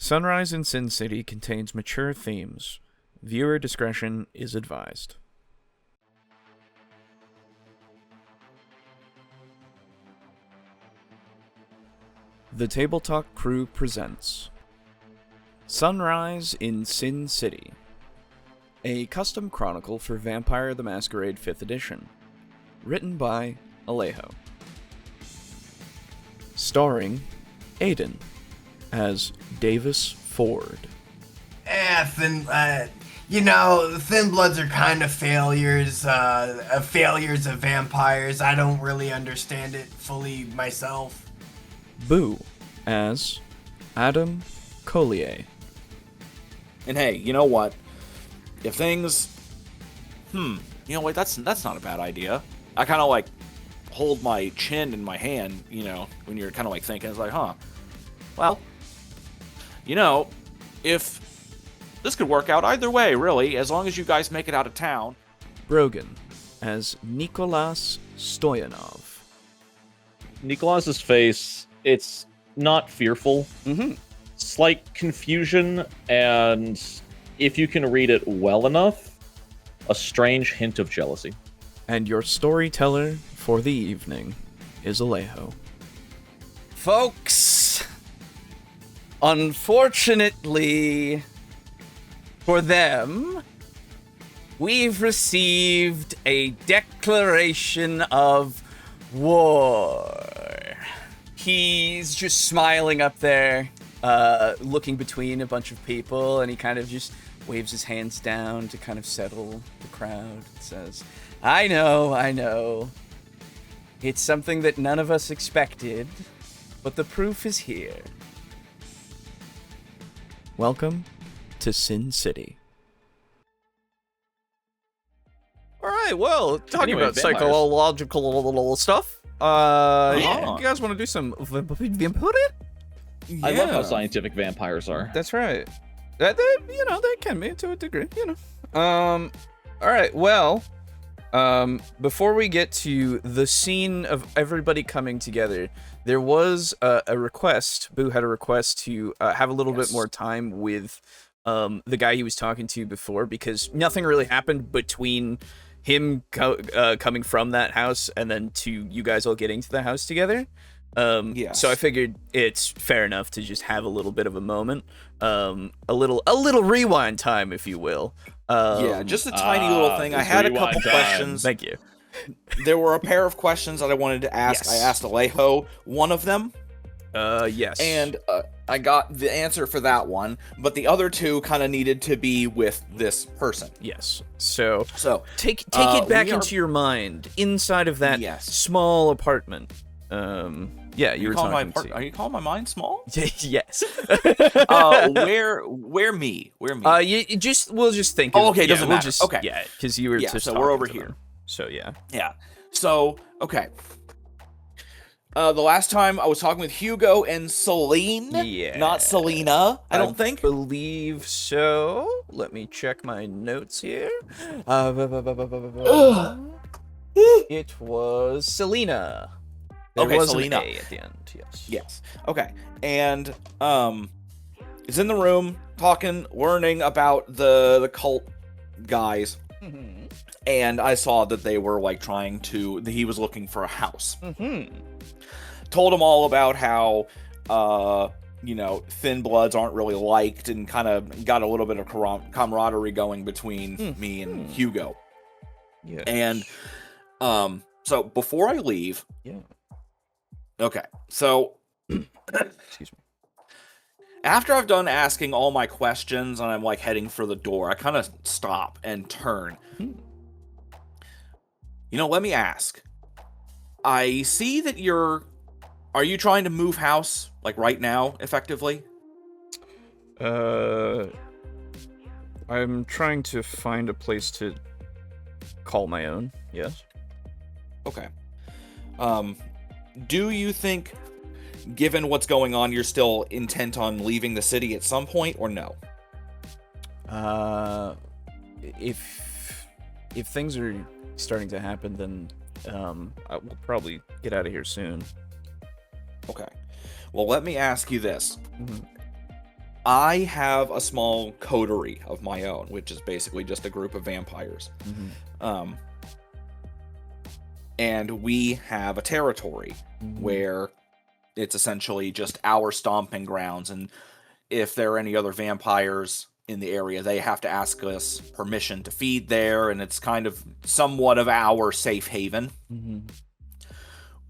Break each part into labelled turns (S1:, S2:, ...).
S1: Sunrise in Sin City contains mature themes. Viewer discretion is advised. The TableTalk Crew presents Sunrise in Sin City, a custom chronicle for Vampire the Masquerade 5th Edition, written by Alejo. Starring Aiden as Davis Ford.
S2: Thin Bloods are kind of failures of vampires. I don't really understand it fully myself.
S1: Boo as Adam Collier.
S3: And hey, you know what? If things... that's not a bad idea. I kind of, hold my chin in my hand, when you're kind of, thinking. It's well, if... this could work out either way, really, as long as you guys make it out of town.
S1: Brogan as Nikolas Stoyanov.
S4: Nikolas's face, it's not fearful. Slight confusion, and if you can read it well enough, a strange hint of jealousy.
S1: And your storyteller for the evening is Alejo.
S5: Folks, unfortunately for them, we've received a declaration of war. He's just smiling up there, looking between a bunch of people, and he kind of just waves his hands down to kind of settle the crowd and says, I know. It's something that none of us expected, but the proof is here.
S1: Welcome to Sin City.
S5: All right, well, talking
S4: Anyway,
S5: about
S4: vampires.
S5: psychological stuff. You guys want to do some vampire?
S4: I love how scientific vampires are.
S5: That's right. They can be to a degree, All right, well, before we get to the scene of everybody coming together, there was a request. Boo had a request to have a little bit more time with the guy he was talking to before, because nothing really happened between him coming from that house and then to you guys all getting to the house together. So I figured it's fair enough to just have a little bit of a moment, a little rewind time, if you will.
S3: Just a tiny little thing. I had a couple questions.
S1: Thank you.
S3: There were a pair of questions that I wanted to ask.
S1: Yes.
S3: I asked Alejo one of them.
S1: Yes.
S3: And I got the answer for that one, but the other two kind of needed to be with this person.
S1: Yes. So take it back into your mind, inside of that small apartment. You were talking to.
S3: Are you calling my mind small?
S1: Yes.
S3: Where me?
S1: We'll just think.
S3: Oh, okay, doesn't matter. Okay.
S1: Yeah, because you were.
S3: Yeah,
S1: just
S3: so we're over
S1: talking to
S3: here.
S1: them. So yeah.
S3: Yeah. So okay. The last time I was talking with Hugo and Celine, not Selena, I don't think.
S1: Believe so. Let me check my notes here. It was Selena. There was
S3: Selena.
S1: an A at the end.
S3: Yes. Okay. And is in the room talking, learning about the cult guys.
S1: Mm-hmm.
S3: And I saw that they were he was looking for a house.
S1: Mm-hmm.
S3: Told him all about how, thin bloods aren't really liked, and kind of got a little bit of camaraderie going between me and Hugo.
S1: Yeah.
S3: And, so before I leave.
S1: Yeah.
S3: Okay. So.
S1: Excuse me.
S3: After I've done asking all my questions and I'm heading for the door, I kind of stop and turn. Let me ask. I see that are you trying to move house, right now, effectively?
S1: I'm trying to find a place to call my own, yes.
S3: Okay. Do you think, given what's going on, you're still intent on leaving the city at some point, or no?
S1: If things are starting to happen, then I will probably get out of here soon.
S3: Okay. Well, let me ask you this.
S1: Mm-hmm.
S3: I have a small coterie of my own, which is basically just a group of vampires. And we have a territory where it's essentially just our stomping grounds, and if there are any other vampires in the area, they have to ask us permission to feed there, and it's kind of somewhat of our safe haven.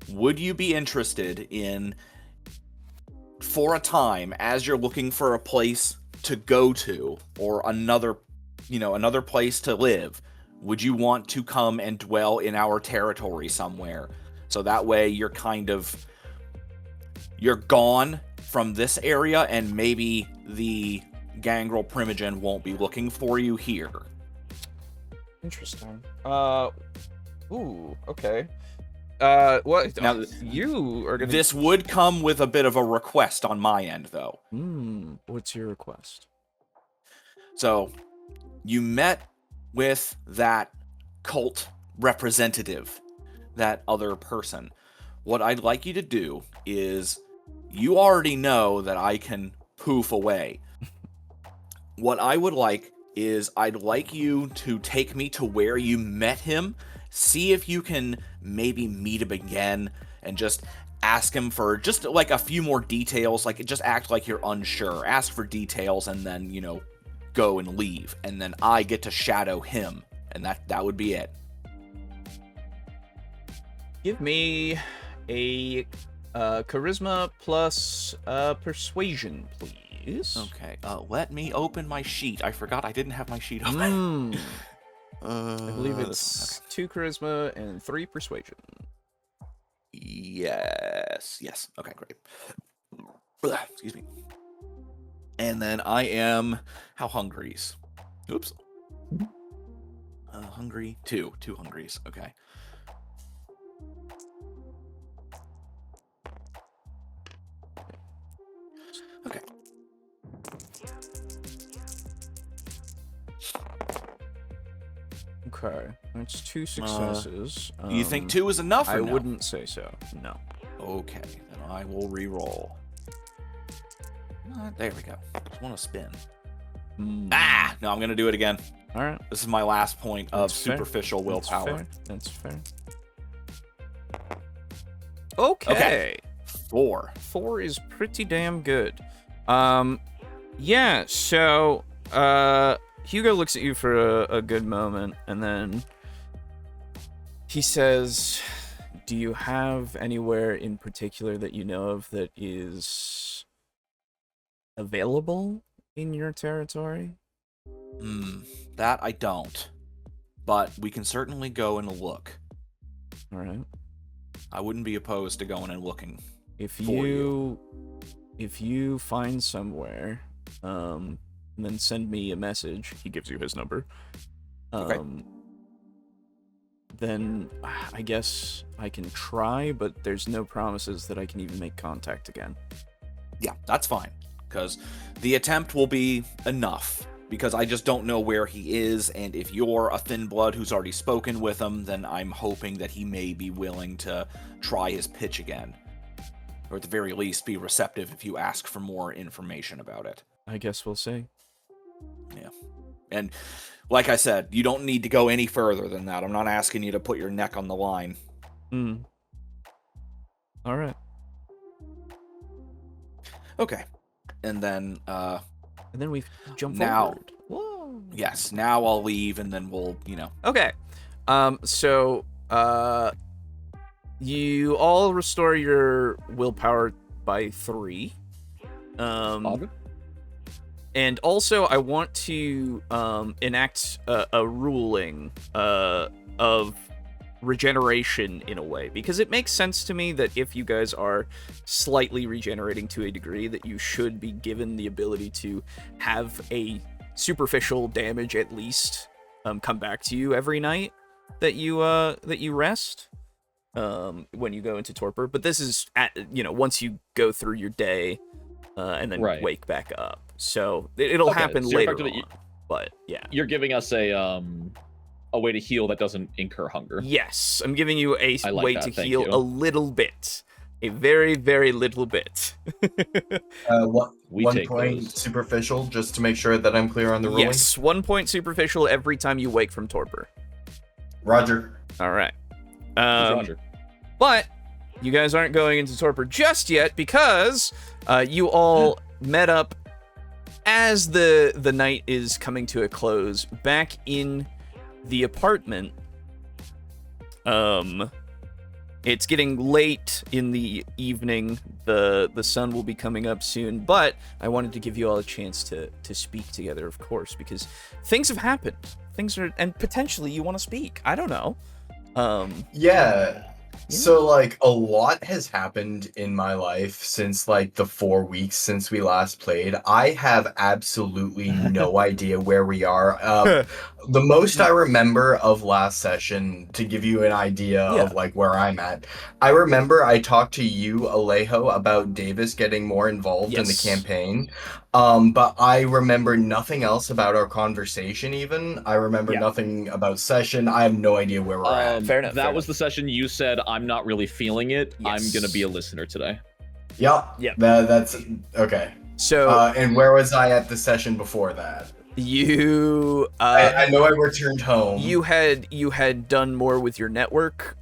S3: Would you be interested in, for a time, as you're looking for a place to go to or another place to live, would you want to come and dwell in our territory somewhere? So that way you're gone from this area, and maybe the Gangrel Primogen won't be looking for you here.
S5: Interesting. Ooh, okay. What?
S3: Now,
S5: you are gonna...
S3: This would come with a bit of a request on my end, though.
S5: What's your request?
S3: So, you met with that cult representative, that other person. What I'd like you to do is, you already know that I can poof away. What I would like is, I'd like you to take me to where you met him, see if you can maybe meet him again, and just ask him for just like a few more details. Like, just act like you're unsure. Ask for details, and then, go and leave. And then I get to shadow him, and that would be it.
S5: Give me a charisma plus persuasion, please.
S3: Okay, let me open my sheet. I forgot I didn't have my sheet open.
S5: I believe it's 2 charisma and 3 persuasion.
S3: Yes. Okay, great. Excuse me. And then I am... How hungries? Oops. Hungry? 2 hungries. Okay. Okay.
S5: Okay, that's 2 successes.
S3: You think 2 is enough?
S5: I
S3: no?
S5: wouldn't say so. No.
S3: Okay, then I will re-roll. There we go. Just want to spin. No, I'm gonna do it again.
S5: All right.
S3: This is my last point of
S5: That's fair.
S3: superficial willpower.
S5: That's fair. Okay.
S3: 4.
S5: 4 is pretty damn good. Yeah, so Hugo looks at you for a good moment, and then he says, do you have anywhere in particular that you know of that is available in your territory?
S3: That I don't. But we can certainly go and look.
S5: All right.
S3: I wouldn't be opposed to going and looking.
S5: If you find somewhere, and then send me a message, he gives you his number.
S3: Okay.
S5: Then I guess I can try, but there's no promises that I can even make contact again.
S3: Yeah, that's fine. Because the attempt will be enough. Because I just don't know where he is, and if you're a thin blood who's already spoken with him, then I'm hoping that he may be willing to try his pitch again. Or at the very least, be receptive if you ask for more information about it.
S5: I guess we'll see.
S3: Yeah. And like I said, you don't need to go any further than that. I'm not asking you to put your neck on the line.
S5: All right.
S3: Okay. And then
S5: we jump
S3: now,
S5: forward. Whoa.
S3: Yes, now I'll leave, and then we'll,
S5: Okay. So, you all restore your willpower by 3. And also, I want to enact a ruling of regeneration in a way, because it makes sense to me that if you guys are slightly regenerating to a degree, that you should be given the ability to have a superficial damage at least come back to you every night that you rest when you go into torpor. But this is once you go through your day and then wake back up, so it'll happen later on. But yeah,
S4: you're giving us a way to heal that doesn't incur hunger.
S5: Yes, I'm giving you a way to heal a little bit. A very, very little bit.
S4: We
S6: one
S4: take
S6: point
S4: those.
S6: superficial, just to make sure that I'm clear on the ruling.
S5: Yes, 1 point superficial every time you wake from torpor.
S6: Roger.
S5: All right.
S4: Roger.
S5: But you guys aren't going into torpor just yet because you all met up as the night is coming to a close back in the apartment. It's getting late in the evening. The sun will be coming up soon, but I wanted to give you all a chance to speak together, of course, because things have happened. And potentially you want to speak. I don't know.
S6: Yeah. So, like, a lot has happened in my life since, like, the 4 weeks since we last played. I have absolutely no idea where we are. The most I remember of last session, to give you an idea of, like, where I'm at, I remember I talked to you, Alejo, about Davis getting more involved in the campaign. But I remember nothing else about our conversation, even. I remember nothing about session. I have no idea where we're at.
S5: Fair enough.
S4: That was the session you said, I'm not really feeling it.
S5: Yes.
S4: I'm going to be a listener today.
S6: Yep. That's okay.
S5: So,
S6: and where was I at the session before that?
S5: you...
S6: I know I returned home.
S5: You had done more with your network.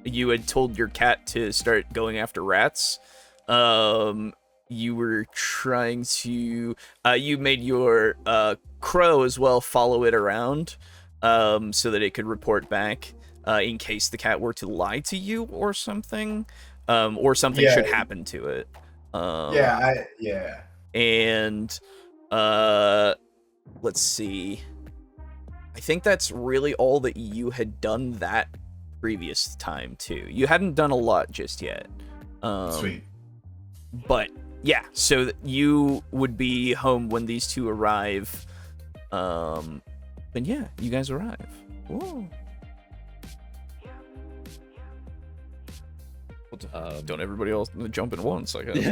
S5: You had told your cat to start going after rats. You were trying to... you made your crow as well follow it around so that it could report back in case the cat were to lie to you or something. Or something should happen to it. And let's see. I think that's really all that you had done that previous time too. You hadn't done a lot just yet.
S6: Sweet.
S5: But yeah, so you would be home when these two arrive. And yeah, you guys arrive. Whoa. Don't everybody else jump in once, I guess.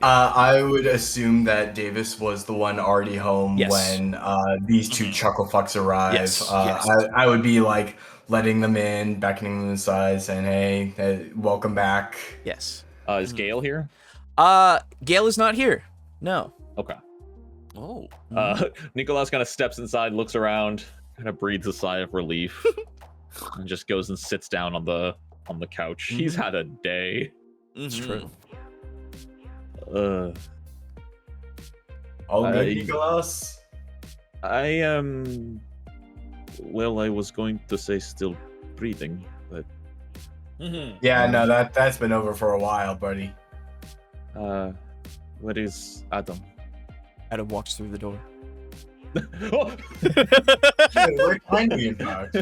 S6: I would assume that Davis was the one already home when these two chuckle fucks arrive.
S5: Yes.
S6: I would be like letting them in, beckoning them inside, saying, hey, welcome back.
S5: Yes.
S4: Is Gale here?
S5: Gale is not here. No.
S4: Okay.
S3: Oh.
S4: Nikolas kind of steps inside, looks around, kind of breathes a sigh of relief, and just goes and sits down on the couch. He's had a day.
S5: It's true.
S6: All good, Nikolas?
S4: I am... Well, I was going to say still breathing, but...
S6: Yeah, no, that's been over for a while, buddy.
S4: Where is Adam?
S5: Adam walks through the door.
S4: Oh!
S6: We're kindly, in fact.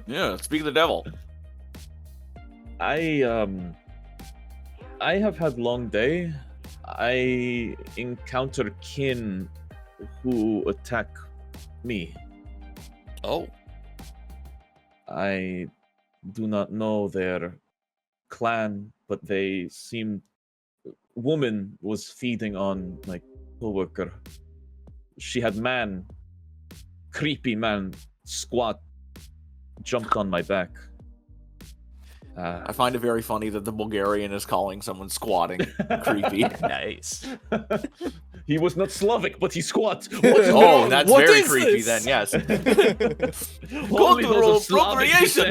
S3: Yeah, speak of the devil.
S4: I have had long day. I encounter kin who attack me.
S3: Oh.
S4: I do not know their clan, but they seemed... Woman was feeding on my coworker. She had creepy man, squat, jumped on my back.
S3: I find it very funny that the Bulgarian is calling someone squatting creepy.
S5: Nice.
S4: He was not Slavic, but he squat.
S3: Oh, that's
S5: What
S3: very
S5: is
S3: creepy
S5: this?
S3: then, yes.
S4: Only those
S3: Cultural
S4: of Slavic
S3: appropriation.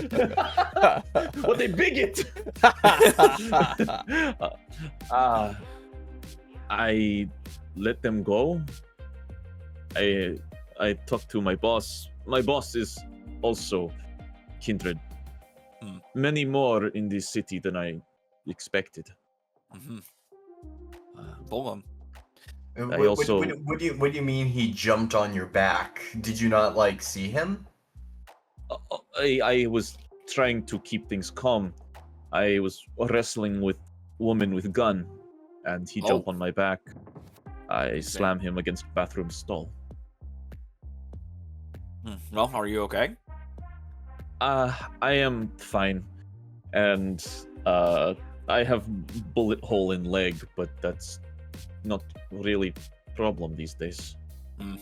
S4: descent. What a bigot! I let them go. I talked to my boss. My boss is also kindred. Many more in this city than I expected.
S3: Hold on.
S6: What do you mean he jumped on your back? Did you not like see him?
S4: I was trying to keep things calm. I was wrestling with woman with gun, and he jumped on my back. I slammed him against bathroom stall.
S3: Well, are you okay?
S4: I am fine, and I have bullet hole in leg, but that's not really problem these days.
S3: Mm.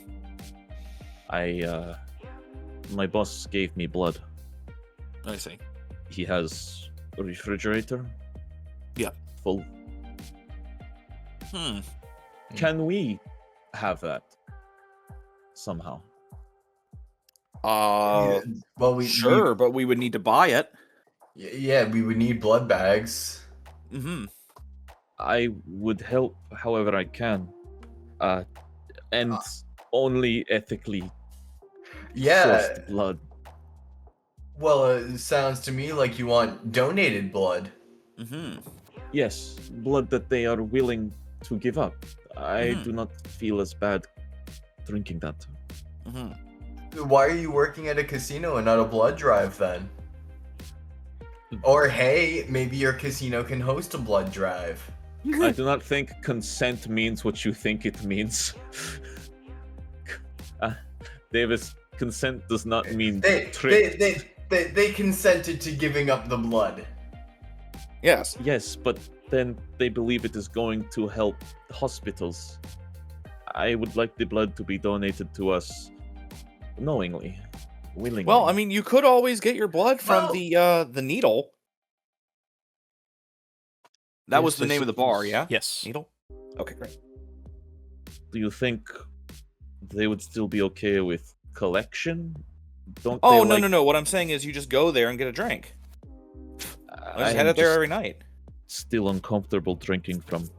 S4: My boss gave me blood.
S3: I see.
S4: he has a refrigerator.
S3: Yeah.
S4: Full. Can we have that somehow?
S6: Well,
S3: Sure, but we would need to buy it.
S6: Yeah, we would need blood bags.
S4: I would help however I can, and only ethically sourced blood.
S6: Well, it sounds to me like you want donated blood.
S4: Yes, blood that they are willing to give up. I do not feel as bad drinking that.
S6: Why are you working at a casino and not a blood drive then? Or hey, maybe your casino can host a blood drive.
S4: I do not think consent means what you think it means. Davis, consent does not mean trick.
S6: They consented to giving up the blood.
S3: Yes.
S4: Yes, but then they believe it is going to help hospitals. I would like the blood to be donated to us knowingly, willingly.
S3: Well, I mean, you could always get your blood from the needle. That was the name of the bar, yeah?
S1: Yes.
S3: Needle? Okay, great.
S4: Do you think they would still be okay with collection? Don't
S3: Oh,
S4: they
S3: no. What I'm saying is you just go there and get a drink. I just head out there every night.
S4: Still uncomfortable drinking from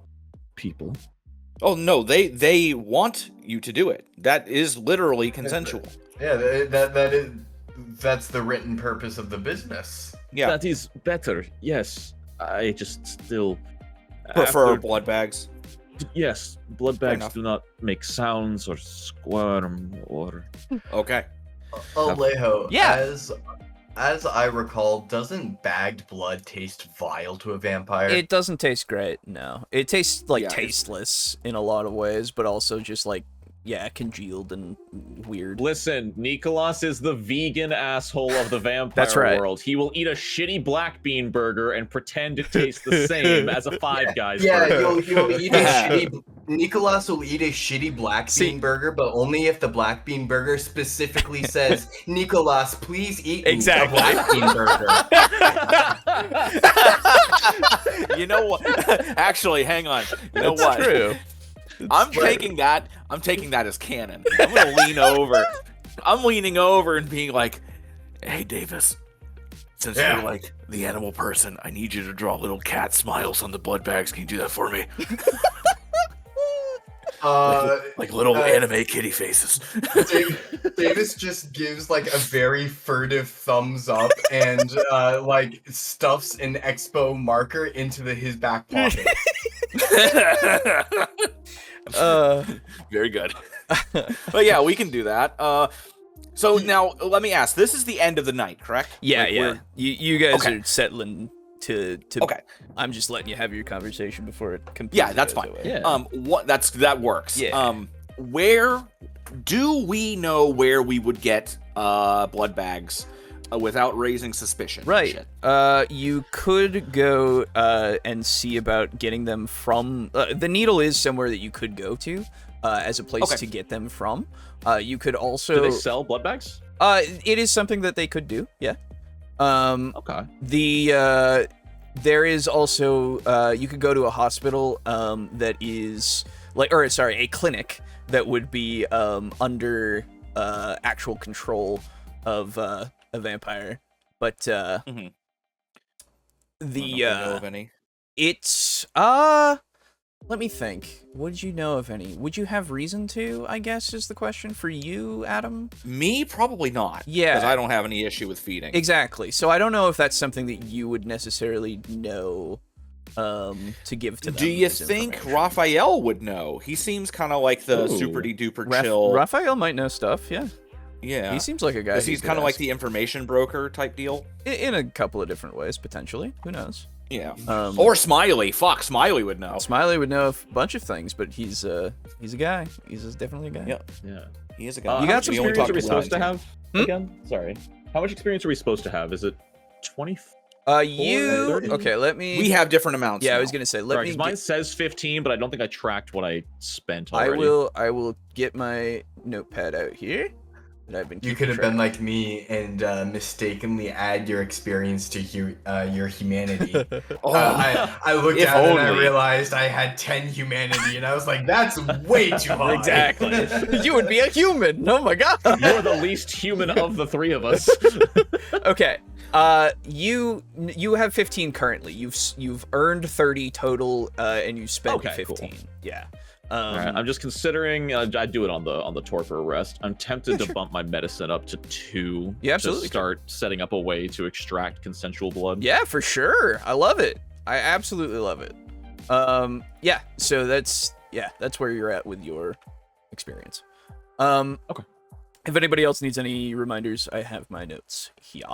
S4: people.
S3: Oh, no, they want you to do it. That is literally consensual.
S6: Yeah, that's the written purpose of the business.
S3: Yeah.
S4: That is better, yes. I just still
S3: Prefer blood bags.
S4: Yes, blood bags do not make sounds or squirm or...
S3: Okay.
S6: Alejo,
S1: Yeah.
S6: as I recall, doesn't bagged blood taste vile to a vampire?
S1: It doesn't taste great, no. It tastes like
S3: Yeah,
S1: tasteless in a lot of ways, but also just like, yeah, congealed and weird.
S4: Listen, Nikolas is the vegan asshole of the vampire world. He will eat a shitty black bean burger and pretend it tastes the same as a Five Guys burger.
S6: He'll eat a shitty... Nikolas will eat a shitty black bean burger, but only if the black bean burger specifically says, Nikolas, please eat a black bean burger.
S3: You know what? Actually, hang on. You know what?
S1: True.
S3: I'm taking that as canon. I'm gonna lean over. I'm leaning over and being like, "Hey, Davis, since you're like the animal person, I need you to draw little cat smiles on the blood bags. Can you do that for me? like little anime kitty faces."
S6: Davis just gives like a very furtive thumbs up and like stuffs an expo marker into his back pocket.
S3: Very good. But yeah, we can do that. So now let me ask, this is the end of the night, correct?
S1: Yeah,
S3: Like,
S1: yeah. You guys are settling to
S3: Okay.
S1: I'm just letting you have your conversation before it completely
S3: Yeah, that's
S1: goes
S3: fine.
S1: away.
S4: Yeah.
S3: That works.
S1: Yeah.
S3: Where do we know where we would get blood bags without raising suspicion?
S1: Right.
S3: Shit.
S1: You could go and see about getting them from... the needle is somewhere that you could go to as a place to get them from. You could also...
S4: Do they sell blood bags?
S1: It is something that they could do, yeah.
S4: Okay.
S1: There is also... you could go to a hospital that is... a clinic that would be under actual control of... a vampire, but
S3: know of any.
S1: it's let me think. Would you know of any? Would you have reason to, I guess, is the question for you, Adam?
S3: Me, probably not.
S1: Yeah,
S3: because I don't have any issue with feeding.
S1: Exactly. So I don't know if that's something that you would necessarily know to give to them.
S3: Do you think Raphael would know? He seems kind of like the super-duper chill.
S1: Raphael might know stuff, yeah.
S3: Yeah.
S1: He seems like a guy.
S3: Because he's kind of like the information broker type deal.
S1: In a couple of different ways, potentially. Who knows?
S3: Yeah. Or Smiley. Fuck, Smiley would know.
S1: Smiley would know a bunch of things, but he's a guy. He's definitely a guy.
S3: Yep.
S4: Yeah.
S3: He is a guy.
S4: You got some experience are we supposed to
S3: have?
S4: Again? Sorry. How much experience are we supposed to have? Is it 20?
S1: Okay, let me...
S3: We have different amounts.
S1: Yeah,
S3: now.
S1: I was gonna say,
S4: mine says 15, but I don't think I tracked what I spent already.
S1: I will get my notepad out here.
S5: that I've been.
S6: You could have been like me and mistakenly add your experience to your humanity. I looked
S3: if
S6: at it and I
S3: only.
S6: realized I had 10 humanity, and I was like, that's way too high.
S5: Exactly. You would be a human. Oh my god.
S4: You're the least human of the three of us.
S5: Okay. You have 15 currently. You've earned 30 total, and you spent
S4: Okay,
S5: 15.
S4: cool.
S5: Yeah.
S4: All right, I'm just considering. I do it on the torpor arrest. I'm tempted to bump my medicine up to 2.
S5: Yeah, absolutely.
S4: To start setting up a way to extract consensual blood.
S5: Yeah, for sure. I love it. I absolutely love it. Yeah. So that's where you're at with your experience.
S4: Okay.
S5: If anybody else needs any reminders, I have my notes here.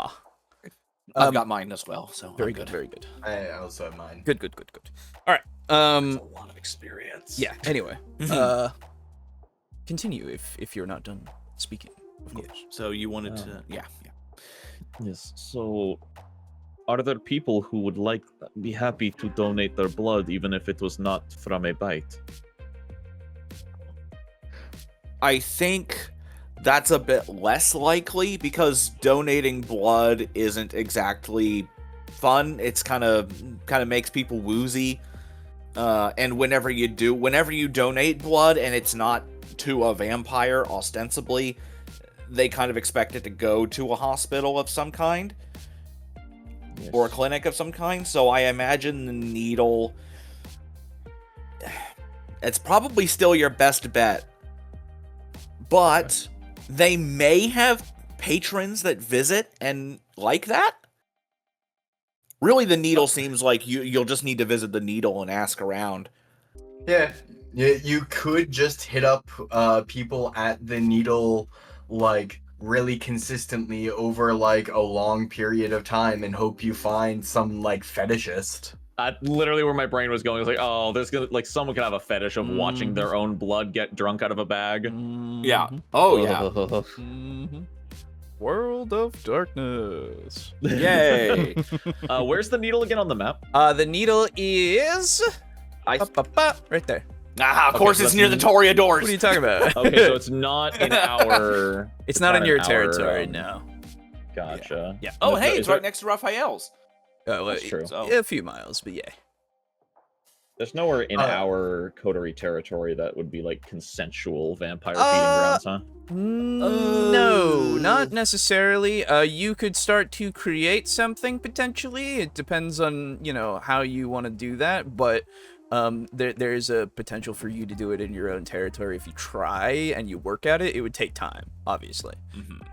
S3: I've got mine as well, so
S5: Very
S3: I'm
S5: good. Very good.
S6: I also have mine.
S5: Good. All right.
S4: That's a lot of experience.
S5: Yeah. Anyway, continue if you're not done speaking. Of course.
S3: So you wanted to, yeah.
S4: Yes. So, are there people who would be happy to donate their blood, even if it was not from a bite?
S3: I think that's a bit less likely because donating blood isn't exactly fun. It's kind of makes people woozy. And whenever you donate blood and it's not to a vampire, ostensibly, they kind of expect it to go to a hospital of some kind.
S4: Yes.
S3: Or a clinic of some kind. So I imagine the needle, it's probably still your best bet. But they may have patrons that visit and like that. Really, the needle seems like you'll just need to visit the needle and ask around.
S6: Yeah, you could just hit up people at the needle, like, really consistently over, like, a long period of time and hope you find some, like, fetishist.
S4: Literally where my brain was going was like, oh, there's gonna, like, someone can have a fetish of watching their own blood get drunk out of a bag.
S3: Yeah. Oh, yeah.
S5: World of Darkness.
S3: Yay.
S4: Where's the needle again on the map?
S5: The needle is right there.
S3: Of course
S4: so
S3: it's
S4: that's
S3: near the Toreadors.
S5: What are you talking about?
S4: Okay, so it's not in our...
S5: It's not in your
S4: our,
S5: territory, no.
S4: Gotcha.
S5: Yeah.
S3: Oh,
S4: No,
S3: hey,
S4: is
S3: it's
S4: there-
S3: right next to Raphael's.
S4: That's true.
S3: So.
S5: A few miles, but yeah.
S4: There's nowhere in our coterie territory that would be, like, consensual vampire feeding grounds, huh?
S5: No, not necessarily. You could start to create something potentially. It depends on, how you want to do that, but there's a potential for you to do it in your own territory if you try and you work at it. It would take time, obviously.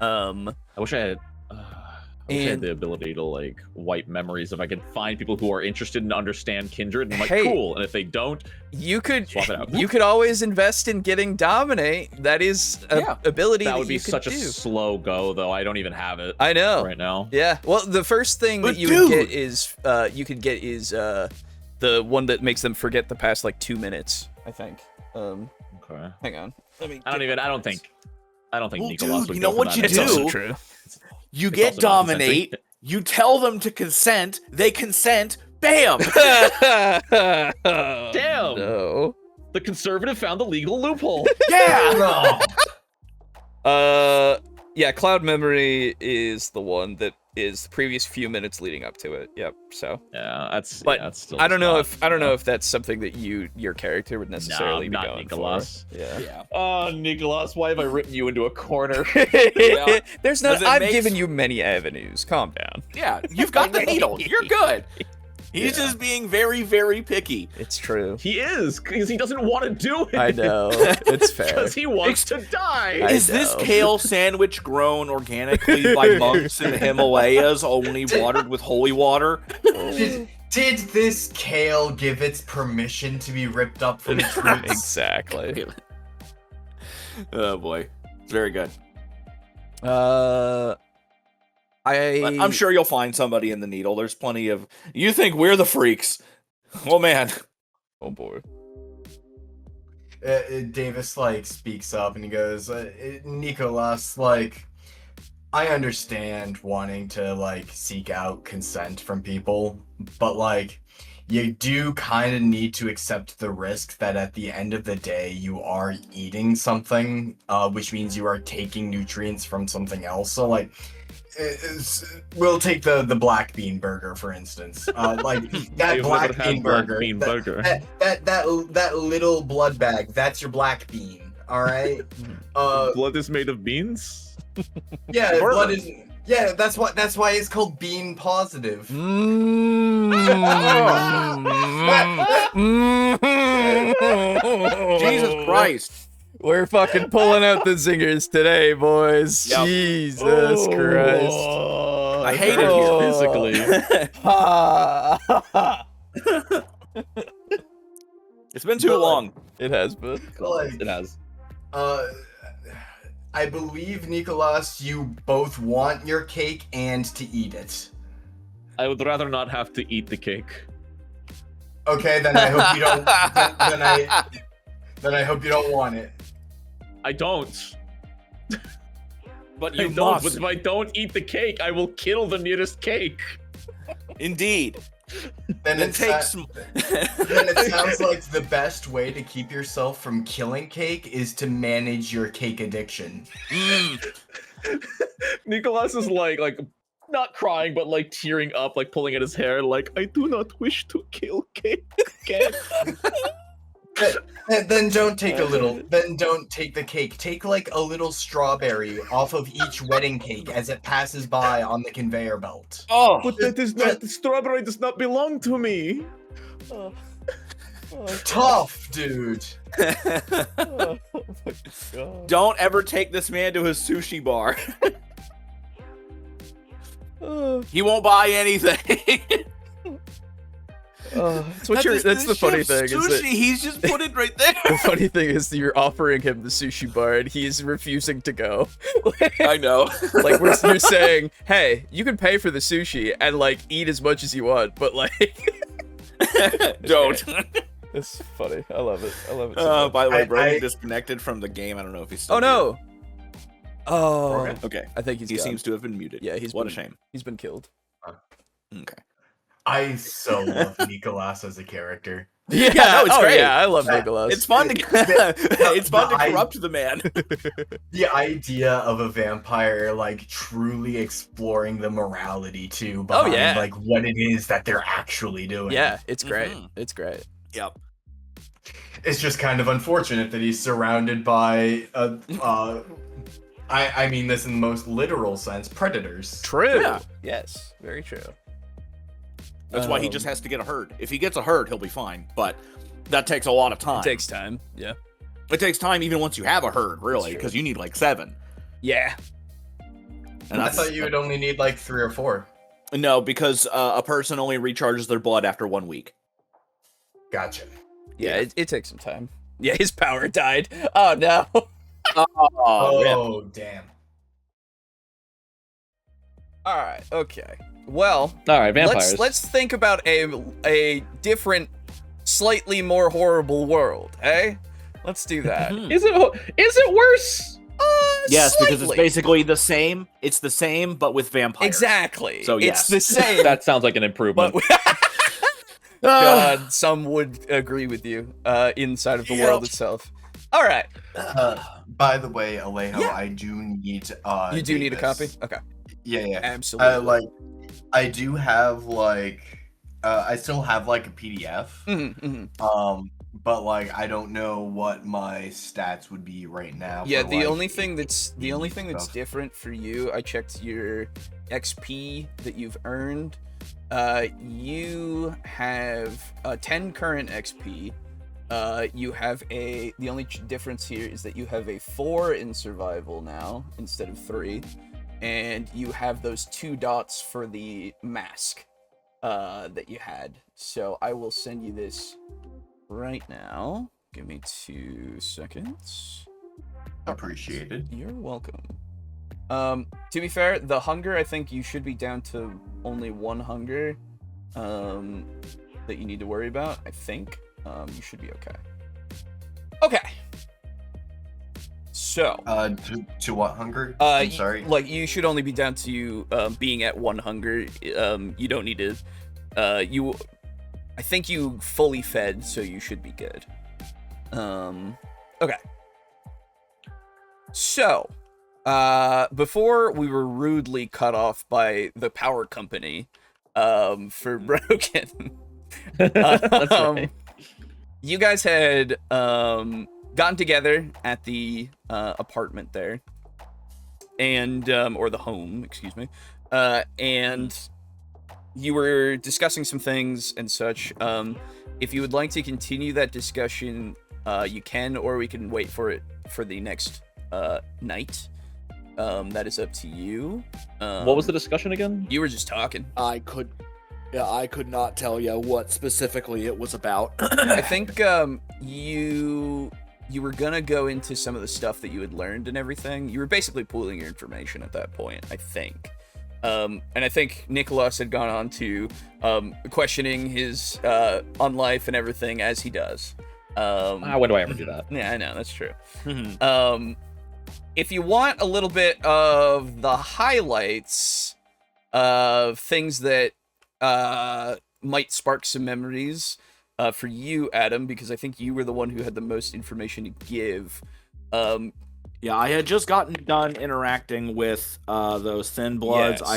S4: I wish I had... I wish I had the ability to, like, wipe memories if I could find people who are interested and understand Kindred. And I'm like, cool. And if they don't,
S5: you could
S4: swap it out.
S5: You could always invest in getting Dominate. That is an ability
S4: that would be
S5: you could
S4: such
S5: do.
S4: a slow go, though. I don't even have it.
S5: I know.
S4: Right now.
S5: Yeah. Well, the first thing that you would get is the one that makes them forget the past, like, 2 minutes, I think.
S4: Okay.
S5: Hang on.
S4: I don't think Nikolas would
S3: you know
S4: go for
S3: what
S4: that.
S3: you
S5: It's
S3: do?
S5: also true.
S3: You get
S4: also not
S3: Dominate, you tell them to consent, they consent, bam!
S4: Damn!
S5: No.
S4: The conservative found the legal loophole.
S3: Yeah!
S5: Yeah, Cloud Memory is the one that is the previous few minutes leading up to it. Yep. So.
S4: Yeah, that's.
S5: But
S4: that's still
S5: I don't know
S4: not-
S5: if that's something that your character would necessarily be
S4: not
S5: going
S4: Nikolas.
S5: for. Yeah.
S3: Yeah.
S4: Oh, Nikolas, why have I written you into a corner?
S5: There's no.
S3: Does it
S5: I've
S3: make-
S5: given you many avenues. Calm down.
S3: Yeah, you've got the needle. You're good. He's just being very, very picky.
S5: It's true.
S4: He is, because he doesn't want to do it.
S5: I know. It's fair.
S4: Because he wants to die.
S5: I
S3: Is this
S5: know.
S3: kale sandwich grown organically by monks in the Himalayas, only watered with holy water?
S6: Did this kale give its permission to be ripped up from its roots?
S5: Exactly.
S3: Oh boy, it's very good.
S5: But
S3: I'm sure you'll find somebody in the needle. There's plenty of. You think we're the freaks? Oh man.
S5: Oh boy.
S6: Davis, like, speaks up and he goes, Nikolas, like, I understand wanting to, like, seek out consent from people, but, like, you do kind of need to accept the risk that at the end of the day you are eating something, which means you are taking nutrients from something else. So like, we'll take the black bean burger for instance. Like that
S4: You've
S6: black
S4: never had
S6: bean
S4: black
S6: burger,
S4: bean
S6: that,
S4: burger.
S6: that little blood bag. That's your black bean. All right.
S4: Blood is made of beans.
S6: Yeah,
S3: Burger.
S6: blood is. Yeah, that's why it's called bean positive.
S3: Jesus Christ.
S5: We're fucking pulling out the zingers today, boys.
S3: Yep.
S5: Jesus Christ.
S3: I hate it here.
S4: Physically.
S3: It's been too long.
S5: It has been.
S6: Like,
S4: It has.
S6: I believe, Nikolas, you both want your cake and to eat it.
S4: I would rather not have to eat the cake.
S6: Okay, then I hope you don't. Then I hope you don't want it.
S4: I don't.
S3: But
S4: I
S3: you
S4: don't.
S3: must.
S4: But if I don't eat the cake, I will kill the nearest cake.
S3: Indeed.
S6: Then
S3: It takes.
S6: then it sounds like the best way to keep yourself from killing cake is to manage your cake addiction.
S4: Nikolas is like not crying, but like tearing up, like pulling at his hair, like I do not wish to kill cake.
S6: Then don't take a little. Then don't take the cake. Take like a little strawberry off of each wedding cake as it passes by on the conveyor belt.
S3: Oh,
S4: But that is not. The strawberry does not belong to me.
S6: Tough, dude.
S3: don't ever take this man to his sushi bar. He won't buy anything.
S5: That's the funny thing. Is
S3: Sushi,
S5: that
S3: he's just put it right there.
S5: the funny thing is that you're offering him the sushi bar and he's refusing to go.
S3: I know.
S5: Like you're saying, hey, you can pay for the sushi and like eat as much as you want, but like
S3: Don't.
S5: it's funny. I love it. I love it. So much.
S3: By the way,
S6: I-
S3: Brogan disconnected from the game. I don't know if he's still
S5: Oh no. Oh,
S6: Brogan?
S3: Okay.
S5: I think he
S3: He seems to have been muted.
S5: Yeah, he's
S3: what
S5: been-
S3: a shame.
S5: He's been killed.
S3: Okay.
S6: I so love Nikolas as a character.
S5: Yeah,
S3: no, it's great.
S5: Yeah, I love
S6: That-
S5: Nicholas.
S3: It's fun to it's fun to
S6: I-
S3: corrupt the man.
S6: The idea of a vampire like truly exploring the morality too behind
S5: yeah.
S6: like what it is that they're actually doing.
S5: Yeah, it's great.
S3: Mhm.
S5: It's great.
S3: Yep.
S6: It's just kind of unfortunate that he's surrounded by I mean this in the most literal sense, predators.
S5: True.
S3: Yeah.
S5: Yes, very true.
S3: That's why he just has to get a herd. If he gets a herd, he'll be fine. But that takes a lot of time.
S5: It takes time. Yeah.
S3: It takes time even once you have a herd, really,
S5: true.
S3: because you need like 7.
S5: Yeah.
S3: And
S6: I thought you would only need like 3 or 4.
S3: No, because a person only recharges their blood after 1 week.
S6: Gotcha.
S5: Yeah, it takes some time. Yeah, his power died. Oh no.
S6: Oh, damn.
S5: All right. Okay. Well,
S4: All right, vampires.
S5: let's think about a different, slightly more horrible world. Eh? Let's do that.
S4: Is it worse?
S3: Yes, because it's
S5: Slightly.
S3: basically the same. It's the same, but with vampires.
S5: Exactly.
S3: So, yes.
S5: It's the same.
S4: That sounds like an improvement.
S5: But God, some would agree with you. Inside of the world itself. All right.
S2: By the way, Alejo,
S5: Yeah.
S2: I do need.
S5: You do need a copy.
S2: this.
S5: Okay.
S2: Yeah.
S5: Absolutely.
S2: I do have I still have like a PDF.
S5: Mm-hmm.
S2: But like I don't know what my stats would be right now.
S5: Yeah,
S2: for,
S5: the
S2: like,
S5: only thing that's
S2: stuff.
S5: different for you, I checked your XP that you've earned. You have 10 current XP. You have the only difference here is that you have a 4 in survival now instead of 3, and you have those 2 dots for the mask that you had. So I will send you this right now. Give me 2 seconds.
S2: Appreciated.
S5: You're welcome. To be fair, the hunger, I think you should be down to only 1 hunger that you need to worry about, I think. You should be okay. Okay. So,
S2: To what hunger?
S5: I'm
S2: I'm sorry.
S5: Like, you should only be down to being at 1 hunger. You don't need to. I think you fully fed, so you should be good. Okay. So, before we were rudely cut off by the power company, for Brogan,
S4: That's right.
S5: you guys had, gotten together at the, apartment there, and, or the home, excuse me, and you were discussing some things and such. If you would like to continue that discussion, you can, or we can wait for it for the next night. That is up to you.
S4: What was the discussion again?
S5: You were just talking.
S3: I could not tell you what specifically it was about.
S5: I think you were gonna go into some of the stuff that you had learned and everything. You were basically pooling your information at that point, I think. And I think Nikolas had gone on to questioning his on life and everything, as he does.
S4: When do I ever do that?
S5: Yeah, I know, that's true. If you want a little bit of the highlights of things that might spark some memories for you, Adam, because I think you were the one who had the most information to give.
S3: Yeah, I had just gotten done interacting with those thin bloods.
S5: Yes.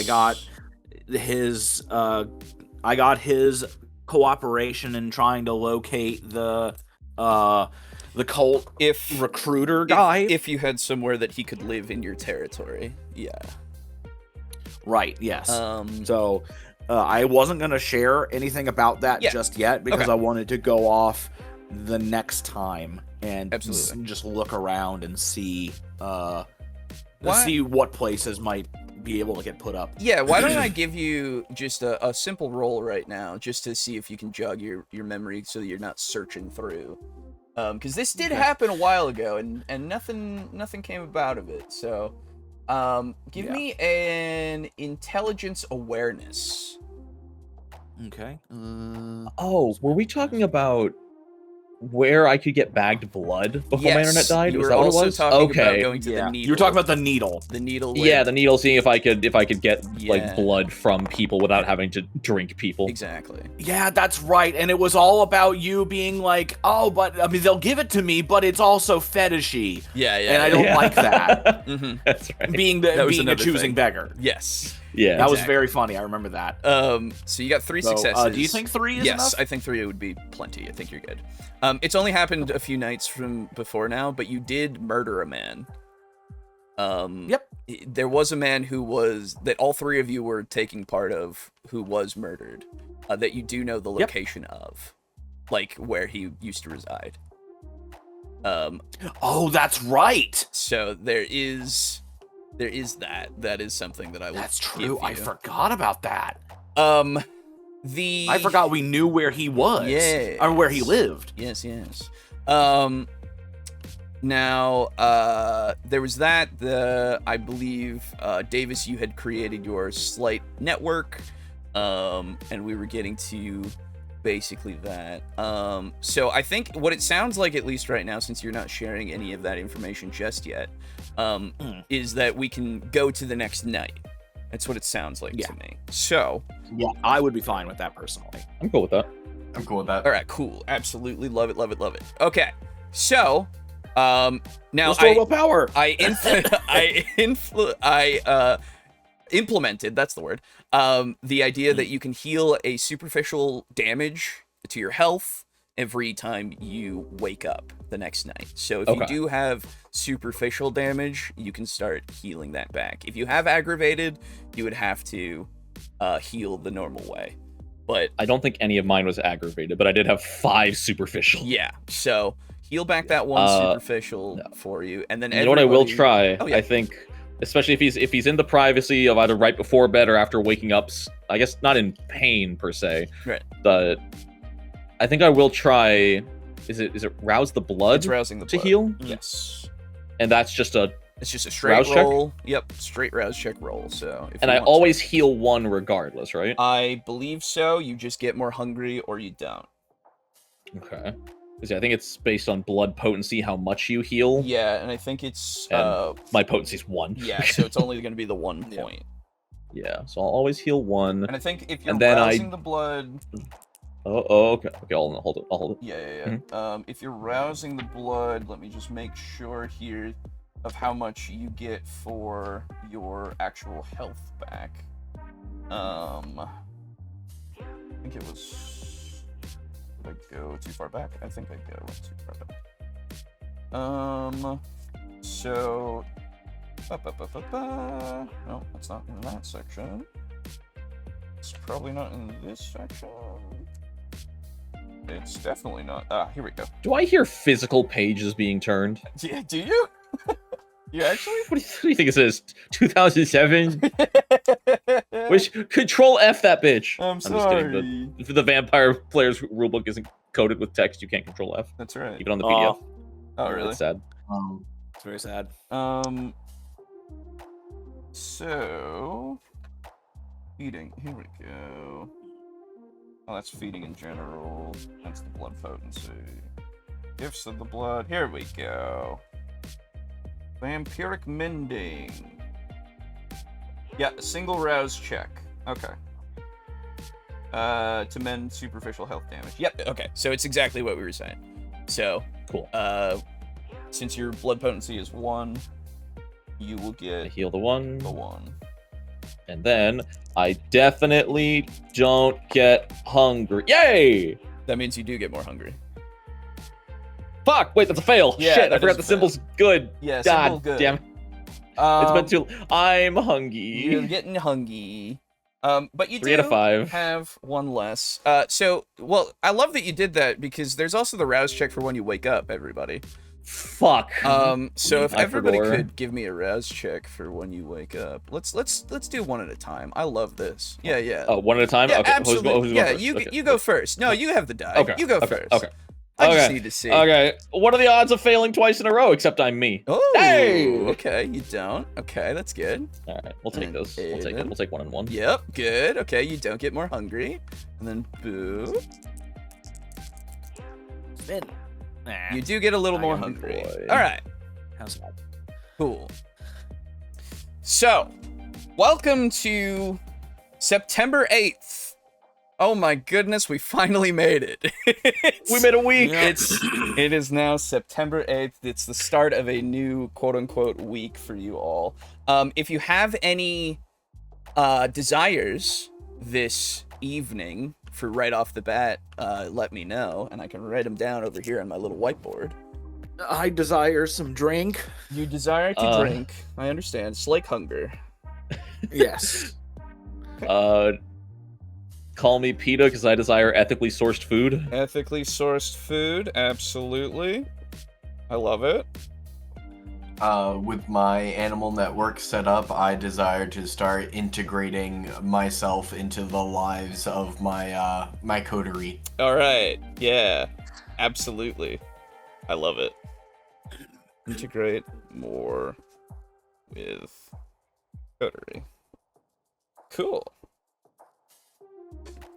S3: I got his cooperation in trying to locate the cult recruiter guy.
S5: If you had somewhere that he could live in your territory, yeah.
S3: Right. Yes. So I wasn't gonna share anything about that just yet because I wanted to go off the next time and just look around and see what places might be able to get put up.
S5: Yeah, why don't I give you just a simple roll right now, just to see if you can jog your memory so that you're not searching through. Because this did happen a while ago, and nothing came about of it. So, give me an intelligence awareness.
S3: Okay.
S4: Oh, were we talking about where I could get bagged blood before my internet died?
S5: You
S4: Was
S5: were
S4: that what it
S5: also
S4: was?
S5: talking
S4: Okay.
S5: about going to the needle.
S3: You were talking about the needle.
S5: the needle.
S4: Yeah, the needle, seeing if I could get
S5: Yeah.
S4: like blood from people without having to drink people.
S5: Exactly.
S3: Yeah, that's right. And it was all about you being like, oh, but I mean, they'll give it to me, but it's also fetishy.
S5: Yeah,
S3: And I don't like that.
S5: Mm-hmm.
S4: That's right.
S3: being
S5: That was
S3: a
S5: another
S3: choosing
S5: thing.
S3: beggar.
S5: Yes.
S4: Yeah.
S3: That was very funny. I remember that.
S5: So you got 3
S3: So,
S5: successes.
S3: do you think 3 is
S5: yes,
S3: enough?
S5: I think 3 would be plenty. I think you're good. It's only happened a few nights from before now, but you did murder a man.
S3: Yep.
S5: There was a man that all 3 of you were taking part of, who was murdered, that you do know the location of, like where he used to reside.
S3: Oh, that's right.
S5: So there is that. That is something that I will.
S3: That's
S5: give
S3: true. I
S5: you.
S3: forgot about that.
S5: I
S3: forgot we knew where he was.
S5: Yes.
S3: Or where he lived.
S5: Yes. Now, there was that. I believe, Davis, you had created your slight network, and we were getting to basically that. So I think what it sounds like, at least right now, since you're not sharing any of that information just yet, is that we can go to the next night. That's what it sounds like to me. So,
S3: Yeah, I would be fine with that personally.
S4: I'm cool with that.
S6: I'm cool with that.
S5: all right, cool. Absolutely love it. Okay. So, now
S3: Let's roll power.
S5: I implemented, that's the word, the idea that you can heal a superficial damage to your health every time you wake up the next night. So if you do have superficial damage, you can start healing that back. If you have aggravated, you would have to heal the normal way. But
S4: I don't think any of mine was aggravated, but I did have 5 superficial.
S5: yeah, so heal back that one superficial for you, and then
S4: You know what I will try?
S5: Oh, yeah.
S4: I think, especially if he's in the privacy of either right before bed or after waking up, I guess not in pain per se.
S5: Right.
S4: But I think I will try. Is it rouse the blood
S5: It's rousing the
S4: to
S5: blood.
S4: heal?
S5: Yes.
S4: And that's just a.
S5: It's just a straight
S4: Rouse check?
S5: roll. Yep, straight rouse check roll. So, if
S4: And
S5: you
S4: I
S5: want to.
S4: always heal 1 regardless, right?
S5: I believe so. You just get more hungry, or you don't.
S4: Okay. 'Cause I think it's based on blood potency, how much you heal.
S5: Yeah, and I think it's
S4: And my potency's 1.
S5: yeah, so it's only going to be the 1 point.
S4: Yeah, so I'll always heal 1.
S5: And I think if you're
S4: And then
S5: rousing the blood,
S4: Okay. Okay, I'll hold it. I'll hold it.
S5: Yeah. If you're rousing the blood, let me just make sure here of how much you get for your actual health back. I think it was. Did I go too far back? I think I went too far back. So. No, that's not in that section. It's probably not in this section. It's definitely not. Here we go.
S4: Do I hear physical pages being turned?
S5: Yeah, do you? You actually?
S4: What do you think it says? 2007? Which Control F that bitch.
S5: I'm
S4: just kidding. If the vampire player's rulebook isn't coded with text, you can't Control F.
S5: That's right.
S4: Keep it on the PDF.
S5: Oh, really?
S4: That's sad.
S3: It's very sad.
S5: So feeding. Here we go. Oh, that's feeding in general. That's the blood potency. Gifts of the blood. Here we go. Vampiric mending. Yeah, a single rouse check. Okay. To mend superficial health damage. Yep. Okay. So it's exactly what we were saying. So
S4: cool.
S5: Since your blood potency is 1, you will get
S4: I heal the 1.
S5: the 1.
S4: And then I definitely don't get hungry. Yay!
S5: That means you do get more hungry.
S4: Fuck! Wait, that's a fail.
S5: Yeah,
S4: Shit, I
S5: that
S4: forgot
S5: is
S4: the
S5: a fail.
S4: symbol's good.
S5: Yeah,
S4: God
S5: symbol good.
S4: damn. It's been too. I'm hungry.
S5: You're getting hungry. But you
S4: 3 out of 5.
S5: have 1 less. Well, I love that you did that because there's also the rouse check for when you wake up, everybody.
S4: Fuck.
S5: So if
S4: I
S5: everybody
S4: forgot.
S5: could give me a rouse check for when you wake up. Let's do one at a time. I love this. Yeah.
S4: Oh, one at a time?
S5: Yeah,
S4: okay.
S5: absolutely.
S4: Who's going
S5: Yeah,
S4: first?
S5: you go first. No, you have the die.
S4: Okay.
S5: You go
S4: okay.
S5: first.
S4: Okay.
S5: I just
S4: Okay.
S5: need to see.
S4: Okay. What are the odds of failing twice in a row? Except I'm me.
S5: Oh,
S4: Hey!
S5: okay. You don't. Okay, that's good.
S4: All right. We'll take those. We'll take it.
S5: Aiden.
S4: We'll take 1 and 1.
S5: Yep, good. Okay, you don't get more hungry. And then boo. You do get a little more hungry.
S4: boy.
S5: All right.
S3: How's that?
S5: Cool. So, welcome to September 8th. Oh my goodness, we finally made it.
S4: We made a week.
S5: It is now September 8th. It's the start of a new quote-unquote week for you all. If you have any desires this evening for right off the bat, let me know, and I can write them down over here on my little whiteboard.
S3: I desire some drink.
S5: You desire to drink. I understand. Slake hunger.
S3: Yes.
S4: Call me PETA because I desire ethically sourced food.
S5: Ethically sourced food, absolutely. I love it.
S6: With my animal network set up, I desire to start integrating myself into the lives of my my coterie.
S5: All right. Yeah. Absolutely. I love it. Integrate more with coterie. Cool.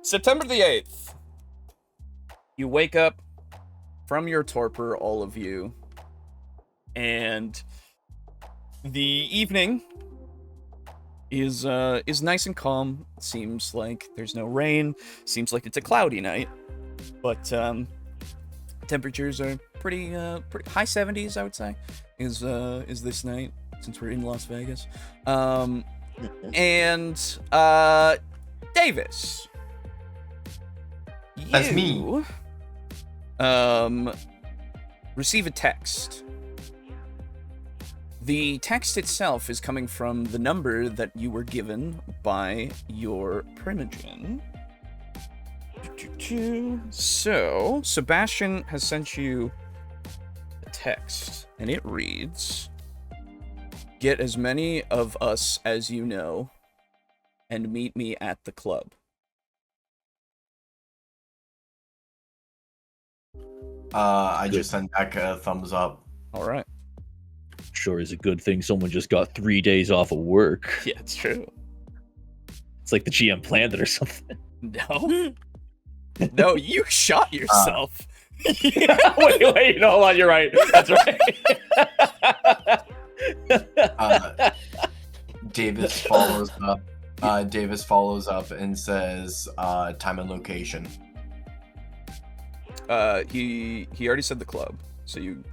S5: September the 8th. You wake up from your torpor, all of you, and the evening is nice and calm. Seems like there's no rain. Seems like it's a cloudy night, but temperatures are pretty high 70s, I would say. Is this night since we're in Las Vegas, and Davis.
S6: That's me.
S5: Receive a text. The text itself is coming from the number that you were given by your primogen. So, Sebastian has sent you a text, and it reads, "Get as many of us as you know, and meet me at the club."
S6: I just sent back a thumbs up.
S5: All right.
S4: Sure is a good thing someone just got 3 days off of work.
S5: Yeah, it's true.
S4: It's like the GM planned it or something.
S5: No. No, you shot yourself.
S4: wait, no, hold on, you're right. That's right.
S6: Davis follows up. Davis follows up and says, "Time and location."
S5: he already said the club, so you.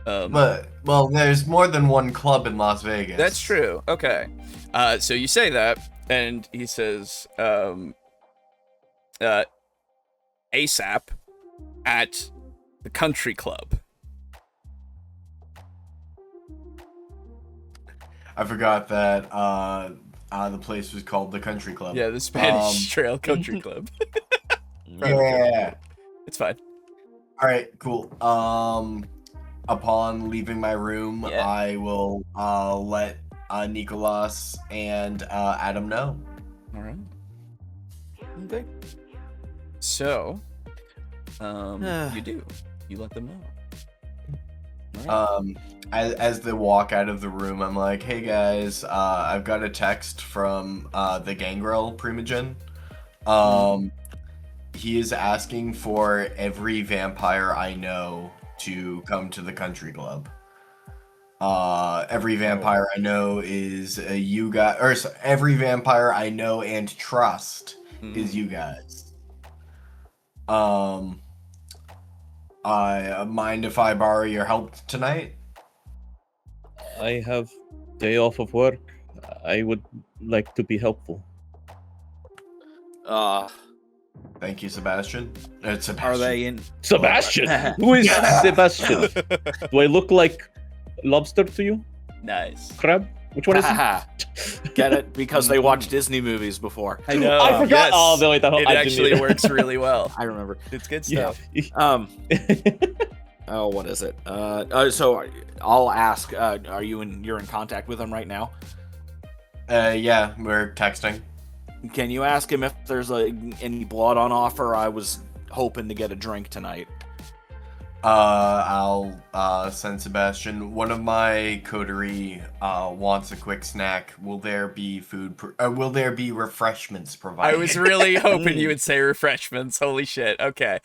S2: But well, there's more than one club in Las Vegas.
S5: That's true. Okay. So you say that, and he says, ASAP at the country club.
S2: I forgot that the place was called the Country Club.
S5: Yeah, the Spanish Trail Country Club.
S2: Yeah.
S5: It's fine.
S2: All right, cool. Upon leaving my room,
S5: Yeah.
S2: I will let Nikolas and Adam know.
S5: All right. Okay. So, you do. You let them know. All right.
S2: As they walk out of the room, I'm like, "Hey guys, I've got a text from the Gangrel Primogen. He is asking for every vampire I know to come to the country club. Every vampire I know is you guys, or every vampire I know and trust is you guys. I mind if I borrow your help tonight?
S4: I have day off of work. I would like to be helpful.
S2: Thank you, Sebastian. Sebastian.
S3: Are they in?
S4: Sebastian? Who is Sebastian? Do I look like lobster to you?
S5: Nice.
S4: Crab? Which one is it?
S3: Get it? Because they watched Disney movies before.
S5: I know.
S4: I forgot.
S5: Yes.
S4: Oh, no, wait, that
S5: It
S4: I
S5: actually
S4: didn't
S5: works really well.
S3: I remember.
S5: It's good
S4: Yeah.
S5: stuff.
S3: Oh, what is it? So I'll ask. You're in contact with him right now?
S2: Yeah, we're texting.
S3: Can you ask him if there's any blood on offer? I was hoping to get a drink tonight.
S2: I'll send Sebastian. One of my coterie wants a quick snack. Will there be food? Will there be refreshments provided?
S5: I was really hoping you would say refreshments. Holy shit. Okay.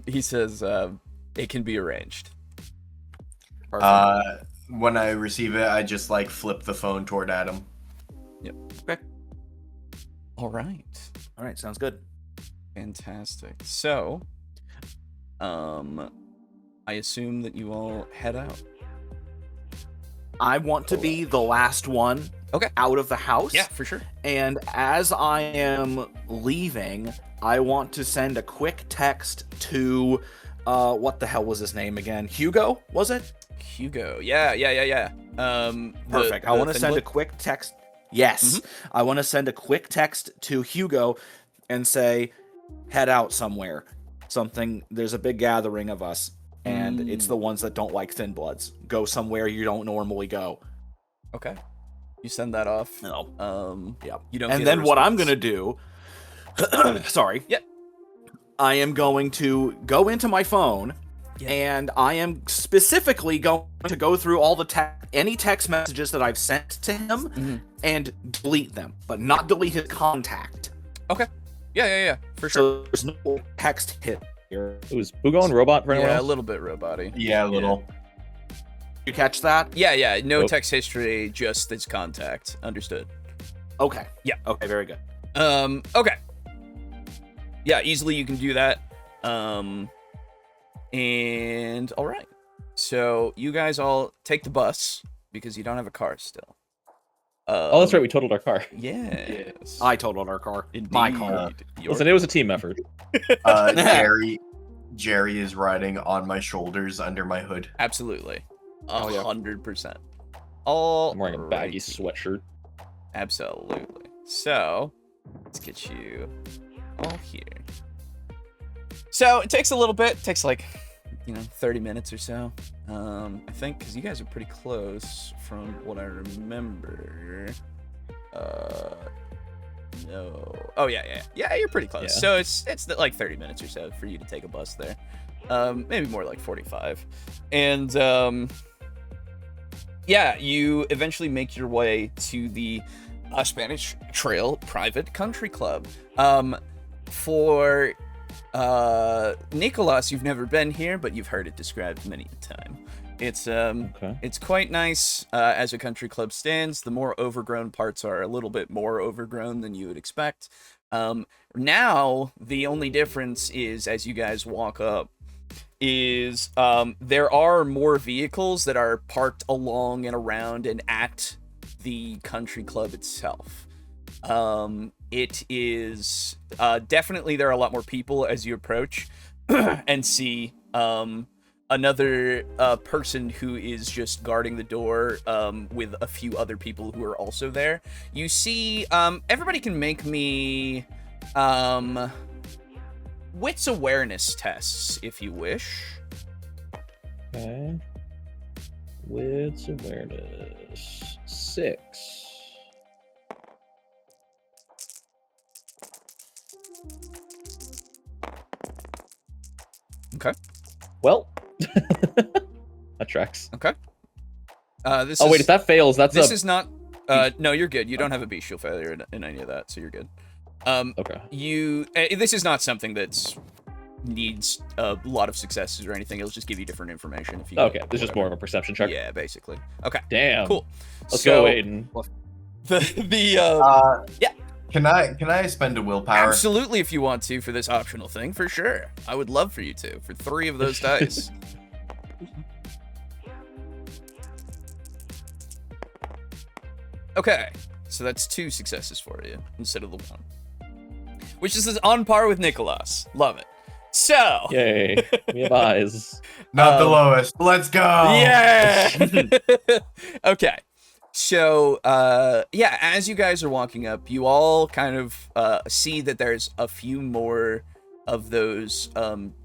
S5: He says it can be arranged.
S3: Perfect.
S2: When I receive it, I just like flip the phone toward Adam.
S5: Yep.
S3: Okay.
S5: All right.
S3: All right. Sounds good.
S5: Fantastic. So, I assume that you all head out.
S3: I want to be the last one out of the house.
S5: Yeah, for sure.
S3: And as I am leaving, I want to send a quick text to what the hell was his name again? Hugo, was it?
S5: Hugo. Yeah.
S3: Perfect. I want to send a quick text. Yes.
S5: Mm-hmm.
S3: I want to send a quick text to Hugo and say, head out somewhere. There's a big gathering of us, and it's the ones that don't like Thin Bloods. Go somewhere you don't normally go.
S5: Okay. You send that off.
S3: No.
S5: Yeah. You don't.
S3: And
S5: get
S3: then
S5: a
S3: what I'm
S5: response.
S3: gonna do? Sorry.
S5: Yep.
S3: I am going to go into my phone, and I am specifically going to go through all the any text messages that I've sent to him and delete them, but not delete his contact.
S5: Okay. Yeah. For sure.
S3: So there's no text hit here.
S4: It was Bugon robot for anyone
S5: Yeah, a
S4: else?
S5: little bit robot-y.
S2: Yeah, a little.
S3: You catch that?
S5: Yeah. No
S4: Nope.
S5: text history, just his contact. Understood.
S3: Okay.
S5: Yeah.
S3: Okay, very good.
S5: Okay. Yeah, easily you can do that. And all right. So you guys all take the bus because you don't have a car still.
S4: Oh, that's right. We totaled our car.
S5: Yes.
S3: I totaled our car.
S5: Indeed.
S3: My car.
S4: Listen, it was a team effort.
S2: Jerry is riding on my shoulders under my hood.
S5: Absolutely.
S3: Oh, yeah.
S5: 100%. All
S4: I'm wearing a baggy
S5: righty.
S4: sweatshirt.
S5: Absolutely. So, let's get you all here. So, it takes a little bit. It takes like, 30 minutes or so. I think, because you guys are pretty close from what I remember. No. Oh, yeah. Yeah, you're pretty close.
S4: Yeah.
S5: So, it's like 30 minutes or so for you to take a bus there. Maybe more like 45. And, yeah, you eventually make your way to the Spanish Trail Private Country Club. For Nikolas, you've never been here, but you've heard it described many a time. It's quite nice as a country club stands. The more overgrown parts are a little bit more overgrown than you would expect.
S1: Now the only difference is, as you guys walk up, is there are more vehicles that are parked along and around and at the country club itself. It is definitely, there are a lot more people as you approach and see another person who is just guarding the door with a few other people who are also there. You see, everybody can make me wits awareness tests if you wish.
S4: Okay. Wits awareness 6.
S1: Okay.
S4: Well, that tracks.
S1: Okay. This
S4: Oh wait, if that fails, that's
S1: this is not. No, you're good. You don't have a bestial failure in any of that, so you're good.
S4: okay.
S1: This is not something that's needs a lot of successes or anything. It'll just give you different information if you.
S4: Okay, this is just more of a perception check.
S1: Yeah, basically. Okay.
S4: Damn.
S1: Cool.
S4: Let's
S1: So,
S4: go, Aiden.
S1: Yeah.
S2: Can I spend a willpower?
S1: Absolutely, if you want to, for this optional thing, for sure. I would love for you to, for 3 of those dice. Okay, so that's 2 successes for you instead of the 1. Which is on par with Nikolas. Love it. So.
S4: Yay. We have eyes.
S2: Not the lowest. Let's go.
S1: Yeah. Okay. So, yeah, as you guys are walking up, you all kind of see that there's a few more of those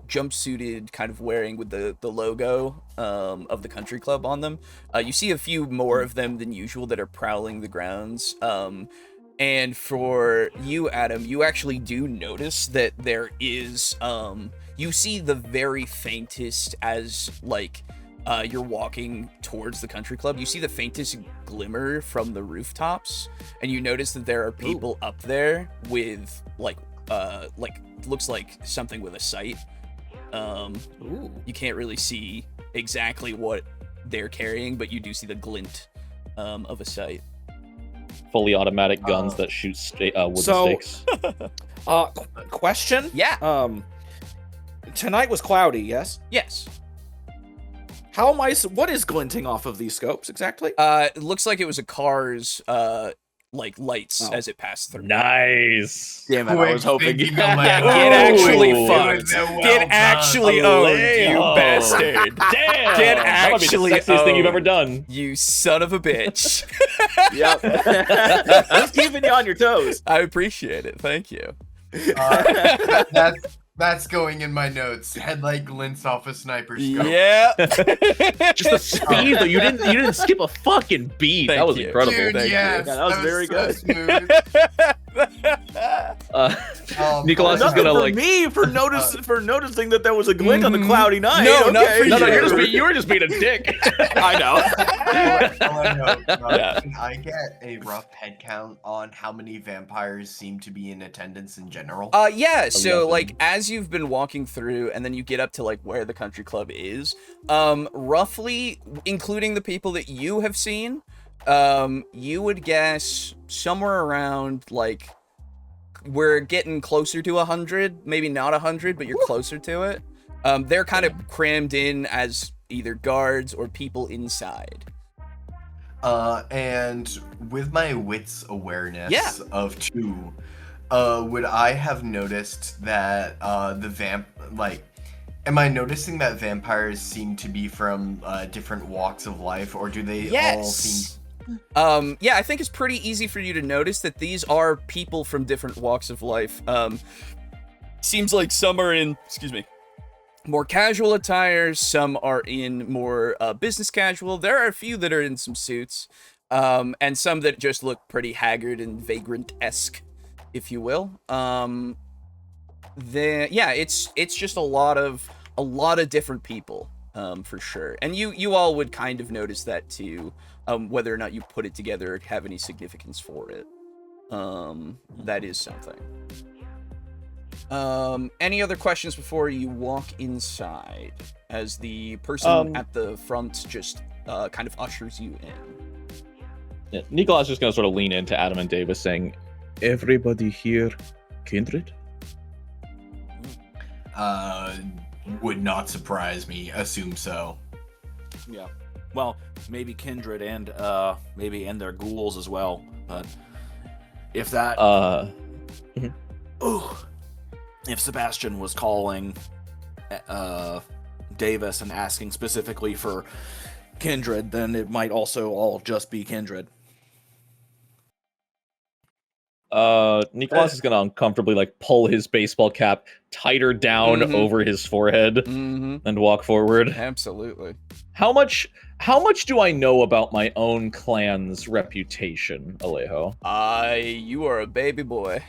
S1: jumpsuited, kind of wearing with the logo of the country club on them. You see a few more of them than usual that are prowling the grounds. And for you, Adam, you actually do notice that there is, you see the very faintest as, like, you're walking towards the country club. You see the faintest glimmer from the rooftops, and you notice that there are people up there with, like looks like something with a sight. You can't really see exactly what they're carrying, but you do see the glint of a sight.
S4: Fully automatic guns that shoot wooden stakes.
S3: Question?
S1: Yeah.
S3: Tonight was cloudy, yes?
S1: Yes.
S3: How am I? What is glinting off of these scopes exactly?
S1: It looks like it was a car's like lights as it passed through.
S4: Nice.
S3: Damn it! I was hoping.
S1: Get actually
S4: Ooh.
S1: fucked. Get actually owned, you bastard.
S4: Damn.
S1: Get
S4: That might be the
S1: actually
S4: sexiest thing you've
S1: owned.
S4: ever done.
S1: You son of a bitch.
S3: Yep. Just keeping you on your toes.
S1: I appreciate it. Thank you.
S2: That's going in my notes. Headlight glints off a sniper scope.
S1: Yeah.
S4: Just the speed though. You didn't skip a fucking beat.
S1: Thank
S4: that was
S1: you.
S4: incredible.
S2: Dude,
S1: Thank you.
S2: yes,
S3: Yeah, that was very
S2: so
S3: good.
S2: Smooth.
S4: Nicholas is gonna like.
S3: me for noticing that there was a glint on the cloudy night.
S1: No,
S3: okay.
S1: not for
S4: No,
S1: you.
S4: you were just being a dick.
S3: I know.
S2: Can I get a rough head count on how many vampires seem to be in attendance in general?
S1: Yeah, so
S4: 11.
S1: like as you've been walking through and then you get up to like where the country club is, roughly including the people that you have seen, you would guess somewhere around like we're getting closer to 100, maybe not 100, but you're closer to it. They're kind of crammed in as either guards or people inside.
S2: And with my wits awareness
S1: Yeah.
S2: of 2, would I have noticed that am I noticing that vampires seem to be from different walks of life, or do they all seem?
S1: Yeah, I think it's pretty easy for you to notice that these are people from different walks of life. Seems like some are in, more casual attire, some are in more business casual. There are a few that are in some suits, and some that just look pretty haggard and vagrant-esque, if you will. It's just a lot of different people, for sure. And you all would kind of notice that too, whether or not you put it together or have any significance for it. That is something. Any other questions before you walk inside, as the person at the front just kind of ushers you in?
S4: Yeah, Nikolas is just gonna sort of lean into Adam and Davis, saying, "Everybody here kindred?
S2: Would not surprise me. Assume so.
S3: Yeah. Well, maybe kindred and their ghouls as well. But if that, if Sebastian was calling Davis and asking specifically for kindred, then it might also all just be kindred.
S4: Nikolas is gonna uncomfortably like pull his baseball cap tighter down over his forehead and walk forward.
S5: Absolutely.
S4: How much do I know about my own clan's reputation, Alejo?
S5: You are a baby boy.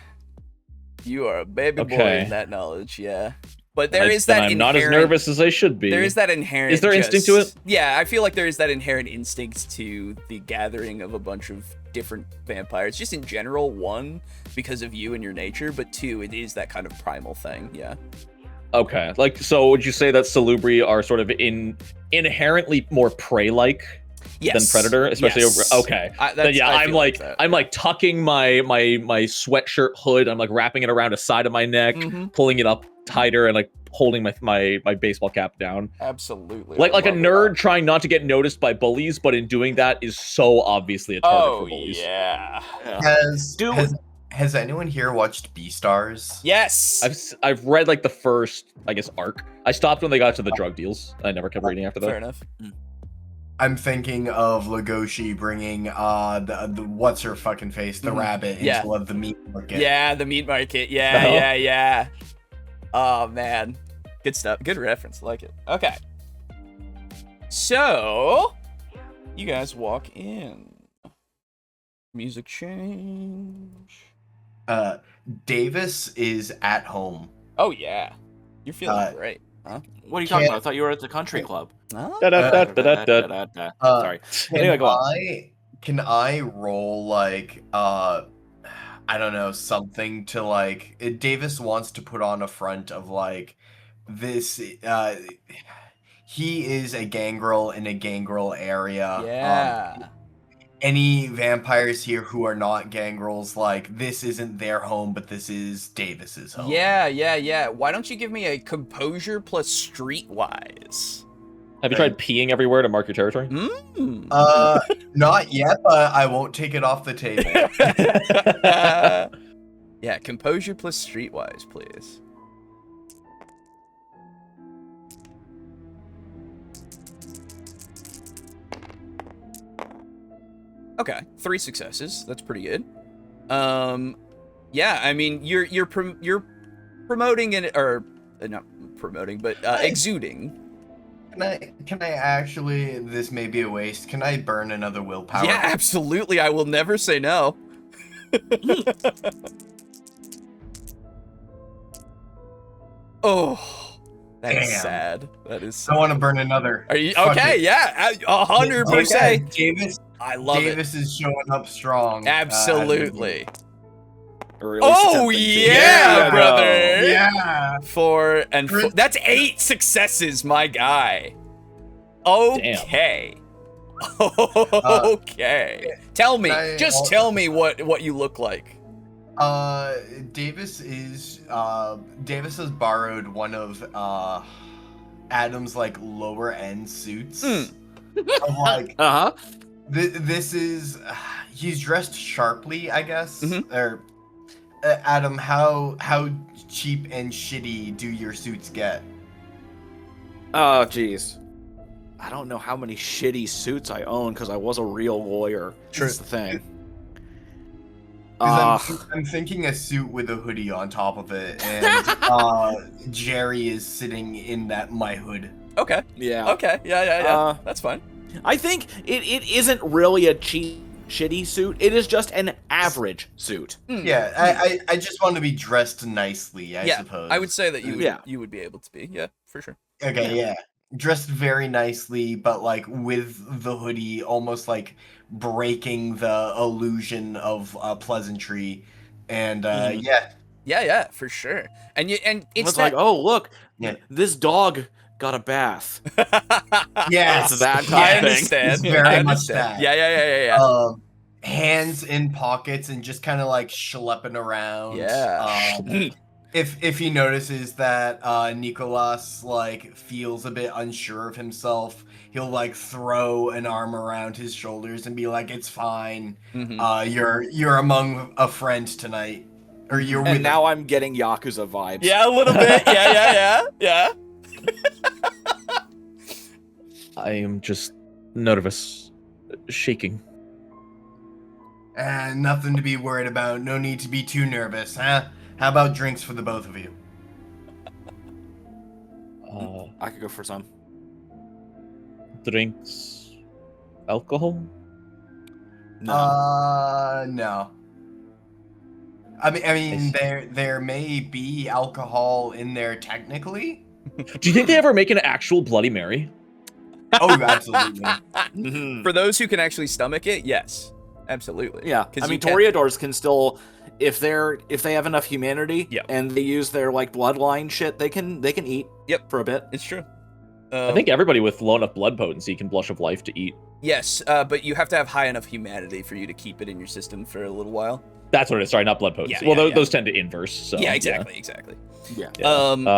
S5: You are a baby boy
S4: Okay.
S5: in that knowledge, yeah. But there is
S4: then
S5: that
S4: I'm not as
S5: inherent-
S4: nervous as I should be.
S5: There is that inherent.
S4: Is there instinct to it?
S5: Yeah, I feel like there is that inherent instinct to the gathering of a bunch of different vampires. Just in general, one, because of you and your nature, but two, it is that kind of primal thing. Yeah.
S4: Okay. Like, so would you say that Salubri are sort of inherently more prey-like than Predator, especially
S5: Yes.
S4: over? Okay. Then yeah,
S5: I
S4: I'm
S5: feel
S4: like
S5: that.
S4: I'm like tucking my sweatshirt hood. I'm like wrapping it around the side of my neck, pulling it up tighter, and like holding my baseball cap down.
S5: Absolutely.
S4: Like
S5: I
S4: a
S5: love
S4: nerd
S5: it.
S4: trying not to get noticed by bullies, but in doing that is so obviously a target for bullies.
S5: Yeah.
S6: Has anyone here watched Beastars?
S5: Yes.
S4: I've read like the first, I guess, arc. I stopped when they got to the drug deals. I never kept reading after that.
S5: Fair enough.
S6: I'm thinking of Legoshi bringing the what's her fucking face, the rabbit, into the meat market.
S5: Yeah, the meat market. Yeah, yeah. Oh man, good stuff. Good reference. Like it. Okay. So, you guys walk in. Music change.
S6: Davis is at home.
S5: Oh yeah, you're feeling great, huh?
S3: What are you talking about? I thought you were at the country club.
S4: Da-da-da-da-da-da.
S3: Sorry. Anyway, go on.
S6: Can I roll like I don't know, something to like Davis wants to put on a front of like this he is a gangrel in a gangrel area.
S5: Yeah.
S6: Any vampires here who are not gangrels, like this isn't their home, but this is Davis's home.
S5: Yeah. Why don't you give me a composure plus streetwise?
S4: Have you tried peeing everywhere to mark your territory?
S6: Not yet, but I won't take it off the table.
S5: Yeah, composure plus streetwise, please. Okay, 3 successes. That's pretty good. Yeah, I mean, you're promoting it, or not promoting, but exuding.
S6: Can I actually? This may be a waste. Can I burn another willpower?
S5: Yeah, absolutely. I will never say no. Oh, that is
S6: Damn.
S5: sad. That is sad.
S6: I want to burn another.
S5: Are you
S6: Fuck
S5: okay?
S6: it.
S5: Yeah, 100%.
S6: Okay, Davis.
S5: I love
S6: Davis is showing up strong.
S5: Absolutely.
S3: Or at least
S5: Oh
S3: attempting to.
S5: yeah, brother.
S6: Yeah.
S5: That's 8 successes, my guy. Okay. Okay. Tell me. Just tell me what you look like.
S6: Davis has borrowed one of Adam's like lower end suits. Of, like this is he's dressed sharply, I guess. Or Adam, how cheap and shitty do your suits get?
S3: Oh, jeez. I don't know how many shitty suits I own because I was a real lawyer. That's the thing.
S6: 'Cause I'm thinking a suit with a hoodie on top of it, and Jerry is sitting in my hood.
S5: Okay.
S3: Yeah.
S5: Okay. Yeah. That's fine.
S3: I think it isn't really a cheap, shitty suit. It is just an average suit.
S6: Yeah, I just want to be dressed nicely, I suppose.
S5: I would say that you would be able to be. Yeah, for sure.
S6: Okay, yeah. Dressed very nicely, but like with the hoodie, almost like breaking the illusion of pleasantry, and
S5: Yeah, for sure. And it's
S3: like, oh look,
S6: Yeah.
S3: this dog got a bath.
S6: yes,
S3: It's that kind
S5: I
S3: of thing.
S5: understand.
S6: It's very
S5: I
S6: much
S5: understand.
S6: that.
S5: Yeah.
S2: hands in pockets and just kind of like schlepping around.
S5: Yeah.
S2: If he notices that Nikolas like feels a bit unsure of himself, he'll like throw an arm around his shoulders and be like, "It's fine. You're among a friend tonight, or you're
S3: And
S2: with."
S3: now I'm getting Yakuza vibes.
S5: Yeah, a little bit. Yeah.
S4: I am just nervous, shaking.
S2: Nothing to be worried about. No need to be too nervous, huh? How about drinks for the both of you?
S3: I could go for some.
S4: Drinks, alcohol.
S3: No.
S2: No. I mean, there may be alcohol in there technically.
S4: Do you think they ever make an actual Bloody Mary?
S2: Oh, absolutely.
S3: Mhm.
S5: For those who can actually stomach it, yes, absolutely.
S3: Yeah,
S5: 'Cause
S3: I mean,
S5: you can-
S3: Toreadors can still, if they have enough humanity,
S5: Yeah.
S3: and they use their like bloodline shit, they can eat.
S5: Yep.
S3: For a bit.
S5: It's true.
S4: I think everybody with low enough blood potency can blush of life to eat.
S5: Yes, but you have to have high enough humanity for you to keep it in your system for a little while.
S4: That's what it is. Sorry, not blood potency.
S5: Yeah,
S4: Well, those tend to inverse. So,
S5: yeah, exactly.
S3: Yeah.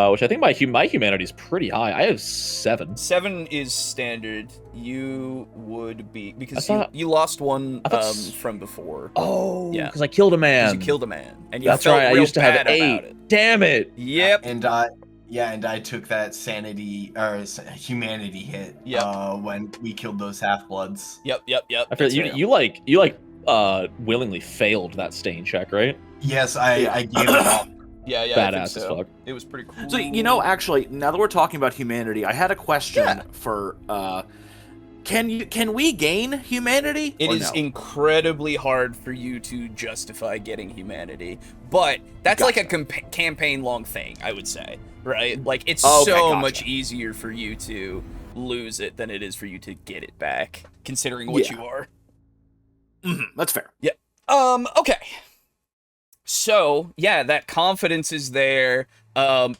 S4: Which I think my humanity is pretty high. I have 7.
S5: 7 is standard. You would be because
S4: I thought-
S5: you lost one
S4: I thought s-
S5: from before.
S4: Oh,
S5: Yeah.
S4: because I killed a
S5: 'Cause
S4: man.
S5: you killed a man, and you
S4: That's
S5: felt
S4: right. I
S5: real
S4: used to have
S5: bad about
S4: 8.
S5: it.
S4: Damn it.
S5: Yep.
S2: And I took that sanity or humanity hit
S5: Yep.
S2: when we killed those half-bloods.
S5: Yep.
S4: I feel
S5: That's right.
S4: you willingly failed that stain check, right?
S2: Yes, I gave it up.
S5: Yeah, I think
S4: Badass as
S5: so.
S4: fuck.
S5: It was pretty cool.
S3: So actually, now that we're talking about humanity, I had a question for. Can we gain humanity?
S5: It
S3: or
S5: is
S3: no?
S5: incredibly hard for you to justify getting humanity, but that's like a campaign-long thing, I would say, right? Like, it's much easier for you to lose it than it is for you to get it back, considering what you are.
S3: That's fair.
S5: Yeah. Okay. So, yeah, that confidence is there.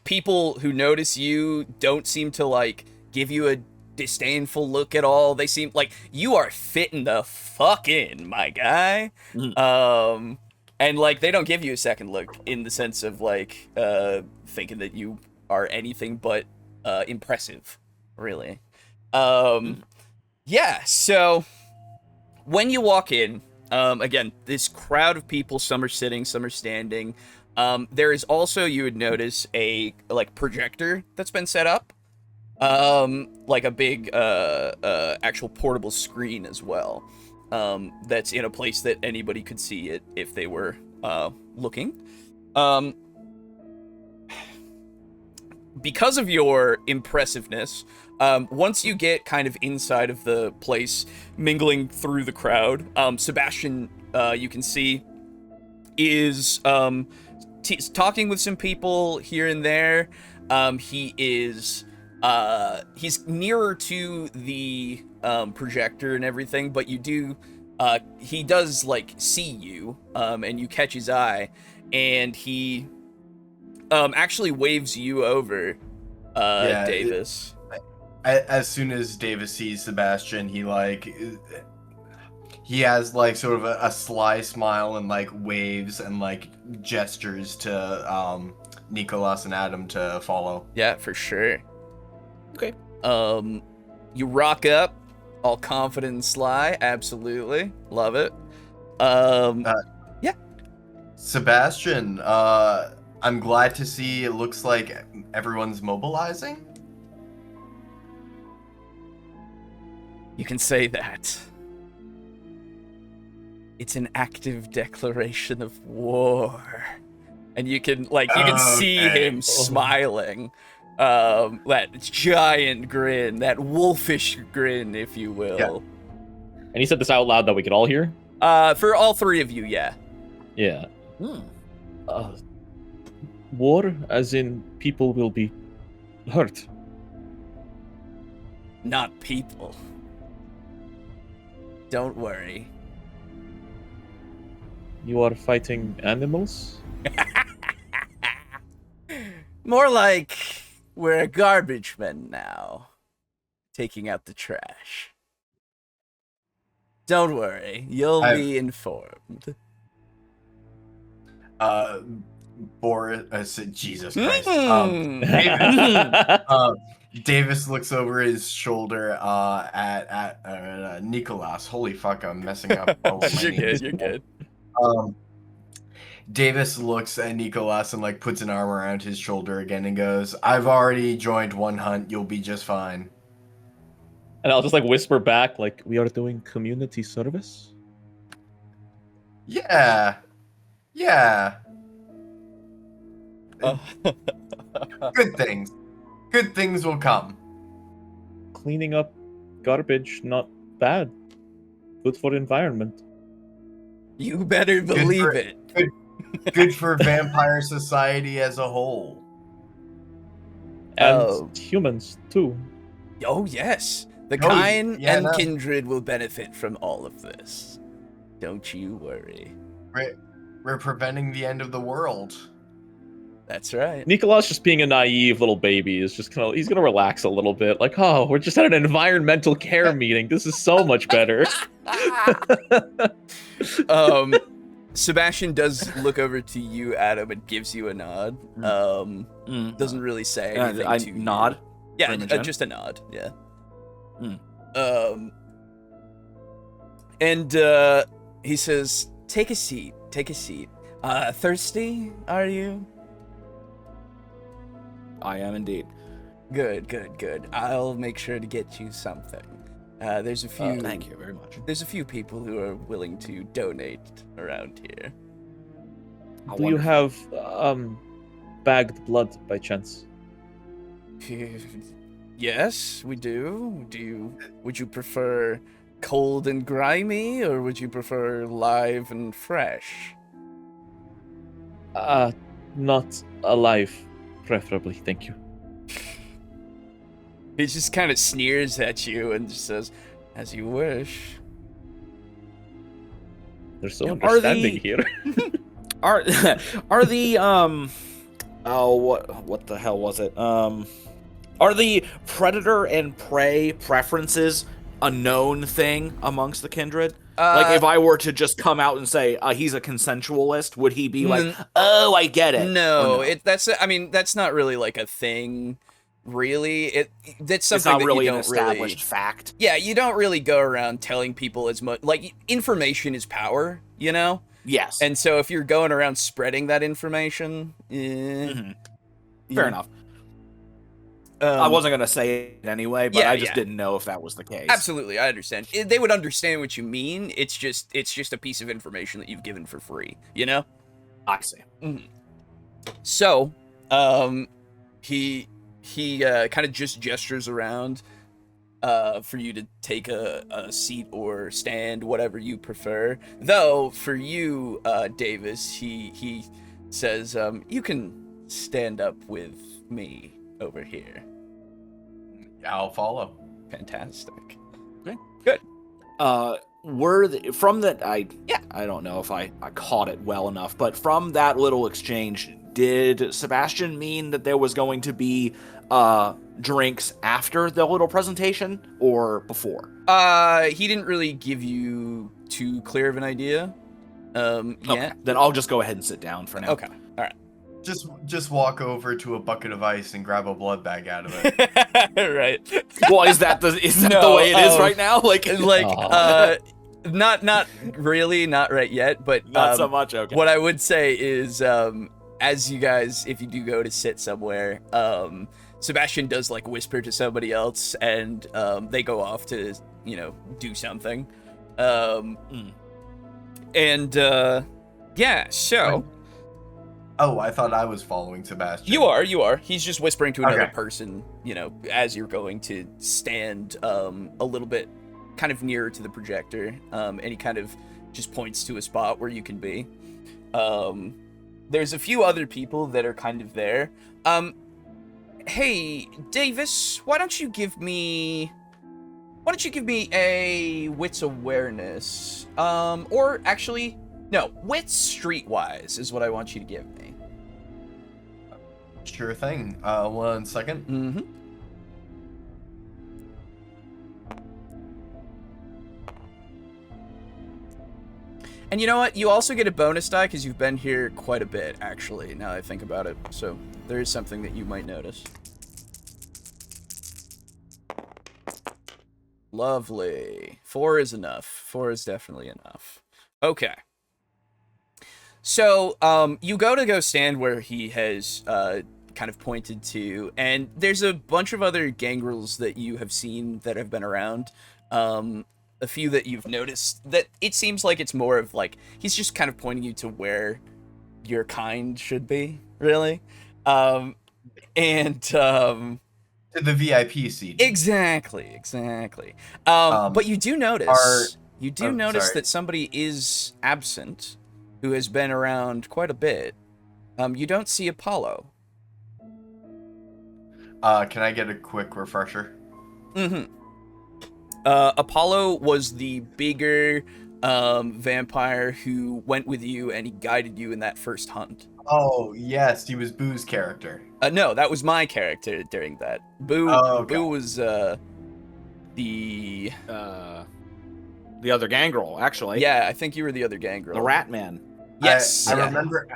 S5: People who notice you don't seem to, like, give you a disdainful look at all. They seem like you are fitting the fuck in, my guy. And like they don't give you a second look in the sense of like thinking that you are anything but impressive, really. Yeah, so when you walk in, again, this crowd of people, some are sitting, some are standing. There is also, you would notice, a like projector that's been set up. Like a big actual portable screen as well, that's in a place that anybody could see it if they were looking. Because of your impressiveness, once you get kind of inside of the place, mingling through the crowd, Sebastian, you can see, is talking with some people here and there. He is he's nearer to the projector and everything, but he does like see you, and you catch his eye, and he actually waves you over, Davis.
S2: As soon as Davis sees Sebastian, he has like sort of a sly smile and like waves and like gestures to Nikolas and Adam to follow.
S5: Yeah, for sure.
S3: Okay.
S5: You rock up, all confident and sly. Absolutely, love it. Yeah.
S2: Sebastian, I'm glad to see. It looks like everyone's mobilizing.
S5: You can say that. It's an active declaration of war. And you can see him smiling. That giant grin, that wolfish grin, if you will.
S2: Yeah.
S4: And he said this out loud that we could all hear?
S5: For all three of you, yeah.
S4: Yeah. War, as in people will be hurt.
S5: Not people. Don't worry.
S4: You are fighting animals?
S5: More like we're a garbage men now. Taking out the trash.
S1: Don't worry, you'll be informed.
S2: Boris, Jesus Christ. Davis, Davis looks over his shoulder at Nikolas. Holy fuck, I'm messing up all of my names.
S1: You're good.
S2: Davis looks at Nikolas and like puts an arm around his shoulder again and goes, "I've already joined one hunt. You'll be just fine."
S4: And I'll just like whisper back, like, we are doing community service?
S2: Yeah. Good things. Good things will come.
S4: Cleaning up garbage, not bad. Good for environment.
S1: You better believe it.
S2: Good for vampire society as a whole.
S4: And humans, too.
S1: Oh, yes. The
S2: Oh,
S1: kind
S2: yeah,
S1: and
S2: no.
S1: kindred will benefit from all of this. Don't you worry.
S2: We're preventing the end of the world.
S1: That's right.
S4: Nikolas, just being a naive little baby, is just kind of, he's going to relax a little bit. Like, oh, we're just at an environmental care meeting. This is so much better.
S1: Sebastian does look over to you, Adam, and gives you a nod. Doesn't really say anything
S3: I
S1: to you.
S3: nod.
S1: Yeah, just a nod. Yeah. And he says, "Take a seat. Take a seat. Thirsty? Are you?"
S3: I am indeed.
S1: Good. I'll make sure to get you something. There's a few.
S3: Thank you very much.
S1: There's a few people who are willing to donate around here.
S3: How
S4: Do you have bagged blood by chance?
S1: Yes, we do. Would you prefer cold and grimy, or would you prefer live and fresh?
S4: Not alive, preferably, thank you.
S1: He just kind of sneers at you and just says, "As you wish."
S4: They're so
S3: Are
S4: understanding
S3: the-
S4: here.
S3: Are the what the hell was it? Are the predator and prey preferences a known thing amongst the kindred? Like, if I were to just come out and say he's a consensualist, would he be like, "Oh, I get it"?
S1: No,
S3: Or
S1: that's not really like a thing. Really, that's something
S3: it's not
S1: that
S3: really
S1: you
S3: an
S1: don't
S3: established
S1: really.
S3: fact.
S1: Yeah, you don't really go around telling people as much. Like, information is power, you know.
S3: Yes,
S1: And so if you're going around spreading that information,
S3: fair enough. I wasn't gonna say it anyway, but I just didn't know if that was the case.
S1: Absolutely, I understand. They would understand what you mean. It's just a piece of information that you've given for free, you know?
S3: I see.
S1: So, he kind of just gestures around for you to take a seat or stand, whatever you prefer. Though for you, Davis, he says, "You can stand up with me over here."
S2: I'll follow.
S1: Fantastic.
S3: Okay.
S1: Good.
S3: From that, I don't know if I caught it well enough, but from that little exchange, did Sebastian mean that there was going to be drinks after the little presentation or before?
S1: He didn't really give you too clear of an idea.
S3: Okay,
S1: Yet.
S3: then I'll just go ahead and sit down for now.
S1: Okay. All right.
S2: Just walk over to a bucket of ice and grab a blood bag out of it.
S1: Right.
S3: Well, is that the way it is right now? Like,
S1: not really, not right yet, but
S3: not so much. Okay.
S1: What I would say is, as you guys, if you do go to sit somewhere, Sebastian does like whisper to somebody else, and they go off to do something, and yeah. So.
S2: Oh, I thought I was following Sebastian.
S1: You are. He's just whispering to another
S2: Okay.
S1: person, as you're going to stand a little bit kind of nearer to the projector, and he kind of just points to a spot where you can be. There's a few other people that are kind of there. Hey, Davis, why don't you give me a wits awareness? Or actually, no, wits streetwise is what I want you to give me.
S2: Sure thing. 1 second.
S1: Mm-hmm.
S5: And you know what? You also get a bonus die because you've been here quite a bit, actually, now that I think about it. So there is something that you might notice. Lovely. 4 is enough. 4 is definitely enough. Okay. So, you go stand where he has, kind of pointed to, and there's a bunch of other gangrels that you have seen that have been around. A few that you've noticed that it seems like it's more of like, he's just kind of pointing you to where your kind should be, really.
S2: To the VIP seat.
S5: Exactly. But you do notice,
S2: sorry.
S5: that somebody is absent who has been around quite a bit. You don't see Apollo.
S2: Can I get a quick refresher?
S5: Apollo was the bigger vampire who went with you and he guided you in that first hunt.
S2: Oh, yes, he was Boo's character.
S5: No, that was my character during that. Boo was the
S3: other gangrel, actually.
S5: Yeah, I think you were the other gangrel.
S3: The Rat Man.
S5: Yes.
S2: I remember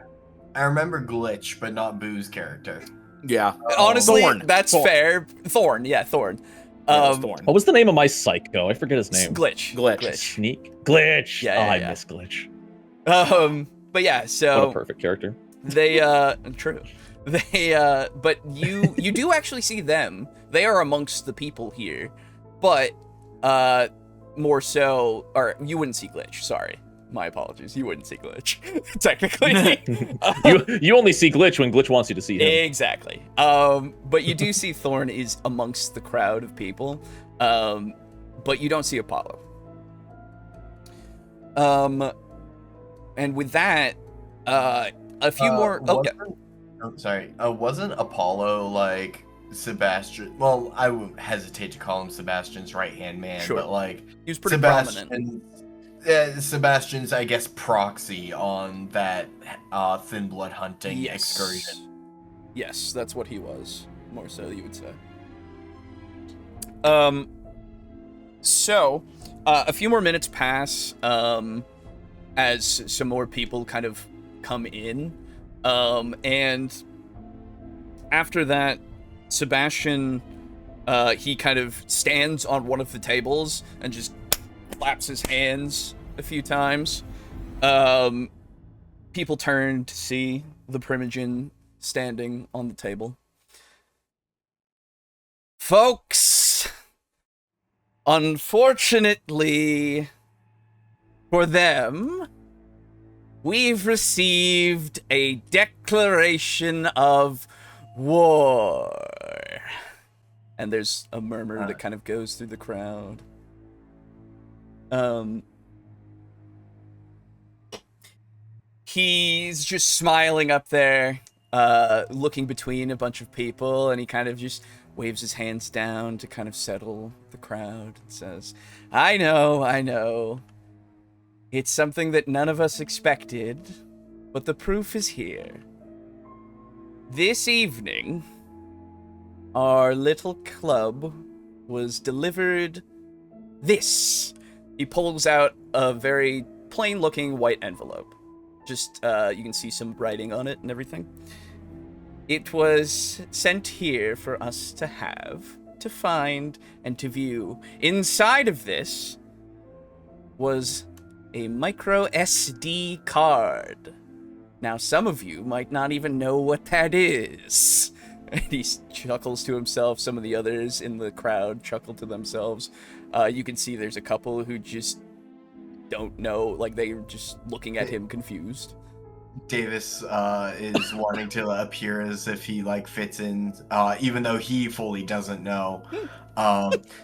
S2: Glitch, but not Boo's character.
S3: Yeah.
S5: Honestly,
S3: Thorn.
S5: that's
S3: Thorn.
S5: fair. Thorn.
S3: Thorn.
S4: What was the name of my psycho? I forget his name.
S5: Glitch.
S4: Sneak. Glitch.
S5: Yeah,
S4: I
S5: yeah.
S4: miss Glitch.
S5: But yeah, so
S4: What a perfect character.
S5: they true. They but you do actually see them. They are amongst the people here. But more so, or you wouldn't see Glitch, sorry. My apologies. You wouldn't see Glitch, technically.
S4: you only see Glitch when Glitch wants you to see him.
S5: Exactly. But you do see Thorn is amongst the crowd of people. But you don't see Apollo. And with that, a few more.
S2: Wasn't Apollo like Sebastian? Well, I would hesitate to call him Sebastian's right-hand man,
S5: Sure.
S2: but like
S5: He was pretty prominent.
S2: Sebastian's, I guess, proxy on that thin blood hunting excursion.
S5: Yes, that's what he was. More so, you would say. So, a few more minutes pass, as some more people kind of come in, and after that, Sebastian, he kind of stands on one of the tables and just claps his hands a few times. People turn to see the Primogen standing on the table. Folks, unfortunately for them, we've received a declaration of war. And there's a murmur that kind of goes through the crowd. He's just smiling up there, looking between a bunch of people, and he kind of just waves his hands down to kind of settle the crowd and says, I know. It's something that none of us expected, but the proof is here. This evening, our little club was delivered this. He pulls out a very plain-looking white envelope. Just, you can see some writing on it and everything. It was sent here for us to have, to find, and to view. Inside of this was a micro SD card. Now, some of you might not even know what that is. And he chuckles to himself. Some of the others in the crowd chuckle to themselves. You can see there's a couple who just don't know, like they're just looking at him confused.
S2: Davis is wanting to appear as if he like fits in, even though he fully doesn't know.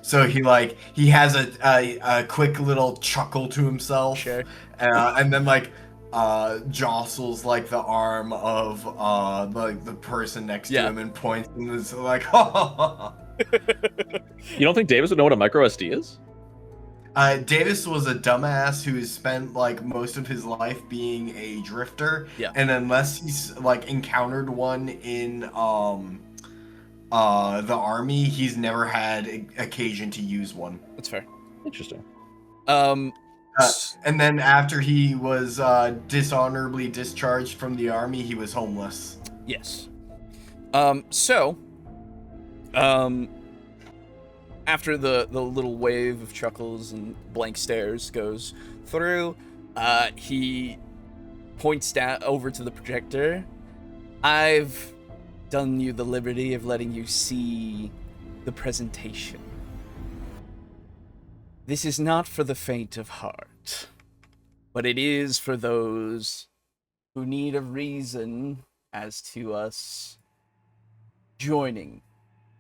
S2: So he has a quick little chuckle to himself,
S5: Sure.
S2: And then jostles like the arm of like the person next to him and points and is like, ha ha ha.
S4: You don't think Davis would know what a micro SD is?
S2: Davis was a dumbass who has spent like most of his life being a drifter, and unless he's like encountered one in the army, he's never had occasion to use one.
S5: That's fair.
S4: Interesting.
S2: And then after he was dishonorably discharged from the army, he was homeless.
S5: Yes. After the little wave of chuckles and blank stares goes through, he points down over to the projector. I've done you the liberty of letting you see the presentation. This is not for the faint of heart, but it is for those who need a reason as to us joining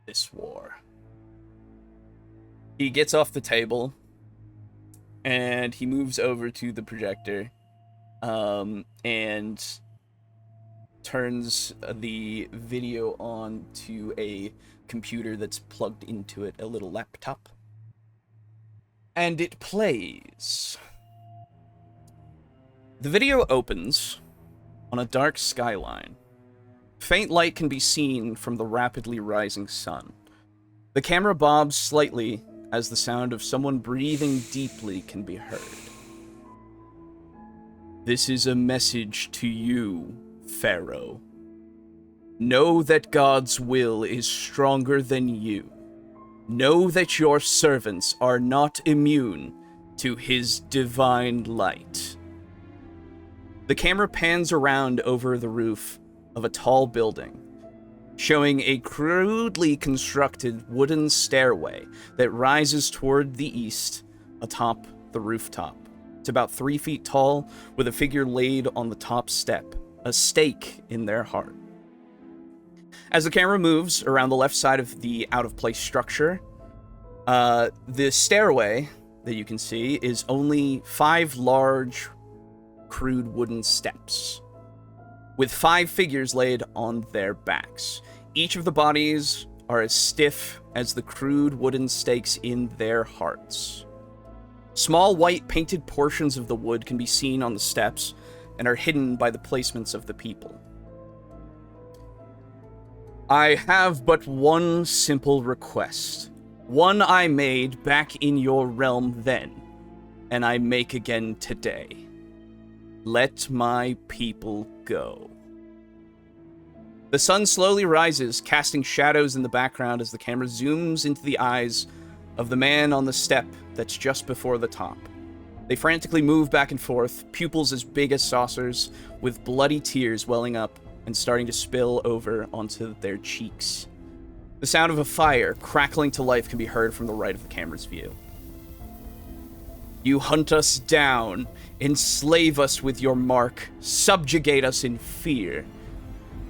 S5: this war. He gets off the table and he moves over to the projector and turns the video on to a computer that's plugged into it, a little laptop. And it plays. The video opens on a dark skyline. Faint light can be seen from the rapidly rising sun. The camera bobs slightly as the sound of someone breathing deeply can be heard. This is a message to you, Pharaoh. Know that God's will is stronger than you. Know that your servants are not immune to his divine light. The camera pans around over the roof of a tall building, showing a crudely constructed wooden stairway that rises toward the east atop the rooftop. It's about 3 feet tall, with a figure laid on the top step, a stake in their heart. As the camera moves around the left side of the out-of-place structure, the stairway that you can see is only 5 large, crude wooden steps, with 5 figures laid on their backs. Each of the bodies are as stiff as the crude wooden stakes in their hearts. Small white painted portions of the wood can be seen on the steps and are hidden by the placements of the people. I have but one simple request, one I made back in your realm then, and I make again today. Let my people go. The sun slowly rises, casting shadows in the background as the camera zooms into the eyes of the man on the step that's just before the top. They frantically move back and forth, pupils as big as saucers, with bloody tears welling up and starting to spill over onto their cheeks. The sound of a fire crackling to life can be heard from the right of the camera's view. You hunt us down, enslave us with your mark, subjugate us in fear,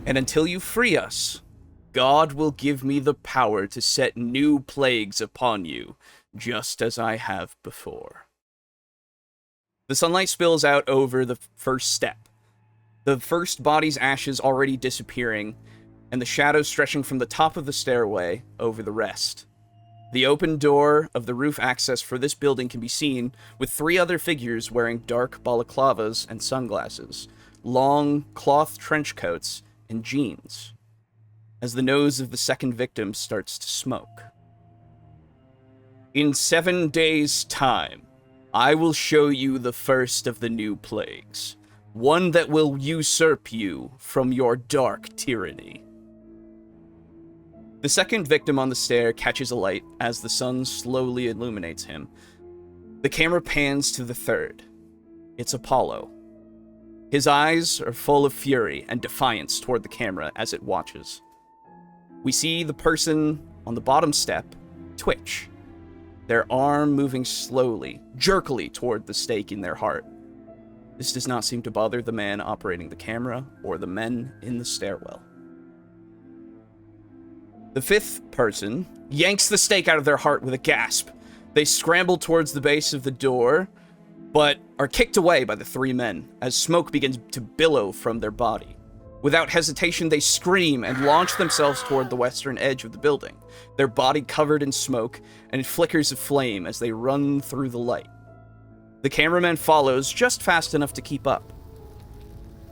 S5: and until you free us, God will give me the power to set new plagues upon you, just as I have before. The sunlight spills out over the first step, the first body's ashes already disappearing, and the shadows stretching from the top of the stairway over the rest. The open door of the roof access for this building can be seen, with 3 other figures wearing dark balaclavas and sunglasses, long cloth trench coats, and jeans, as the nose of the second victim starts to smoke. In 7 days' time, I will show you the first of the new plagues, one that will usurp you from your dark tyranny. The second victim on the stair catches a light as the sun slowly illuminates him. The camera pans to the third. It's Apollo. His eyes are full of fury and defiance toward the camera as it watches. We see the person on the bottom step twitch, their arm moving slowly, jerkily toward the stake in their heart. This does not seem to bother the man operating the camera or the men in the stairwell. The fifth person yanks the stake out of their heart with a gasp. They scramble towards the base of the door, but are kicked away by the 3 men as smoke begins to billow from their body. Without hesitation, they scream and launch themselves toward the western edge of the building, their body covered in smoke and flickers of flame as they run through the light. The cameraman follows just fast enough to keep up.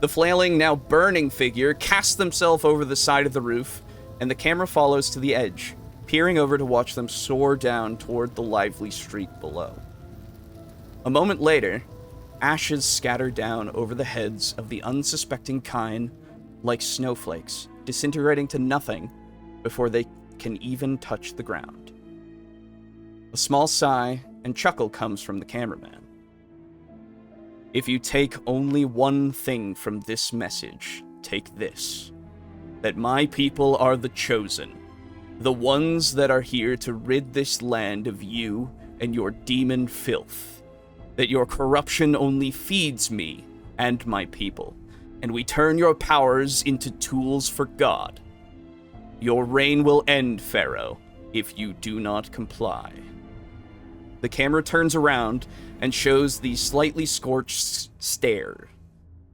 S5: The flailing, now burning figure casts themselves over the side of the roof, and the camera follows to the edge, peering over to watch them soar down toward the lively street below.
S1: A moment later, ashes scatter down over the heads of the unsuspecting kine like snowflakes, disintegrating to nothing before they can even touch the ground. A small sigh and chuckle comes from the cameraman. If you take only one thing from this message, take this: that my people are the chosen, the ones that are here to rid this land of you and your demon filth, that your corruption only feeds me and my people, and we turn your powers into tools for God. Your reign will end, Pharaoh, if you do not comply. The camera turns around and shows the slightly scorched stare,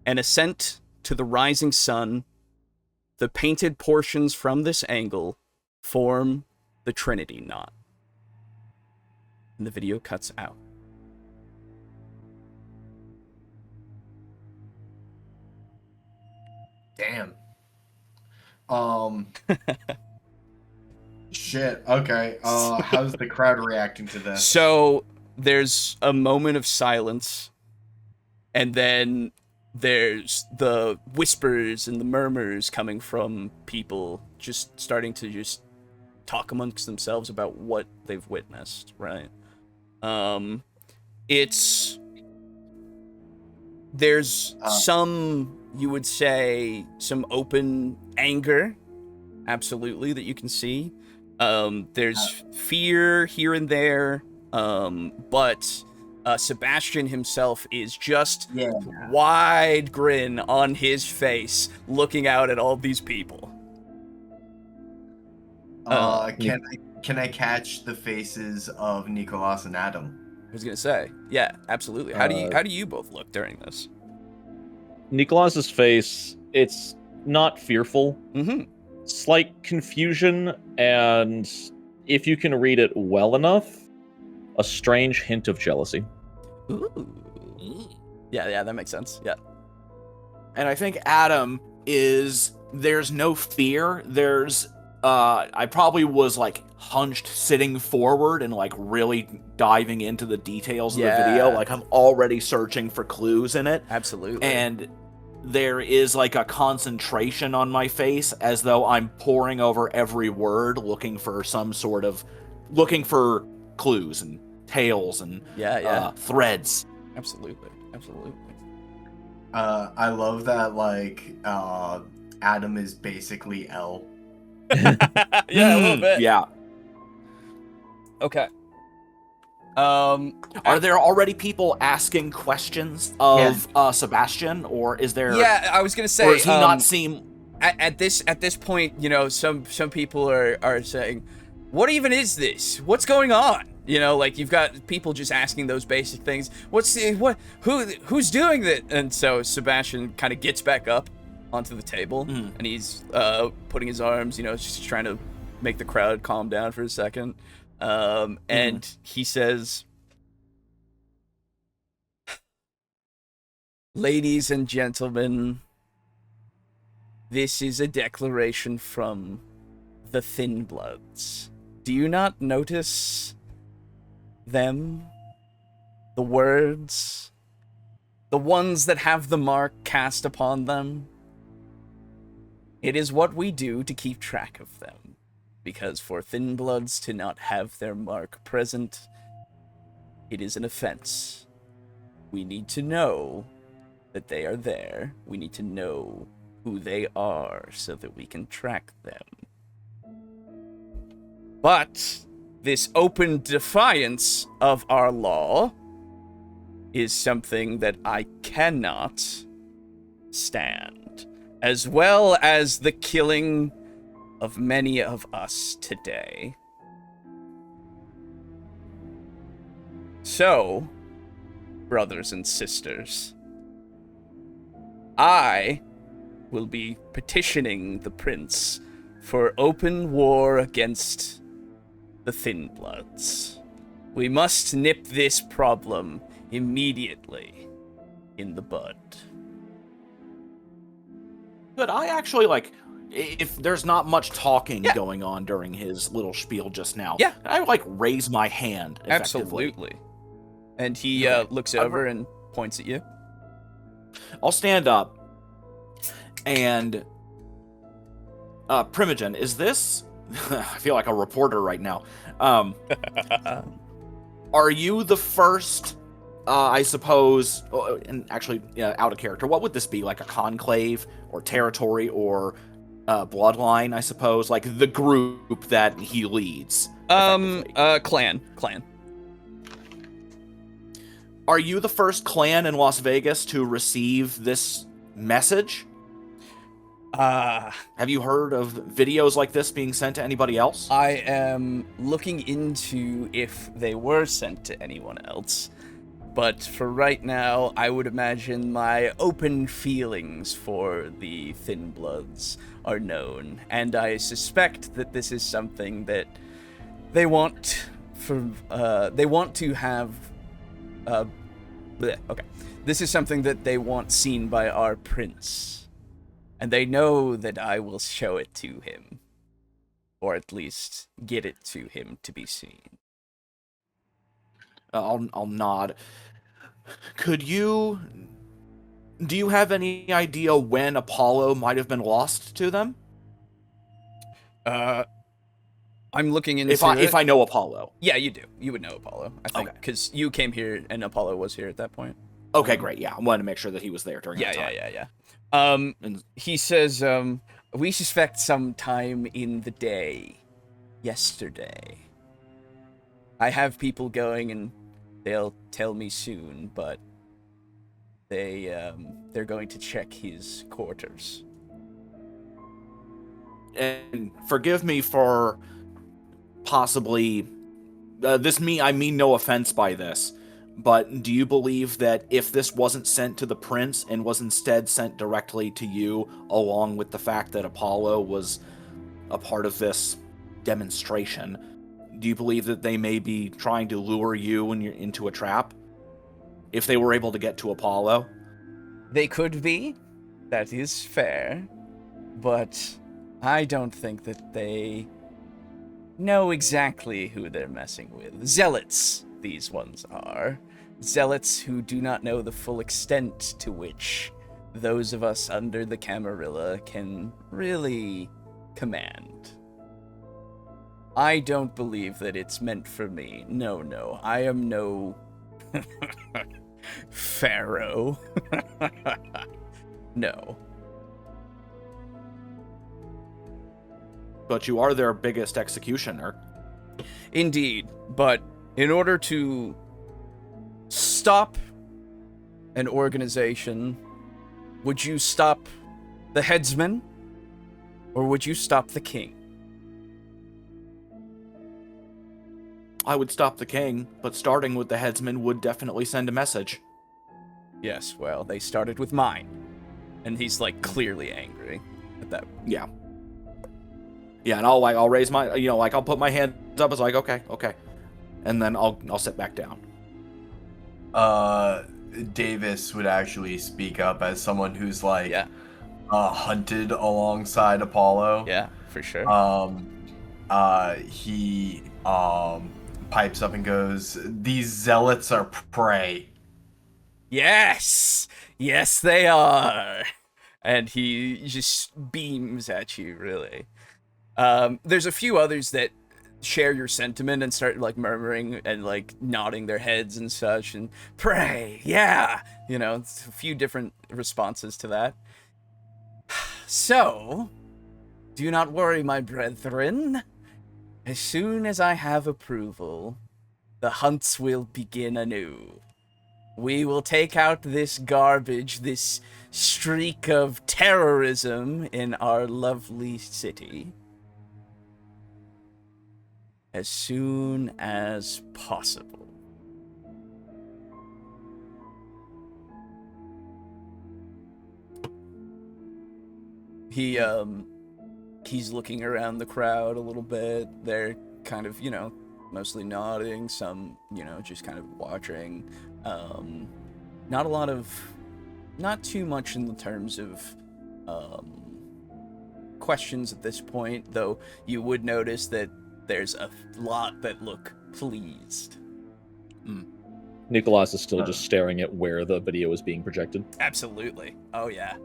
S1: an ascent to the rising sun. The painted portions from this angle form the Trinity knot. And the video cuts out.
S2: Damn. Shit. Okay. How's the crowd reacting to this?
S1: So there's a moment of silence, and then there's the whispers and the murmurs coming from people just starting to just talk amongst themselves about what they've witnessed, right? There's some, you would say, some open anger, absolutely, that you can see. There's fear here and there, but Sebastian himself is just wide grin on his face, looking out at all these people.
S2: Can I catch the faces of Nikolas and Adam?
S1: I was gonna say, yeah, absolutely. How do you both look during this?
S4: Nikolas's face, it's not fearful.
S1: Mm-hmm.
S4: Slight confusion, and if you can read it well enough, a strange hint of jealousy.
S1: Ooh. Yeah, that makes sense. Yeah.
S3: And I think Adam there's no fear. I probably was like hunched sitting forward and like really diving into the details of the video. Like I'm already searching for clues in it.
S1: Absolutely.
S3: And there is like a concentration on my face as though I'm poring over every word looking for clues and tales and threads.
S1: Absolutely.
S2: I love that, like, Adam is basically L.
S1: Yeah, a little bit.
S3: Yeah.
S1: Okay.
S3: Are there already people asking questions of Sebastian, or is there?
S1: Yeah, I was gonna say.
S3: Or does he not seem?
S1: At this point, you know, some people are saying, "What even is this? What's going on?" You know, like you've got people just asking those basic things. Who's doing that? And so Sebastian kind of gets back up onto the table, and he's putting his arms, you know, just trying to make the crowd calm down for a second. And he says, "Ladies and gentlemen, this is a declaration from the Thin Bloods. Do you not notice them? The words? The ones that have the mark cast upon them? It is what we do to keep track of them. Because for Thin Bloods to not have their mark present, it is an offense. We need to know that they are there. We need to know who they are so that we can track them. But this open defiance of our law is something that I cannot stand, as well as the killing of many of us today. So, brothers and sisters, I will be petitioning the prince for open war against the Thin Bloods. We must nip this problem immediately in the bud."
S3: But I actually like, if there's not much talking going on during his little spiel just now, I like raise my hand effectively.
S1: Absolutely.
S5: And he looks over and points at you.
S3: I'll stand up. And Primogen, is this? I feel like a reporter right now. Are you the first? I suppose, and actually, out of character. What would this be? Like a conclave, or territory, or bloodline? I suppose, like the group that he leads.
S5: Clan.
S3: Are you the first clan in Las Vegas to receive this message? Have you heard of videos like this being sent to anybody else?
S5: I am looking into if they were sent to anyone else, but for right now, I would imagine my open feelings for the Thin Bloods are known, and I suspect that this is something that they want to have. This is something that they want seen by our prince. And they know that I will show it to him. Or at least get it to him to be seen.
S3: I'll nod. Do you have any idea when Apollo might have been lost to them?
S5: I'm looking into
S3: if I know Apollo.
S5: Yeah, you do. You would know Apollo, I think. Because you came here and Apollo was here at that point.
S3: Okay, great. Yeah, I wanted to make sure that he was there during that time.
S5: Yeah. He says, we suspect sometime in the day, yesterday. I have people going and they'll tell me soon, but they're going to check his quarters.
S3: And forgive me for possibly I mean no offense by this. But do you believe that if this wasn't sent to the prince and was instead sent directly to you, along with the fact that Apollo was a part of this demonstration, do you believe that they may be trying to lure you into a trap? If they were able to get to Apollo?
S5: They could be. That is fair. But I don't think that they know exactly who they're messing with. Zealots, these ones are. Zealots who do not know the full extent to which those of us under the Camarilla can really command. I don't believe that it's meant for me. No. I am no pharaoh. No.
S3: But you are their biggest executioner.
S5: Indeed, but in order to stop an organization, would you stop the headsman, or would you stop the king?
S3: I would stop the king, but starting with the headsman would definitely send a message.
S5: Yes, well, they started with mine. And he's, like, clearly angry at that.
S3: Yeah. Yeah, and I'll raise my, I'll put my hands up as like, okay. And then I'll sit back down.
S2: Davis would actually speak up as someone who's hunted alongside Apollo.
S5: Yeah, for sure.
S2: He pipes up and goes, "These zealots are prey."
S5: Yes, they are. And he just beams at you, really. There's a few others that share your sentiment and start murmuring and nodding their heads and such, and pray, yeah, it's a few different responses to that. So, do not worry, my brethren. As soon as I have approval, the hunts will begin anew. We will take out this garbage, this streak of terrorism in our lovely city as soon as possible. He's looking around the crowd a little bit. They're kind of, mostly nodding, some, just kind of watching. Not too much in the terms of questions at this point, though you would notice that there's a lot that look pleased.
S4: Nikolas is still just staring at where the video is being projected.
S1: Absolutely. Oh yeah.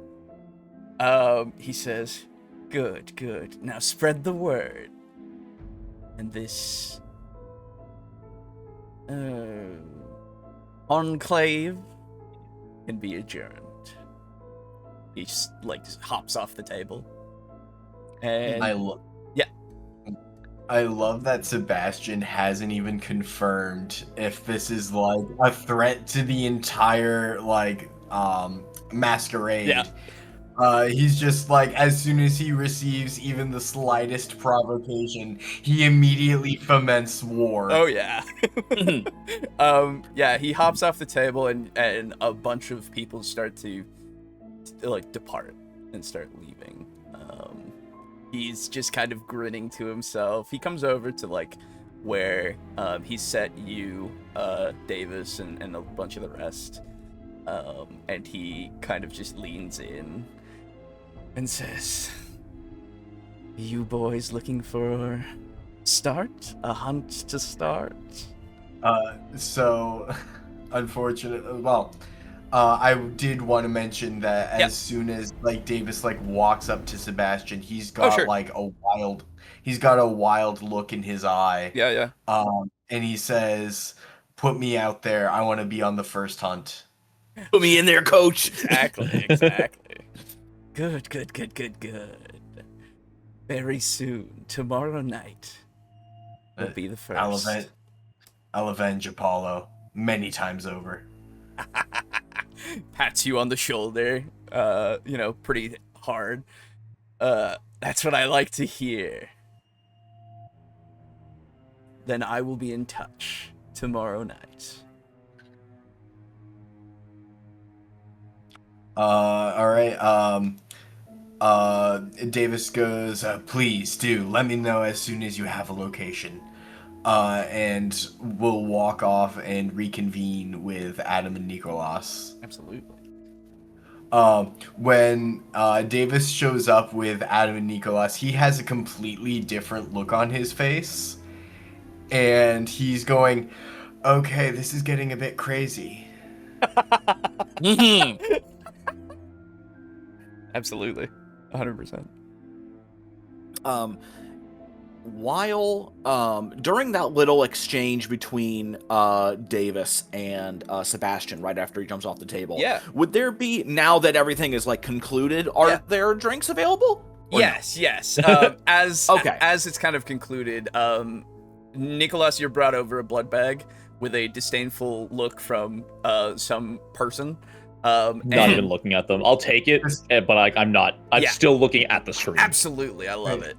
S1: He says, "Good, good. Now spread the word." And this enclave can be adjourned. He just hops off the table. And
S2: I love that Sebastian hasn't even confirmed if this is like a threat to the entire masquerade.
S1: Yeah.
S2: He's just like, as soon as he receives even the slightest provocation, he immediately foments war.
S1: Oh yeah. Yeah, he hops off the table and a bunch of people start to depart and start leaving. He's just kind of grinning to himself. He comes over to where he set you, Davis, and a bunch of the rest. And he kind of just leans in and says, "You boys looking for a hunt to start?"
S2: So, unfortunately, I did want to mention that as soon as Davis walks up to Sebastian, he's got he's got a wild look in his eye.
S1: Yeah.
S2: And he says, "Put me out there. I want to be on the first hunt."
S3: Put me in there, coach.
S1: Exactly. Good. Very soon, tomorrow night, will be the first.
S2: I'll avenge Apollo many times over.
S1: Pats you on the shoulder, pretty hard. That's what I like to hear. Then I will be in touch tomorrow night.
S2: All right. Davis goes, "Please do let me know as soon as you have a location." And we'll walk off and reconvene with Adam and Nikolas.
S1: Absolutely.
S2: When Davis shows up with Adam and Nikolas, he has a completely different look on his face. And he's going, "Okay, this is getting a bit crazy."
S1: Absolutely. 100%.
S3: While during that little exchange between Davis and Sebastian right after he jumps off the table, would there be, now that everything is concluded, are there drinks available?
S1: Yes. As it's kind of concluded, Nikolas, you're brought over a blood bag with a disdainful look from some person.
S4: Not even looking at them. I'll take it, but I'm not. I'm still looking at the screen.
S1: Absolutely, I love it.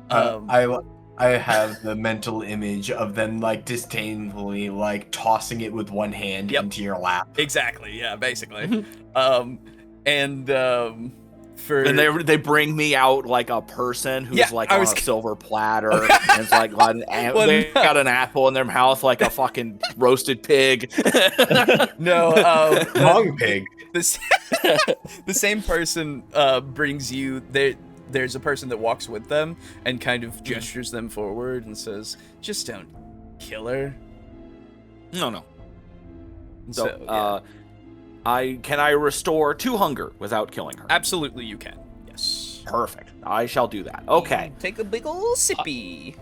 S2: I have the mental image of them disdainfully tossing it with one hand into your lap.
S1: Exactly, yeah, basically. And
S3: they bring me out a person who's on a silver platter and it's got they got an apple in their mouth like a fucking roasted pig.
S1: No,
S2: wrong pig.
S1: The same person brings you there's a person that walks with them and kind of gestures them forward and says, "Just don't kill her."
S3: No. So, can I restore 2 hunger without killing her?
S1: Absolutely, you can. Yes.
S3: Perfect. I shall do that. Okay.
S1: Take a big ol' sippy.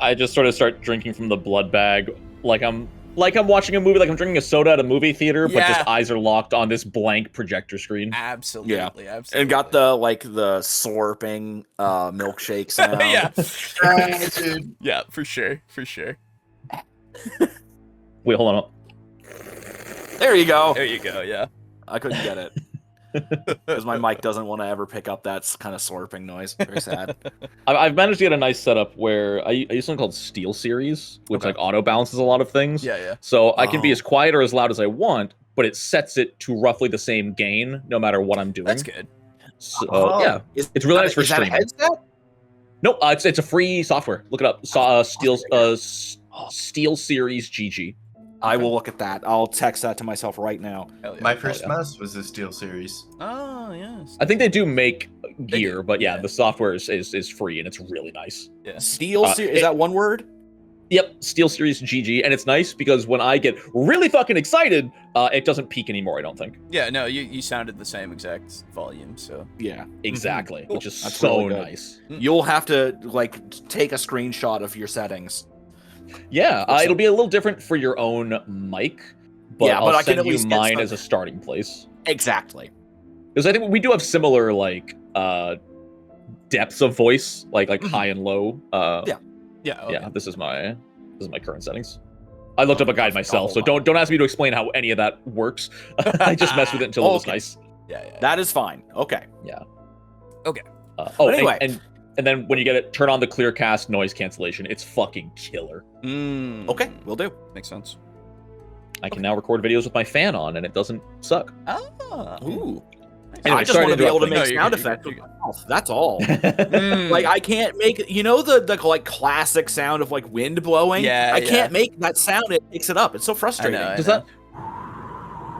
S4: I just sort of start drinking from the blood bag, like I'm watching a movie, like I'm drinking a soda at a movie theater, but just eyes are locked on this blank projector screen.
S1: Absolutely.
S3: And got the slurping milkshake sound.
S1: Yeah, for sure.
S4: Wait, hold on.
S3: There you go.
S1: Yeah.
S3: I couldn't get it. Because my mic doesn't want to ever pick up that kind of slurping noise. Very sad.
S4: I've managed to get a nice setup where I use something called Steel Series, which auto balances a lot of things.
S1: Yeah.
S4: So I can be as quiet or as loud as I want, but it sets it to roughly the same gain no matter what I'm doing.
S1: That's good.
S4: So it's really nice for streaming.
S3: Is that a headset?
S4: Nope, it's a free software. Look it up. Steel Series GG.
S3: I will look at that. I'll text that to myself right now.
S2: My first mouse was the Steel Series.
S1: Oh, yes.
S4: I think they do make gear, but the software is free and it's really nice.
S1: Yeah.
S3: Steel Series, is that one word?
S4: Yep, Steel Series GG, and it's nice because when I get really fucking excited, it doesn't peak anymore, I don't think.
S5: Yeah, no, you sounded the same exact volume, so.
S3: Yeah,
S4: Exactly,
S3: Cool.
S4: which is
S3: That's
S4: so
S3: really good.
S4: nice.
S3: You'll have to like take a screenshot of your settings.
S4: Yeah,
S3: What's
S4: it'll
S3: up?
S4: be a little different for your own mic, but
S3: Yeah, but
S4: I'll
S3: I can
S4: send
S3: at
S4: you
S3: least get
S4: mine
S3: some-
S4: as a starting place.
S3: Exactly.
S4: Because I think we do have similar like depths of voice, like high and low.
S3: Yeah.
S5: Yeah, okay.
S4: Yeah. This is my current settings. I looked up a guide
S3: I'll
S4: myself, so
S3: hold on.
S4: don't ask me to explain how any of that works. I just messed with it until it was
S3: Okay.
S4: nice.
S5: Yeah.
S3: That is fine. Okay.
S4: Yeah.
S5: Okay.
S4: Oh,
S3: Anyway.
S4: and then when you get it, turn on the Clearcast noise cancellation. It's fucking killer.
S3: Okay, will do.
S5: Makes sense.
S4: I can now record videos with my fan on, and it doesn't suck.
S5: Ah.
S3: Ooh.
S4: Anyway,
S3: I just
S4: sorry
S3: want to be able to
S4: interrupt
S3: make
S5: No,
S3: sound
S5: you're good,
S3: effects
S5: you're
S3: with
S5: good.
S3: myself. That's all.
S5: Mm.
S3: Like I can't make the like classic sound of like wind blowing.
S5: Yeah,
S3: I can't make that sound. It makes it up. It's so frustrating.
S5: I
S4: Does
S5: know.
S4: that?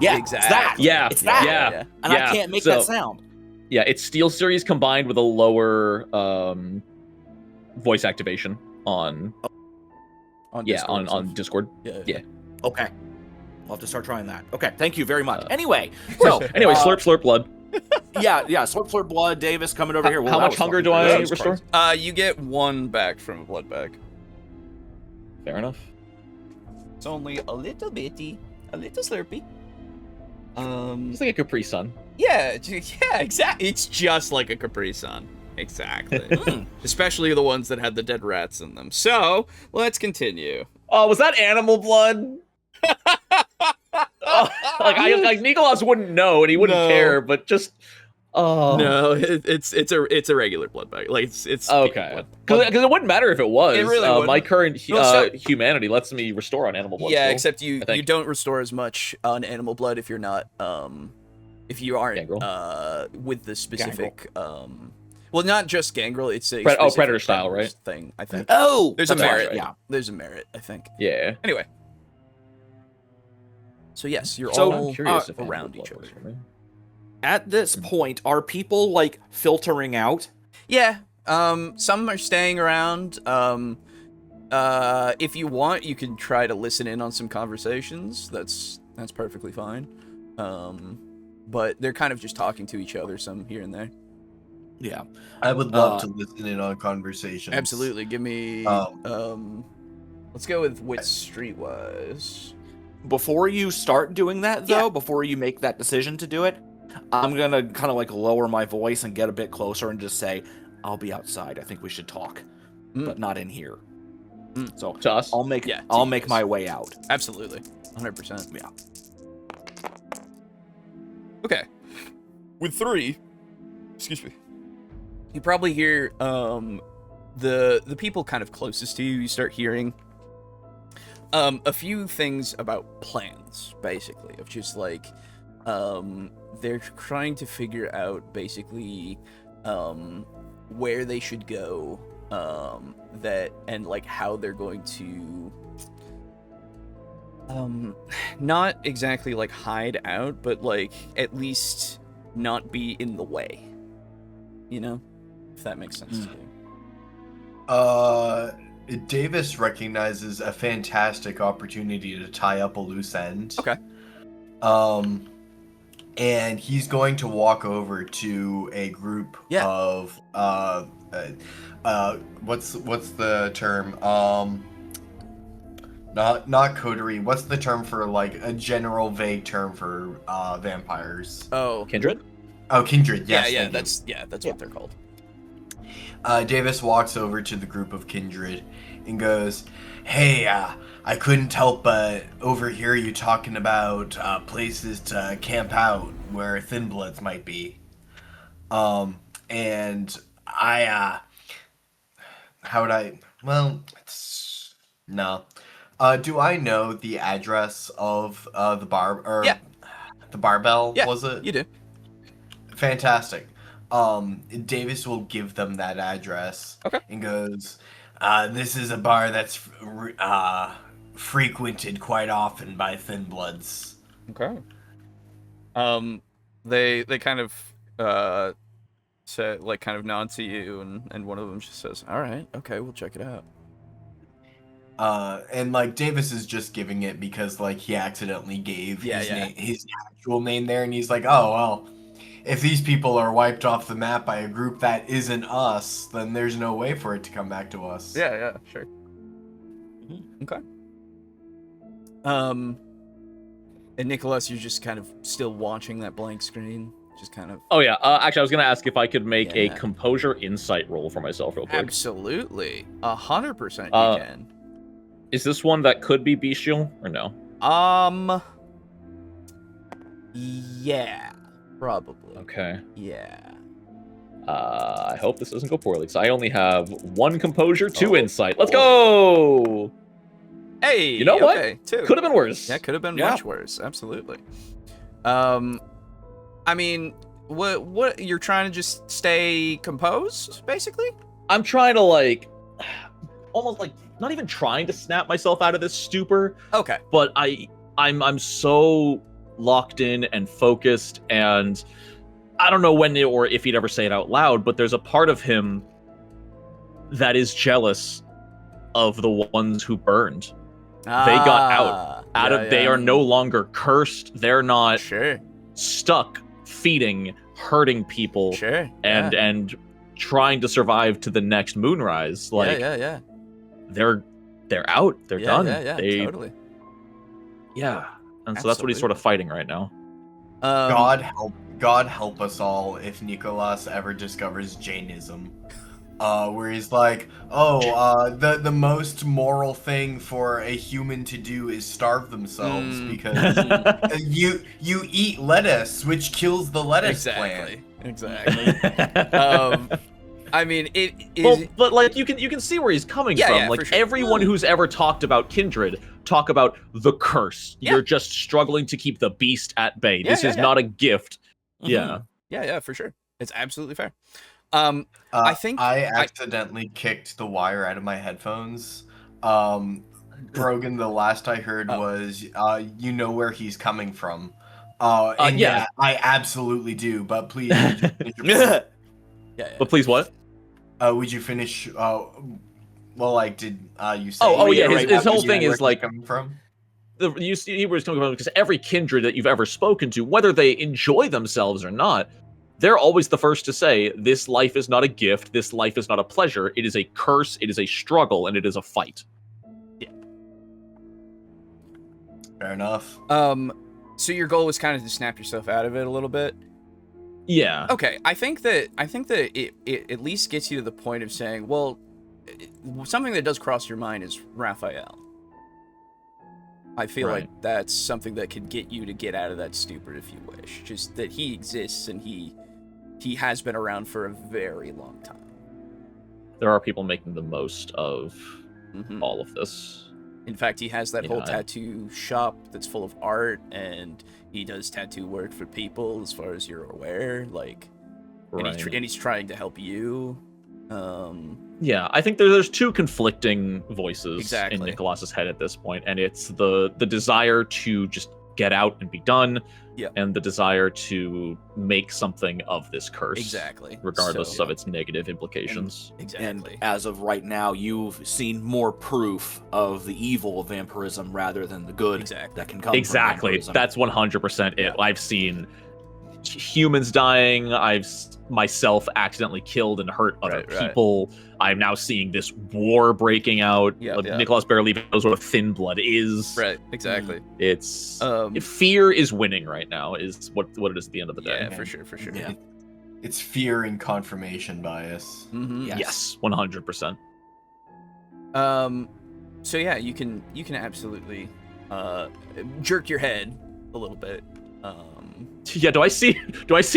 S3: Yeah,
S5: Exactly.
S3: it's that.
S4: Yeah,
S3: It's that.
S4: yeah.
S3: And I can't make that sound.
S4: Yeah, it's Steel Series combined with a lower voice activation on
S5: On
S4: Discord.
S5: Discord.
S4: on Discord.
S5: Yeah.
S3: Okay. I'll have to start trying that. Okay, thank you very much. Anyway, so
S4: Anyway, slurp blood.
S3: yeah, slurp blood. Davis coming over here. Well,
S4: How
S3: that
S4: much
S3: was
S4: hunger
S3: fucking
S4: do I
S3: crazy.
S4: restore?
S5: You get 1 back from a blood bag.
S4: Fair enough.
S5: It's only a little bitty, a little slurpy.
S4: It's like a Capri Sun.
S5: Yeah, exactly. It's just like a Capri Sun. Exactly. Especially the ones that had the dead rats in them. So, let's continue.
S4: Oh, was that animal blood? Like Nikolas wouldn't know and he wouldn't
S5: No.
S4: care, but just
S5: No, it's a regular blood bag. Like it's
S4: okay. Because it wouldn't matter if it was.
S5: It really wouldn't.
S4: My current
S5: No, so-
S4: humanity lets me restore on animal blood.
S5: Yeah,
S4: still,
S5: except
S4: I
S5: you
S4: think.
S5: don't restore as much on animal blood if you're not if you aren't
S4: Gangrel.
S5: with the specific well, not just gangrel, it's a
S4: Predator
S5: specific
S4: style,
S5: predator
S4: right?
S5: thing, I think.
S3: Oh,
S5: There's a
S3: that's right,
S5: merit.
S3: Yeah.
S5: There's a merit, I think.
S4: Yeah.
S5: Anyway. So yes, you're
S3: So,
S5: all
S4: I'm curious if
S5: around
S4: animal
S5: each
S4: blood
S5: other.
S4: works for me.
S3: At this point, are people like filtering out?
S5: Yeah. Some are staying around. If you want, you can try to listen in on some conversations. That's perfectly fine. But they're kind of just talking to each other, some here and there.
S3: Yeah.
S2: I would love to listen in on conversations.
S5: Absolutely. Give me let's go with which streetwise.
S3: Before you start doing that, though, before you make that decision to do it, I'm gonna kind of like lower my voice and get a bit closer and just say, "I'll be outside. I think we should talk, but not in here." So
S4: To us?
S3: I'll make
S5: Yeah,
S3: I'll
S5: to
S3: make
S5: us.
S3: my way out.
S5: Absolutely. 100%.
S3: Yeah.
S5: Okay. With 3, excuse me. You probably hear the people kind of closest to you, you start hearing a few things about plans, basically, of just like they're trying to figure out basically where they should go, that and like how they're going to not exactly like hide out, but like at least not be in the way, you know, if that makes sense to you.
S2: Davis recognizes a fantastic opportunity to tie up a loose end.
S5: Okay.
S2: And he's going to walk over to a group of what's the term? Not coterie. What's the term for like a general vague term for vampires?
S5: Oh,
S4: Kindred?
S2: Oh, kindred. Yes,
S5: yeah,
S2: thank you.
S5: that's what they're called.
S2: Davis walks over to the group of kindred and goes, "Hey, I couldn't help but overhear you talking about places to camp out where Thin Bloods might be. And I, how would I? Well, it's no. Do I know the address of the bar or the barbell?
S5: Yeah,
S2: was it?
S5: You do.
S2: Fantastic. Davis will give them that address.
S5: Okay.
S2: And goes, this is a bar that's frequented quite often by Thin Bloods.
S5: Okay. They kind of say, like, kind of nod to you, and one of them just says, "All right, okay, we'll check it out."
S2: And like Davis is just giving it because like he accidentally gave his actual name there, and he's like, oh well, if these people are wiped off the map by a group that isn't us, then there's no way for it to come back to us.
S5: Yeah, sure. Okay. And Nikolas, you're just kind of still watching that blank screen, just kind of.
S4: Oh yeah. Actually, I was gonna ask if I could make a composure insight roll for myself real quick.
S5: Absolutely, 100% you can.
S4: Is this one that could be bestial or no?
S5: Yeah, probably.
S4: Okay.
S5: Yeah.
S4: I hope this doesn't go poorly, because I only have 1 composure, 2 insight. Let's go!
S5: Hey,
S4: you know what?
S5: Okay, 2.
S4: Could have been worse.
S5: That could have been much worse. Absolutely. I mean, what you're trying to just stay composed, basically?
S4: I'm trying to like, almost like not even trying to snap myself out of this stupor.
S5: Okay.
S4: But I'm so locked in and focused, and I don't know when or if he'd ever say it out loud, but there's a part of him that is jealous of the ones who burned. They got out of they are no longer cursed. They're not stuck feeding, hurting people and trying to survive to the next moonrise. Like they're out. They're done.
S5: Totally.
S4: Yeah. And so that's what he's sort of fighting right now.
S2: God help us all if Nikolas ever discovers Jainism. Where he's like, the most moral thing for a human to do is starve themselves because you eat lettuce, which kills the lettuce plant.
S5: Exactly. I mean, it is. Well,
S4: but like you can see where he's coming from.
S5: Yeah,
S4: like
S5: sure.
S4: everyone who's ever talked about kindred talk about the curse.
S5: Yeah.
S4: You're just struggling to keep the beast at bay. This is not a gift.
S5: Mm-hmm. Yeah, for sure. It's absolutely fair. I think
S2: I accidentally kicked the wire out of my headphones. Brogan, the last I heard was, you know where he's coming from. I absolutely do. But please,
S4: But please, what?
S2: Would you finish? Well, like, did you say?
S4: His whole thing is like
S2: coming from.
S4: You see where he's coming from, because every kindred that you've ever spoken to, whether they enjoy themselves or not, they're always the first to say, this life is not a gift, this life is not a pleasure, it is a curse, it is a struggle, and it is a fight.
S5: Yeah.
S2: Fair enough.
S5: So your goal was kind of to snap yourself out of it a little bit?
S4: Yeah.
S5: Okay, I think that it at least gets you to the point of saying, well, something that does cross your mind is Raphael. I feel like that's something that could get you to get out of that stupor if you wish. Just that he exists and he has been around for a very long time.
S4: There are people making the most of all of this.
S5: In fact, he has that whole tattoo shop that's full of art, and he does tattoo work for people, as far as you're aware. Like, and he's trying to help you.
S4: Yeah, I think there's 2 conflicting voices in Nikolas's head at this point, and it's the desire to just get out and be done, and the desire to make something of this curse, regardless of its negative implications.
S3: And as of right now, you've seen more proof of the evil of vampirism rather than the good that can come from vampirism.
S4: That's 100% it. I've seen humans dying. I've myself accidentally killed and hurt other people. I'm now seeing this war breaking out. Nikolas barely even knows what a thin blood is.
S5: Right, exactly.
S4: It's fear is winning right now, is what it is at the end of the day.
S5: Yeah, for sure.
S2: Yeah. It's fear and confirmation bias.
S5: Mm-hmm.
S4: Yes, 100%.
S5: So yeah, you can absolutely jerk your head a little bit.
S4: Yeah, do I see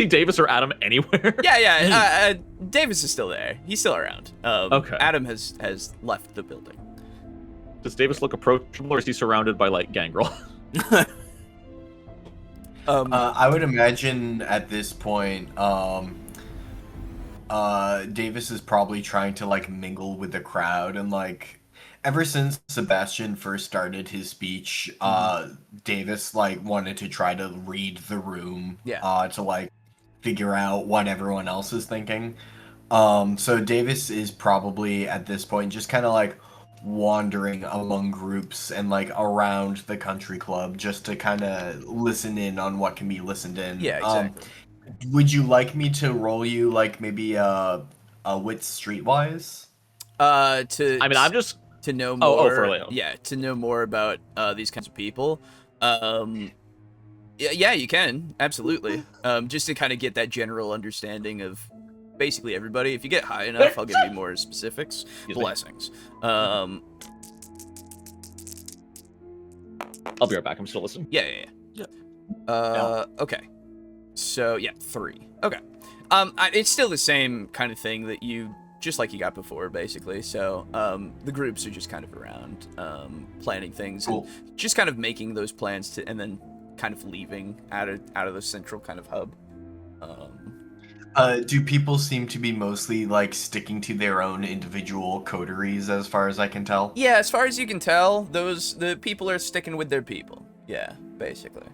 S4: Davis or Adam anywhere?
S5: Yeah. Davis is still there. He's still around.
S4: Okay.
S5: Adam has left the building.
S4: Does Davis look approachable, or is he surrounded by like gangrel?
S2: I would imagine at this point, Davis is probably trying to like mingle with the crowd, and like ever since Sebastian first started his speech, Davis like wanted to try to read the room, to like figure out what everyone else is thinking. So Davis is probably at this point just kind of like wandering among groups and like around the country club just to kind of listen in on what can be listened in.
S5: Yeah, exactly.
S2: Would you like me to roll you like maybe a wits streetwise?
S4: I'm just
S5: to know more.
S4: for Alejo.
S5: Yeah, to know more about these kinds of people. Yeah, you can absolutely. Just to kind of get that general understanding of basically everybody. If you get high enough, I'll give you more specifics. Blessings.
S4: I'll be right back. I'm still listening.
S5: Yeah. Okay. So yeah, 3. Okay. It's still the same kind of thing that you just like you got before, basically. So the groups are just kind of around, planning things and just kind of making those plans and then kind of leaving out of the central kind of hub.
S2: Do people seem to be mostly like sticking to their own individual coteries, as far as I can tell?
S5: Yeah, as far as you can tell, the people are sticking with their people. Yeah, basically.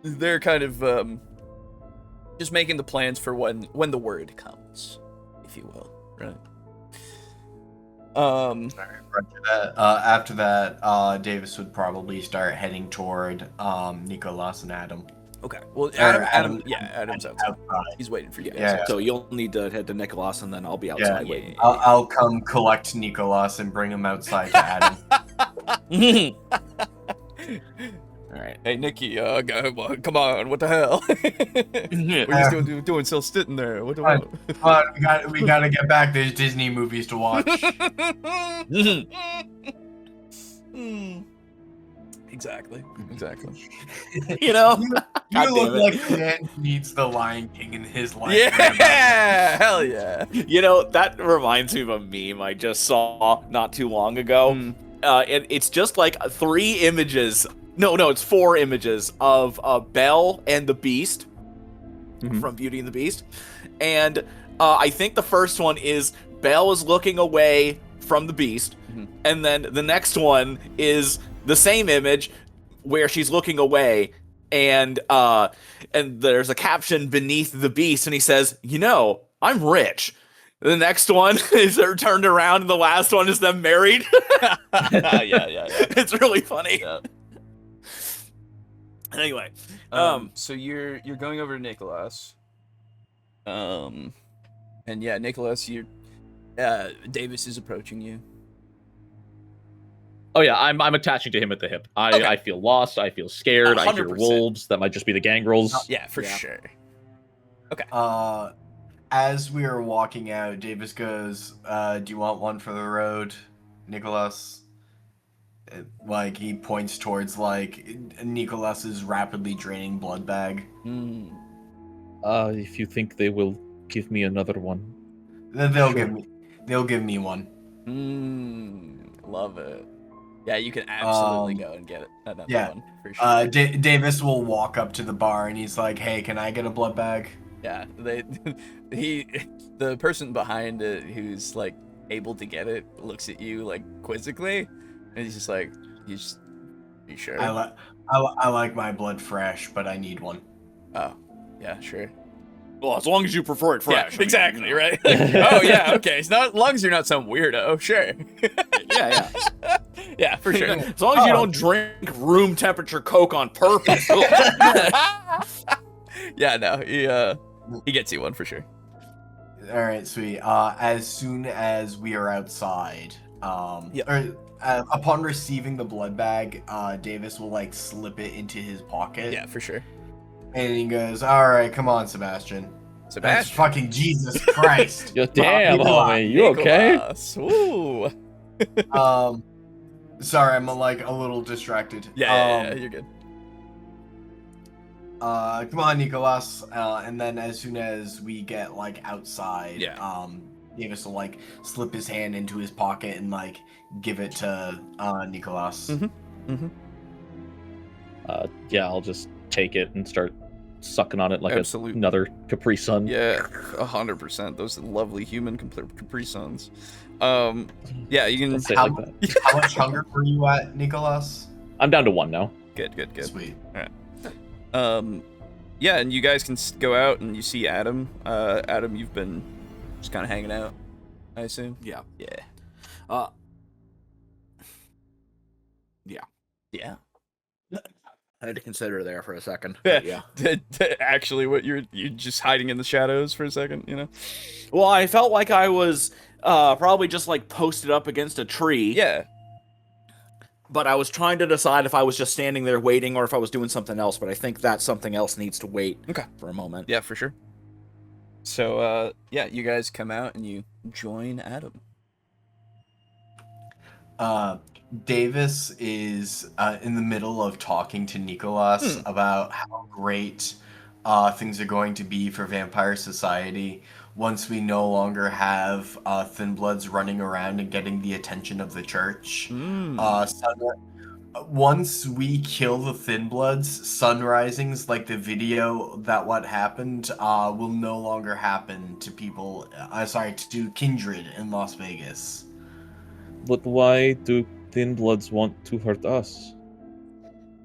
S5: They're kind of just making the plans for when the word comes, if you will, right?
S2: After that, Davis would probably start heading toward Nikolas and Adam.
S5: Okay. Well, Adam's outside. He's waiting for you guys.
S2: Yeah.
S3: So you'll need to head to Nikolas, and then I'll be outside waiting.
S2: I'll come collect Nikolas and bring him outside to Adam.
S3: All right.
S5: Hey, Nikki, come on, what the hell? What are you doing still sitting there? What the
S2: we gotta get back. There's Disney movies to watch.
S5: Exactly.
S2: You look like the man who needs the Lion King in his life.
S5: Yeah, hell yeah.
S3: That reminds me of a meme I just saw not too long ago. It's just like 3 images. No, it's 4 images of Belle and the Beast from Beauty and the Beast. And I think the first one is Belle is looking away from the Beast. And then the next one is the same image where she's looking away, and there's a caption beneath the Beast, and he says, I'm rich. The next one is they're turned around, and the last one is them married.
S5: Yeah.
S3: It's really funny.
S5: Yeah.
S3: Anyway,
S5: so you're going over to Nikolas. And yeah, Nikolas, Davis is approaching you.
S4: Oh yeah, I'm attaching to him at the hip. I feel lost. I feel scared.
S5: 100%.
S4: I hear wolves. That might just be the gangrels.
S5: Yeah, for sure. Okay.
S2: As we are walking out, Davis goes, "Do you want one for the road, Nikolas?" Like he points towards like Nikolas's rapidly draining blood bag.
S4: If you think they will give me another one,
S2: then they'll give me one.
S5: Love it. Yeah, you can absolutely go and get another one for sure.
S2: Davis will walk up to the bar and he's like, "Hey, can I get a blood bag?"
S5: Yeah, the person behind it who's like able to get it looks at you like quizzically, and he's just like, "You sure?"
S2: I like my blood fresh, but I need one.
S5: Oh, yeah, sure.
S3: well, as long as you prefer it fresh.
S5: Yeah, exactly, right? Oh, yeah, okay. As long as you're not some weirdo, sure.
S3: Yeah.
S5: Yeah, for sure.
S3: As long as you don't drink room temperature Coke on purpose.
S5: Yeah, no, he gets you one for sure.
S2: All right, sweet. As soon as we are outside, upon receiving the blood bag, Davis will like slip it into his pocket.
S5: Yeah, for sure.
S2: And he goes, "All right, come on, Sebastian." That's fucking Jesus Christ.
S4: Damn, homie, you okay?
S5: Ooh.
S2: Sorry, I'm like a little distracted.
S5: Yeah, you're good.
S2: Come on, Nikolas. And then as soon as we get like outside, Davis will like slip his hand into his pocket and like give it to Nikolas.
S4: I'll just take it and start sucking on it like
S5: Absolutely.
S4: another Capri Sun.
S5: Yeah, 100%. Those lovely human Capri Suns. Yeah, you can
S4: say
S2: how,
S4: it like that.
S2: How much hunger were you at, Nikolas?
S4: I'm down to 1 now.
S5: Good.
S2: Sweet.
S5: All right. Yeah, and you guys can go out and you see Adam. Adam, you've been just kind of hanging out. I assume.
S3: Yeah.
S5: Yeah.
S3: Yeah.
S5: Yeah.
S3: I had to consider there for a second. But yeah.
S5: Actually, what you're just hiding in the shadows for a second, you know?
S3: Well, I felt like I was probably just like posted up against a tree.
S5: Yeah.
S3: But I was trying to decide if I was just standing there waiting or if I was doing something else. But I think that something else needs to wait for a moment.
S5: Yeah, for sure. So, yeah, you guys come out and you join Adam.
S2: Davis is in the middle of talking to Nikolas about how great things are going to be for vampire society once we no longer have Thin Bloods running around and getting the attention of the church. Once we kill the Thin Bloods, Sunrisings, like the video that what happened, will no longer happen to people. To Kindred in Las Vegas.
S4: But why do Thin Bloods want to hurt us?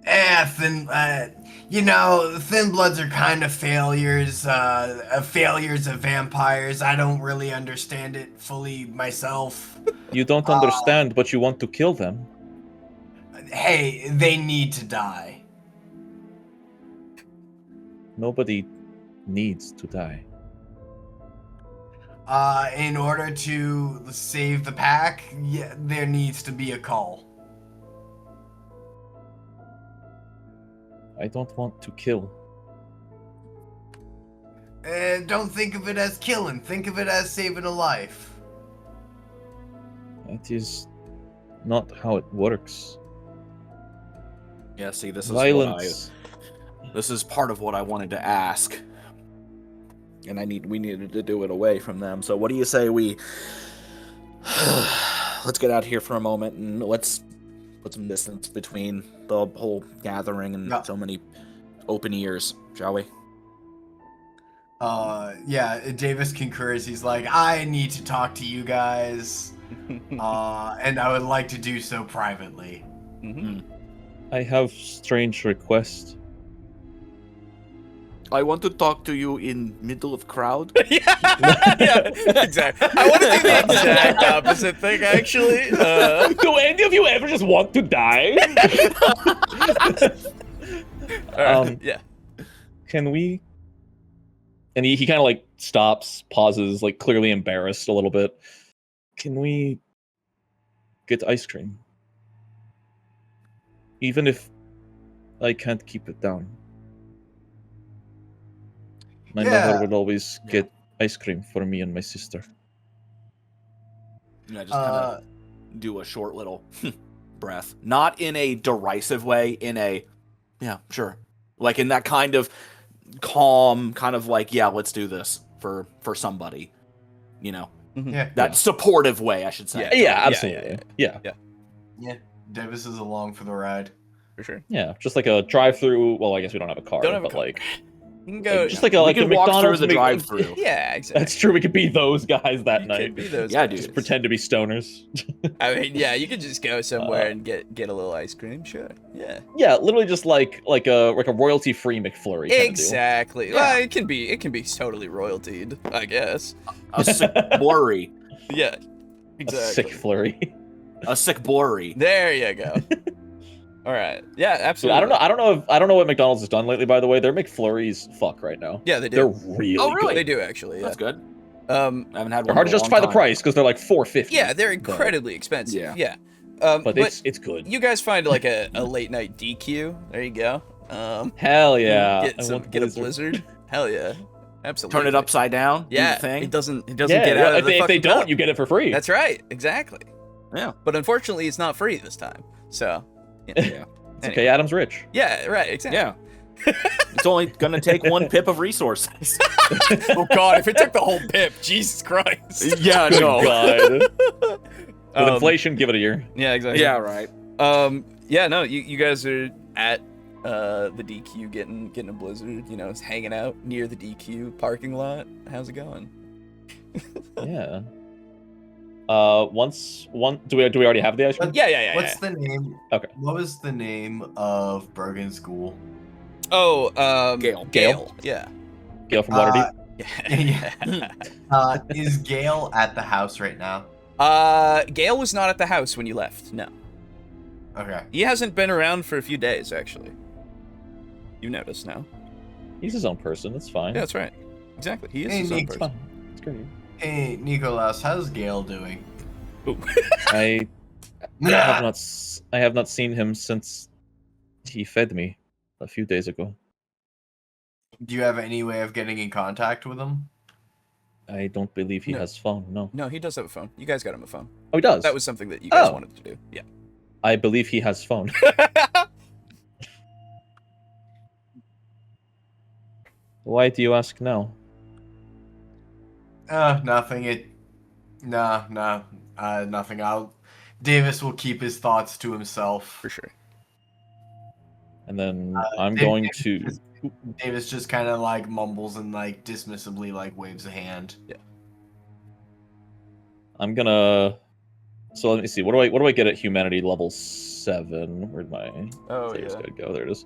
S2: Thin Bloods are kind of failures of vampires. I don't really understand it fully myself.
S4: You don't understand, but you want to kill them.
S2: Hey, they need to die.
S4: Nobody needs to die.
S2: In order to save the pack, there needs to be a call.
S4: I don't want to kill.
S2: Don't think of it as killing. Think of it as saving a life.
S4: That is not how it works.
S3: Yeah, see, this is
S4: Violence.
S3: this is part of what I wanted to ask. And we needed to do it away from them. So what do you say we let's get out here for a moment and let's put some distance between the whole gathering and so many open ears, shall we?
S2: Davis concurs. He's like, I need to talk to you guys. And I would like to do so privately.
S4: I have strange request.
S3: I want to talk to you in middle of crowd.
S5: yeah, exactly. I want to do the exact opposite thing, actually.
S4: Do any of you ever just want to die?
S5: Yeah.
S4: Can we? And he kind of like stops, pauses, like clearly embarrassed a little bit. Can we get ice cream? Even if I can't keep it down. My mother would always get ice cream for me and my sister.
S3: Yeah, just kind of do a short little breath. Not in a derisive way, in a, yeah, sure. Like in that kind of calm, kind of like, yeah, let's do this for somebody. You know? That supportive way, I should say.
S4: Yeah, absolutely. Yeah.
S2: Davis is along for the ride.
S5: For sure.
S4: Yeah, just like a drive-through. Well, I guess we don't have a car, but like...
S5: You can go
S4: just like a McDonald's
S3: through the drive-through.
S5: Yeah, exactly.
S4: That's true. We could be those guys that night.
S5: Could be those
S3: guys.
S5: dude.
S4: Just pretend to be stoners.
S5: I mean, yeah, you could just go somewhere and get a little ice cream. Sure. Yeah.
S4: Yeah, literally just like a royalty-free McFlurry.
S5: Exactly.
S3: Yeah.
S5: Well, it can be totally royaltied, I guess.
S3: A sick blurry.
S5: Yeah. Exactly.
S4: A sick flurry.
S3: A sick blurry.
S5: There you go. All right. Yeah, absolutely.
S4: I don't know what McDonald's has done lately. By the way, their McFlurries fuck right now.
S5: Yeah, they do.
S4: They're really.
S3: Oh, really?
S4: Good.
S5: They do actually. Yeah.
S3: That's good.
S5: I
S3: haven't had one.
S4: They're hard to justify the price because they're like $4.50.
S5: Yeah, they're incredibly expensive. Yeah.
S4: But it's good.
S5: You guys find like a late night DQ. There you go.
S4: Hell yeah.
S5: Get a blizzard. Hell yeah. Absolutely.
S3: Turn it upside down.
S5: Yeah.
S3: Do the thing.
S5: It doesn't get out of the
S4: if they don't,
S5: cup.
S4: you get it for free.
S5: That's right. Exactly.
S3: Yeah.
S5: But unfortunately, it's not free this time. So.
S3: Yeah.
S4: It's okay. Adam's rich.
S5: Yeah. Right. Exactly.
S3: Yeah. It's only gonna take one pip of resources.
S5: Oh God! If it took the whole pip, Jesus Christ.
S3: Yeah.
S4: Good
S3: No.
S4: God. With inflation, give it a year.
S5: Yeah. Exactly.
S3: Yeah. Right.
S5: Yeah. No. You guys are at the DQ getting a blizzard. You know, hanging out near the DQ parking lot. How's it going?
S4: Yeah. Do we already have the ice cream?
S5: Yeah.
S2: What's the name?
S4: Okay.
S2: What was the name of Brogan's school?
S5: Oh,
S3: Gale.
S5: Gale. Yeah.
S4: Gale from Waterdeep.
S2: Is Gale at the house right now?
S5: Gale was not at the house when you left. No.
S2: Okay.
S5: He hasn't been around for a few days, actually. You notice now.
S4: He's his own person. That's fine.
S5: Yeah, that's right. Exactly. He is
S2: Hey,
S5: his own
S2: Nick.
S4: It's
S5: person.
S4: fine. It's great.
S2: Hey, Nikolas, how's Gale doing?
S5: Ooh.
S4: I have not seen him since he fed me a few days ago.
S2: Do you have any way of getting in contact with him?
S4: I don't believe he
S5: No.
S4: has phone. No.
S5: No, he does have a phone. You guys got him a phone.
S4: Oh, he does.
S5: That was something that you guys
S4: Oh.
S5: wanted to do. Yeah.
S4: I believe he has phone. Why do you ask now?
S2: Nothing. Nothing. Davis will keep his thoughts to himself.
S5: For sure.
S4: And then I'm going to.
S2: Davis just kind of like mumbles and like dismissively like waves a hand.
S5: Yeah.
S4: I'm gonna. So let me see. What do I get at humanity level 7? Where'd my thing's gotta go? There it is.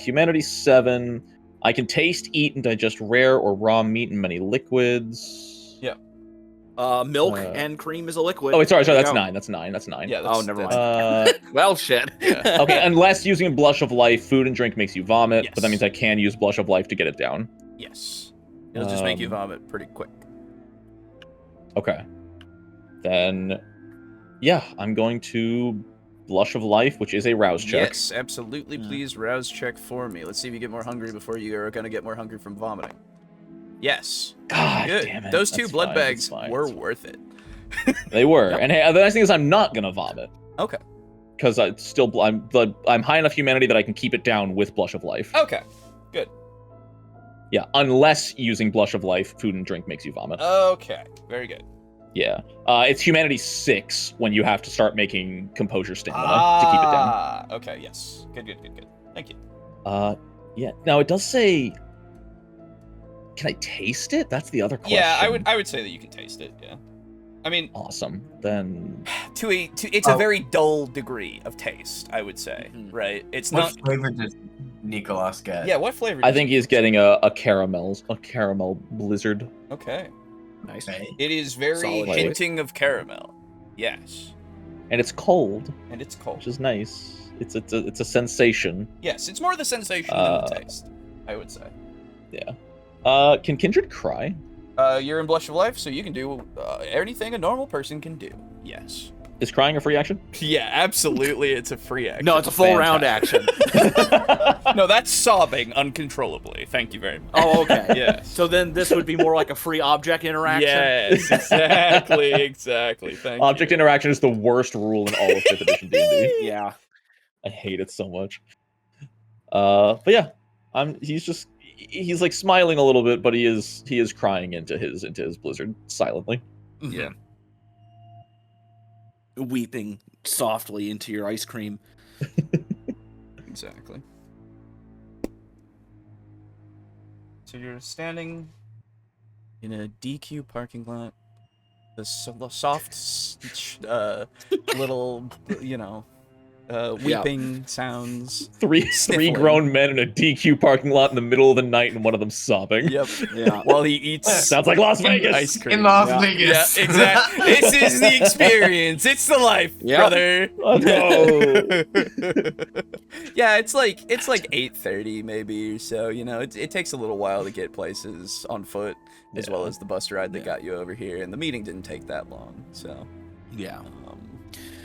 S4: Humanity 7. I can taste, eat, and digest rare or raw meat and many liquids.
S3: Milk and cream is a liquid.
S4: Oh, wait, sorry.
S3: There you
S4: That's
S3: go.
S4: 9. That's 9. That's 9.
S5: Yeah.
S3: Oh,
S5: That's,
S3: never
S5: that's-
S3: mind. Well, shit.
S5: Yeah.
S4: Okay, unless using Blush of Life, food and drink makes you vomit, but that
S5: Yes.
S4: means I can use Blush of Life to get it down.
S5: Yes. It'll just make you vomit pretty quick.
S4: Okay. Then, yeah, I'm going to Blush of Life, which is a rouse check.
S5: Yes, absolutely. Please rouse check for me. Let's see if you get more hungry before you are going to get more hungry from vomiting. Yes.
S4: God
S5: Good.
S4: damn it.
S5: Those two
S4: That's
S5: blood
S4: fine,
S5: bags
S4: that's fine,
S5: were
S4: that's
S5: worth it.
S4: fine. They were. And hey, the nice thing is I'm not going to vomit.
S5: Okay.
S4: Because I'm high enough humanity that I can keep it down with Blush of Life.
S5: Okay. Good.
S4: Yeah, unless using Blush of Life, food and drink makes you vomit.
S5: Okay. Very good.
S4: Yeah. It's humanity 6 when you have to start making composure stamina to keep it down.
S5: Okay. Yes. Good. Thank you.
S4: Yeah. Now it does say, can I taste it? That's the other question.
S5: Yeah, I would say that you can taste it. Yeah. I mean,
S4: Awesome. Then
S5: it's a very dull degree of taste, I would say. Right? It's
S2: What
S5: not.
S2: flavor does Nikolas get?
S5: Yeah. What flavor?
S4: I
S5: does
S4: think
S5: it-
S4: he's getting a caramel blizzard.
S5: Okay.
S3: Nice.
S2: Okay.
S5: It is very
S3: Solid
S5: hinting of caramel. Yes.
S4: And it's cold,
S5: And it's cold.
S4: which is nice. It's a sensation.
S5: Yes, it's more the sensation than the taste, I would say.
S4: Can Kindred cry?
S5: You're in Blush of Life, so you can do anything a normal person can do. Yes.
S4: Is crying a free action?
S5: Yeah, absolutely. It's a free action.
S3: No, it's a full round
S5: Fantastic.
S3: action.
S5: No, that's sobbing uncontrollably. Thank you very much.
S3: Oh, okay.
S5: Yes.
S3: So then this would be more like a free object interaction.
S5: Yes, exactly. Thank
S4: Object
S5: you.
S4: interaction is the worst rule in all of 5th edition D&D.
S3: Yeah.
S4: I hate it so much. But yeah, he's like smiling a little bit, but he is crying into his blizzard silently.
S5: Yeah.
S3: Weeping softly into your ice cream.
S5: Exactly. So you're standing in a DQ parking lot. The soft, little, weeping sounds.
S4: Three
S5: Sniffling.
S4: grown men in a DQ parking lot in the middle of the night, and one of them sobbing.
S5: Yep.
S3: Yeah.
S5: While he eats
S4: Sounds like Las Vegas.
S5: ice cream.
S2: In Las
S3: Yeah.
S2: Vegas.
S5: Yeah, exactly. This is the experience. It's the life,
S3: Yep.
S5: brother.
S4: Oh, no.
S5: Yeah, it's like 8:30 maybe or so. It takes a little while to get places on foot, as well as the bus ride that got you over here. And the meeting didn't take that long, so.
S3: Yeah.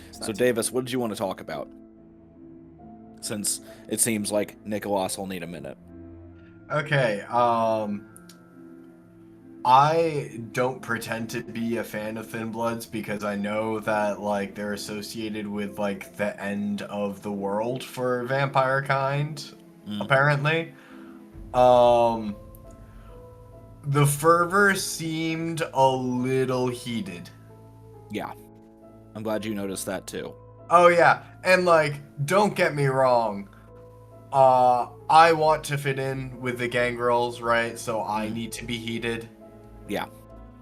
S5: It's
S3: So
S5: not
S3: Davis, what did you want to talk about? Since it seems like Nikolas will need a minute.
S2: Okay, I don't pretend to be a fan of Thin Bloods because I know that like they're associated with like the end of the world for vampire kind, apparently. The fervor seemed a little heated.
S3: Yeah. I'm glad you noticed that too.
S2: Oh yeah, and like, don't get me wrong. I want to fit in with the gangrels, right? So I need to be heated.
S3: Yeah.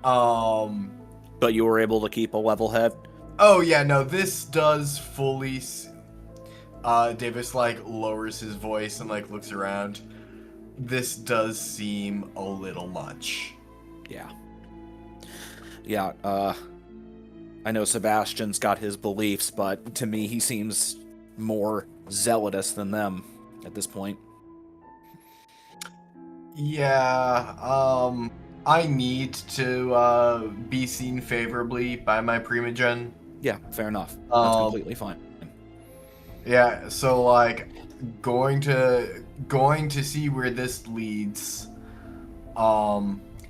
S2: But
S3: you were able to keep a level head?
S2: Oh yeah, no, this does fully. Davis like lowers his voice and like looks around. this does seem a little much.
S3: Yeah. Yeah, I know Sebastian's got his beliefs, but to me he seems more zealous than them at this point.
S2: Yeah, I need to be seen favorably by my primogen.
S3: Yeah, fair enough. That's completely fine.
S2: Yeah, so like going to see where this leads.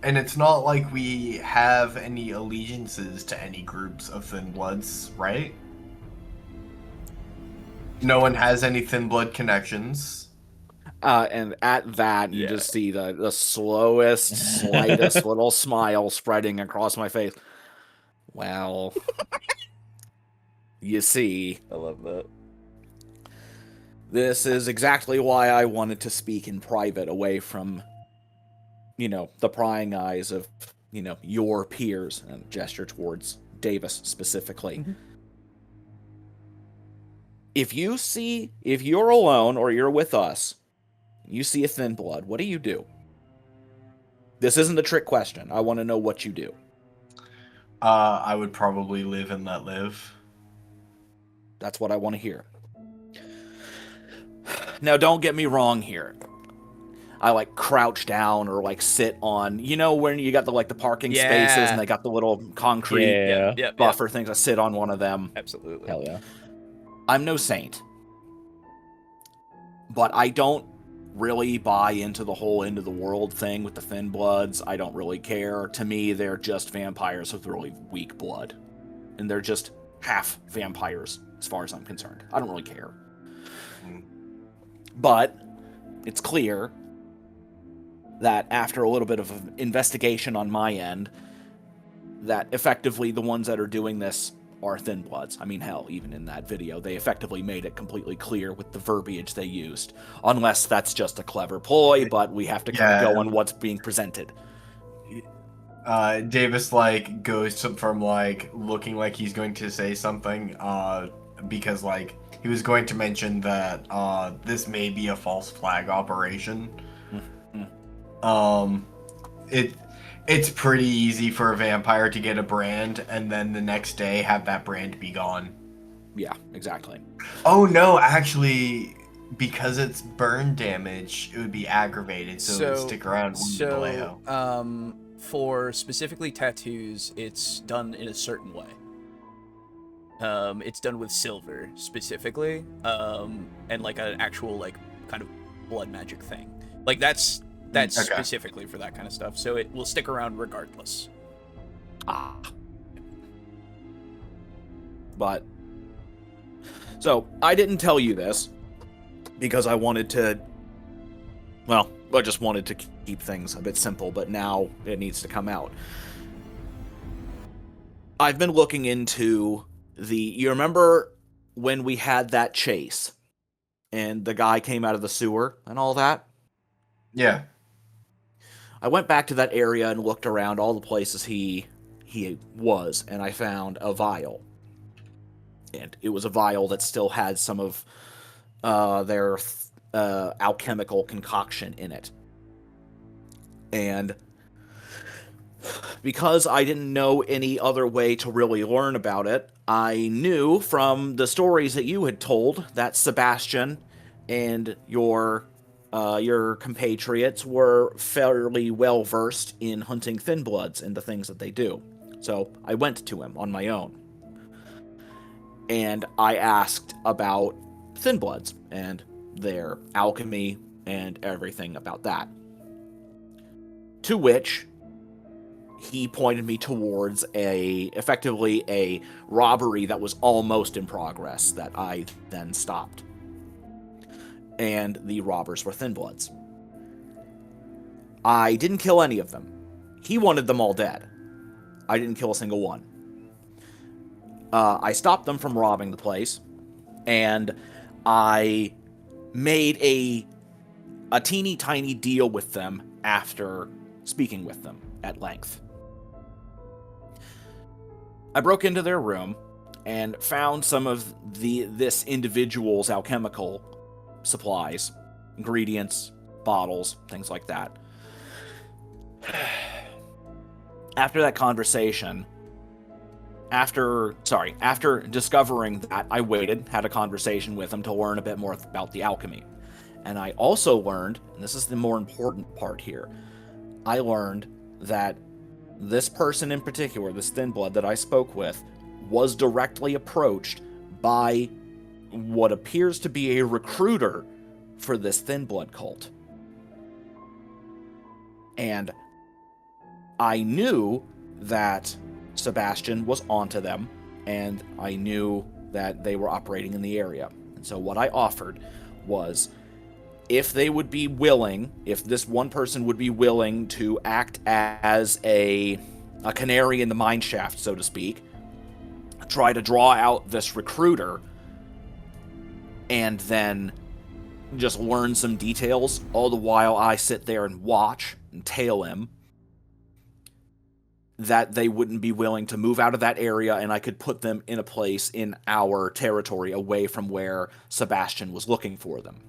S2: And it's not like we have any allegiances to any groups of Thin Bloods, right? No one has any Thin Blood connections.
S3: And at that, you just see the slowest, slightest little smile spreading across my face. Well, you see,
S5: I love that.
S3: this is exactly why I wanted to speak in private, away from, the prying eyes of, your peers, and gesture towards Davis specifically. Mm-hmm. If you're alone or you're with us, you see a Thin Blood, what do? This isn't a trick question. I want to know what you do.
S2: I would probably live and let live.
S3: That's what I want to hear. Now, don't get me wrong here. I crouch down or sit on, when you got the parking spaces and they got the little concrete buffer things. I sit on one of them.
S5: Absolutely.
S3: Hell yeah. I'm no saint, but I don't really buy into the whole end of the world thing with the Thin Bloods. I don't really care. To me, they're just vampires with really weak blood, and they're just half vampires as far as I'm concerned. I don't really care. But it's clear that after a little bit of an investigation on my end, that effectively the ones that are doing this are Thin Bloods. I mean, hell, even in that video, they effectively made it completely clear with the verbiage they used. Unless that's just a clever ploy, but we have to kind of go on what's being presented.
S2: Davis, goes from, looking like he's going to say something, because, he was going to mention that, this may be a false flag operation. It's pretty easy for a vampire to get a brand and then the next day have that brand be gone.
S3: Yeah, exactly.
S2: Oh no, actually, because it's burn damage, it would be aggravated, so it would stick around.
S1: For specifically tattoos, it's done in a certain way. It's done with silver specifically, and an actual kind of blood magic thing. That's specifically for that kind of stuff, so it will stick around regardless.
S3: But so I didn't tell you this because I wanted to, I just wanted to keep things a bit simple, but now it needs to come out. I've been looking into you remember when we had that chase and the guy came out of the sewer and all that?
S2: Yeah.
S3: I went back to that area and looked around all the places he was, and I found a vial. And it was a vial that still had some of their alchemical concoction in it. And because I didn't know any other way to really learn about it, I knew from the stories that you had told that Sebastian and your compatriots were fairly well versed in hunting Thin Bloods and the things that they do. So I went to him on my own. And I asked about Thin Bloods and their alchemy and everything about that. To which he pointed me towards effectively a robbery that was almost in progress that I then stopped. And the robbers were Thin Bloods. I didn't kill any of them. He wanted them all dead. I didn't kill a single one. I stopped them from robbing the place, and I made a teeny tiny deal with them after speaking with them at length. I broke into their room and found some of this individual's alchemical supplies, ingredients, bottles, things like that. After that conversation, after discovering that, I waited, had a conversation with him to learn a bit more about the alchemy. And I also learned, and this is the more important part here, I learned that this person in particular, this thin blood that I spoke with, was directly approached by what appears to be a recruiter for this thin blood cult. And I knew that Sebastian was onto them, and I knew that they were operating in the area. And so what I offered was, if they would be willing, if this one person would be willing to act as a canary in the mine shaft, so to speak, try to draw out this recruiter, and then just learn some details, all the while I sit there and watch and tail him, that they wouldn't be willing to move out of that area, and I could put them in a place in our territory away from where Sebastian was looking for them.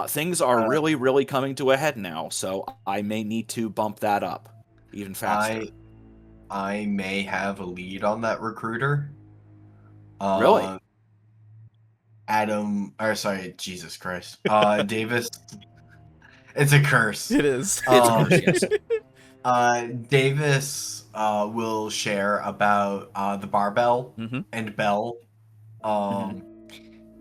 S3: Things are really, really coming to a head now, so I may need to bump that up even faster.
S2: I may have a lead on that recruiter.
S3: Really?
S2: Jesus Christ. Davis. It's a curse.
S5: It is.
S3: It's a curse, yes.
S2: Davis will share about the barbell and Bell.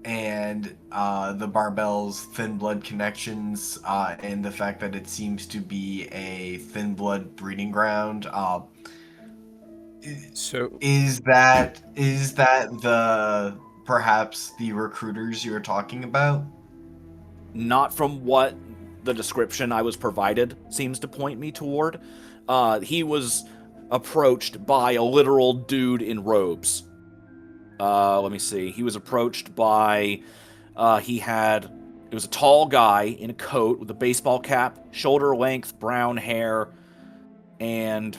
S2: And the barbell's thin blood connections, and the fact that it seems to be a thin blood breeding ground.
S5: So
S2: is that perhaps the recruiters you're talking about?
S3: Not from what the description I was provided seems to point me toward. He was approached by a literal dude in robes. Let me see. He was approached by, it was a tall guy in a coat with a baseball cap, shoulder length, brown hair, and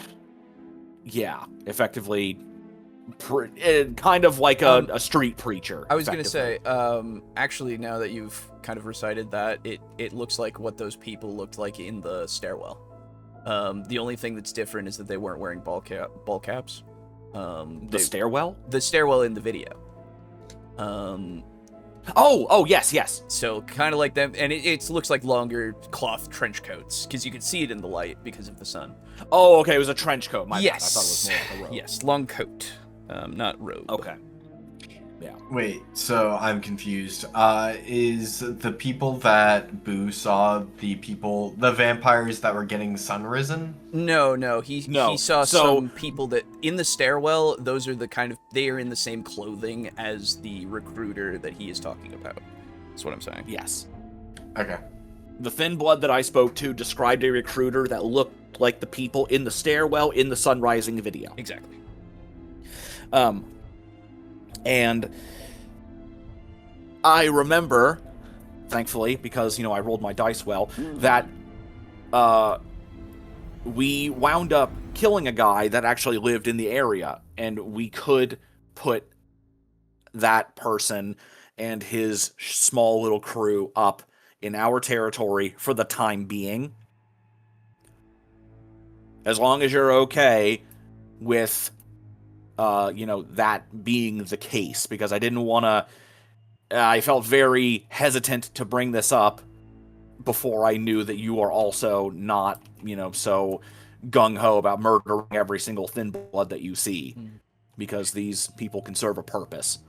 S3: yeah, effectively, kind of like a street preacher.
S5: I was going to say, actually, now that you've kind of recited that, it looks like what those people looked like in the stairwell. The only thing that's different is that they weren't wearing ball caps.
S3: The stairwell?
S5: The stairwell in the video.
S3: Oh, yes.
S5: So kind of like them, and it looks like longer cloth trench coats, because you can see it in the light because of the sun.
S3: Oh, okay, it was a trench coat. My
S5: yes.
S3: bad. I thought it was more like a robe.
S5: Yes, long coat, not robe.
S3: Okay. Yeah.
S2: Wait, so I'm confused. Is the people that Boo saw the vampires that were getting sun risen?
S5: No. He saw some people that in the stairwell. Those are they are in the same clothing as the recruiter that he is talking about. That's what I'm saying.
S3: Yes.
S2: Okay.
S3: The thin blood that I spoke to described a recruiter that looked like the people in the stairwell in the sun rising video.
S5: Exactly.
S3: And I remember, thankfully, because, I rolled my dice well, that we wound up killing a guy that actually lived in the area, and we could put that person and his small little crew up in our territory for the time being. As long as you're okay with that being the case, because I didn't want to, I felt very hesitant to bring this up before I knew that you are also not, so gung-ho about murdering every single thin blood that you see, because these people can serve a purpose.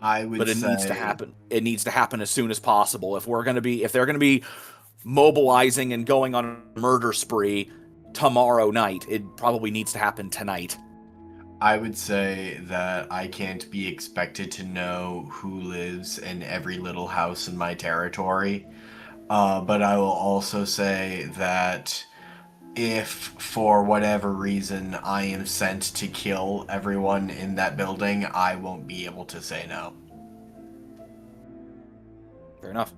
S3: But it needs to happen. It needs to happen as soon as possible. If they're going to be mobilizing and going on a murder spree tomorrow night, it probably needs to happen tonight.
S2: I would say that I can't be expected to know who lives in every little house in my territory. But I will also say that if, for whatever reason, I am sent to kill everyone in that building, I won't be able to say no.
S3: Fair enough.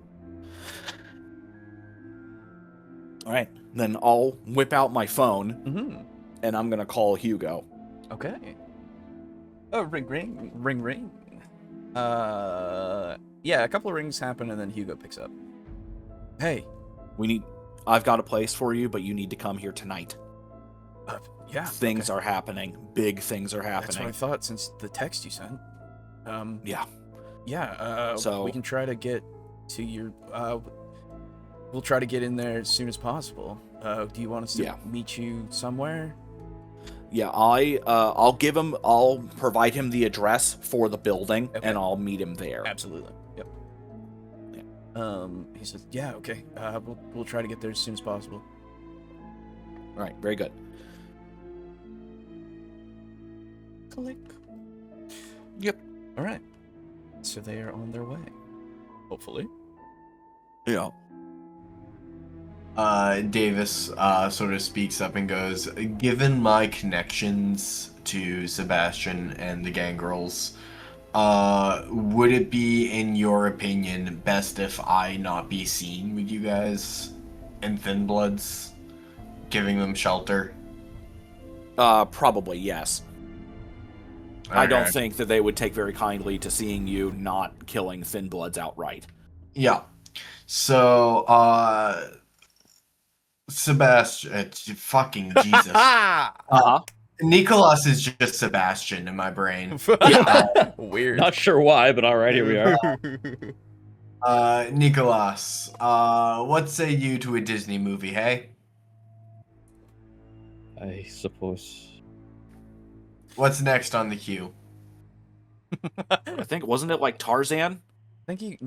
S3: All right, then I'll whip out my phone, and I'm going to call Hugo.
S5: Okay. Oh, ring. Yeah, a couple of rings happen, and then Hugo picks up. Hey.
S3: I've got a place for you, but you need to come here tonight.
S5: Yeah.
S3: Things are happening. Big things are happening.
S5: That's what I thought since the text you sent.
S3: Yeah.
S5: Yeah,
S3: so
S5: we can try to get to your, we'll try to get in there as soon as possible. Do you want us to meet you somewhere?
S3: Yeah, I'll provide him the address for the building, and I'll meet him there.
S5: Absolutely. Yep. Yeah. He says, yeah, okay. We'll try to get there as soon as possible.
S3: All right, very good.
S5: Click.
S3: Yep.
S5: All right. So they are on their way. Hopefully.
S3: Yeah.
S2: Davis sort of speaks up and goes, given my connections to Sebastian and the Gangrels, would it be, in your opinion, best if I not be seen with you guys and Thin Bloods, giving them shelter?
S3: Probably, yes.
S2: Okay.
S3: I don't think that they would take very kindly to seeing you not killing Thin Bloods outright.
S2: Yeah. So, Sebastian, fucking Jesus. Nikolas is just Sebastian in my brain.
S5: Weird.
S4: Not sure why, but all right, here we are.
S2: Nikolas, what say you to a Disney movie, hey?
S4: I suppose.
S2: What's next on the queue?
S3: I think, wasn't it like Tarzan?
S5: I think you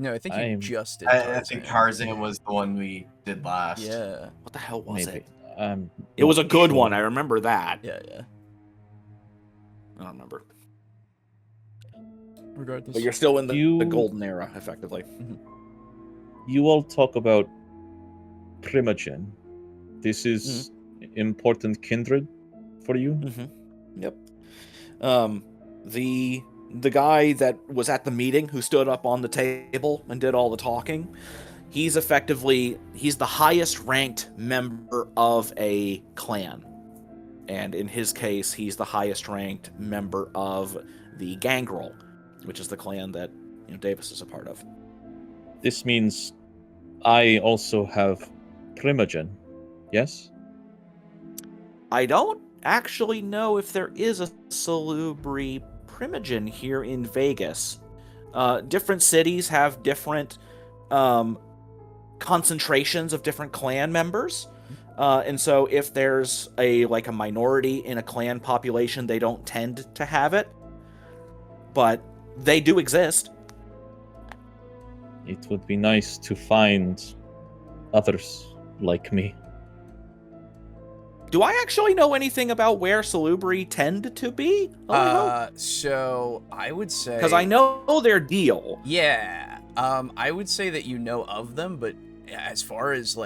S5: just did
S2: I think Tarzan was the one we did last.
S5: Yeah.
S3: What the hell was
S4: Maybe.
S3: it? It was a good one. I remember that.
S5: Yeah.
S3: I don't remember.
S5: Regardless.
S3: But you're still in the golden era, effectively.
S4: You all talk about Primogen. This is important kindred for you?
S3: Yep. The guy that was at the meeting who stood up on the table and did all the talking, he's the highest ranked member of a clan. And in his case, he's the highest ranked member of the Gangrel, which is the clan that Davis is a part of.
S4: This means I also have Primogen, yes?
S3: I don't actually know if there is a Salubri Primogen here in Vegas. Different cities have different concentrations of different clan members. And so if there's a minority in a clan population, they don't tend to have it. But they do exist.
S4: It would be nice to find others like me.
S3: Do I actually know anything about where Salubri tend to be?
S5: So I would say...
S3: Because I know their deal.
S5: Yeah. I would say that you know of them, but as far as,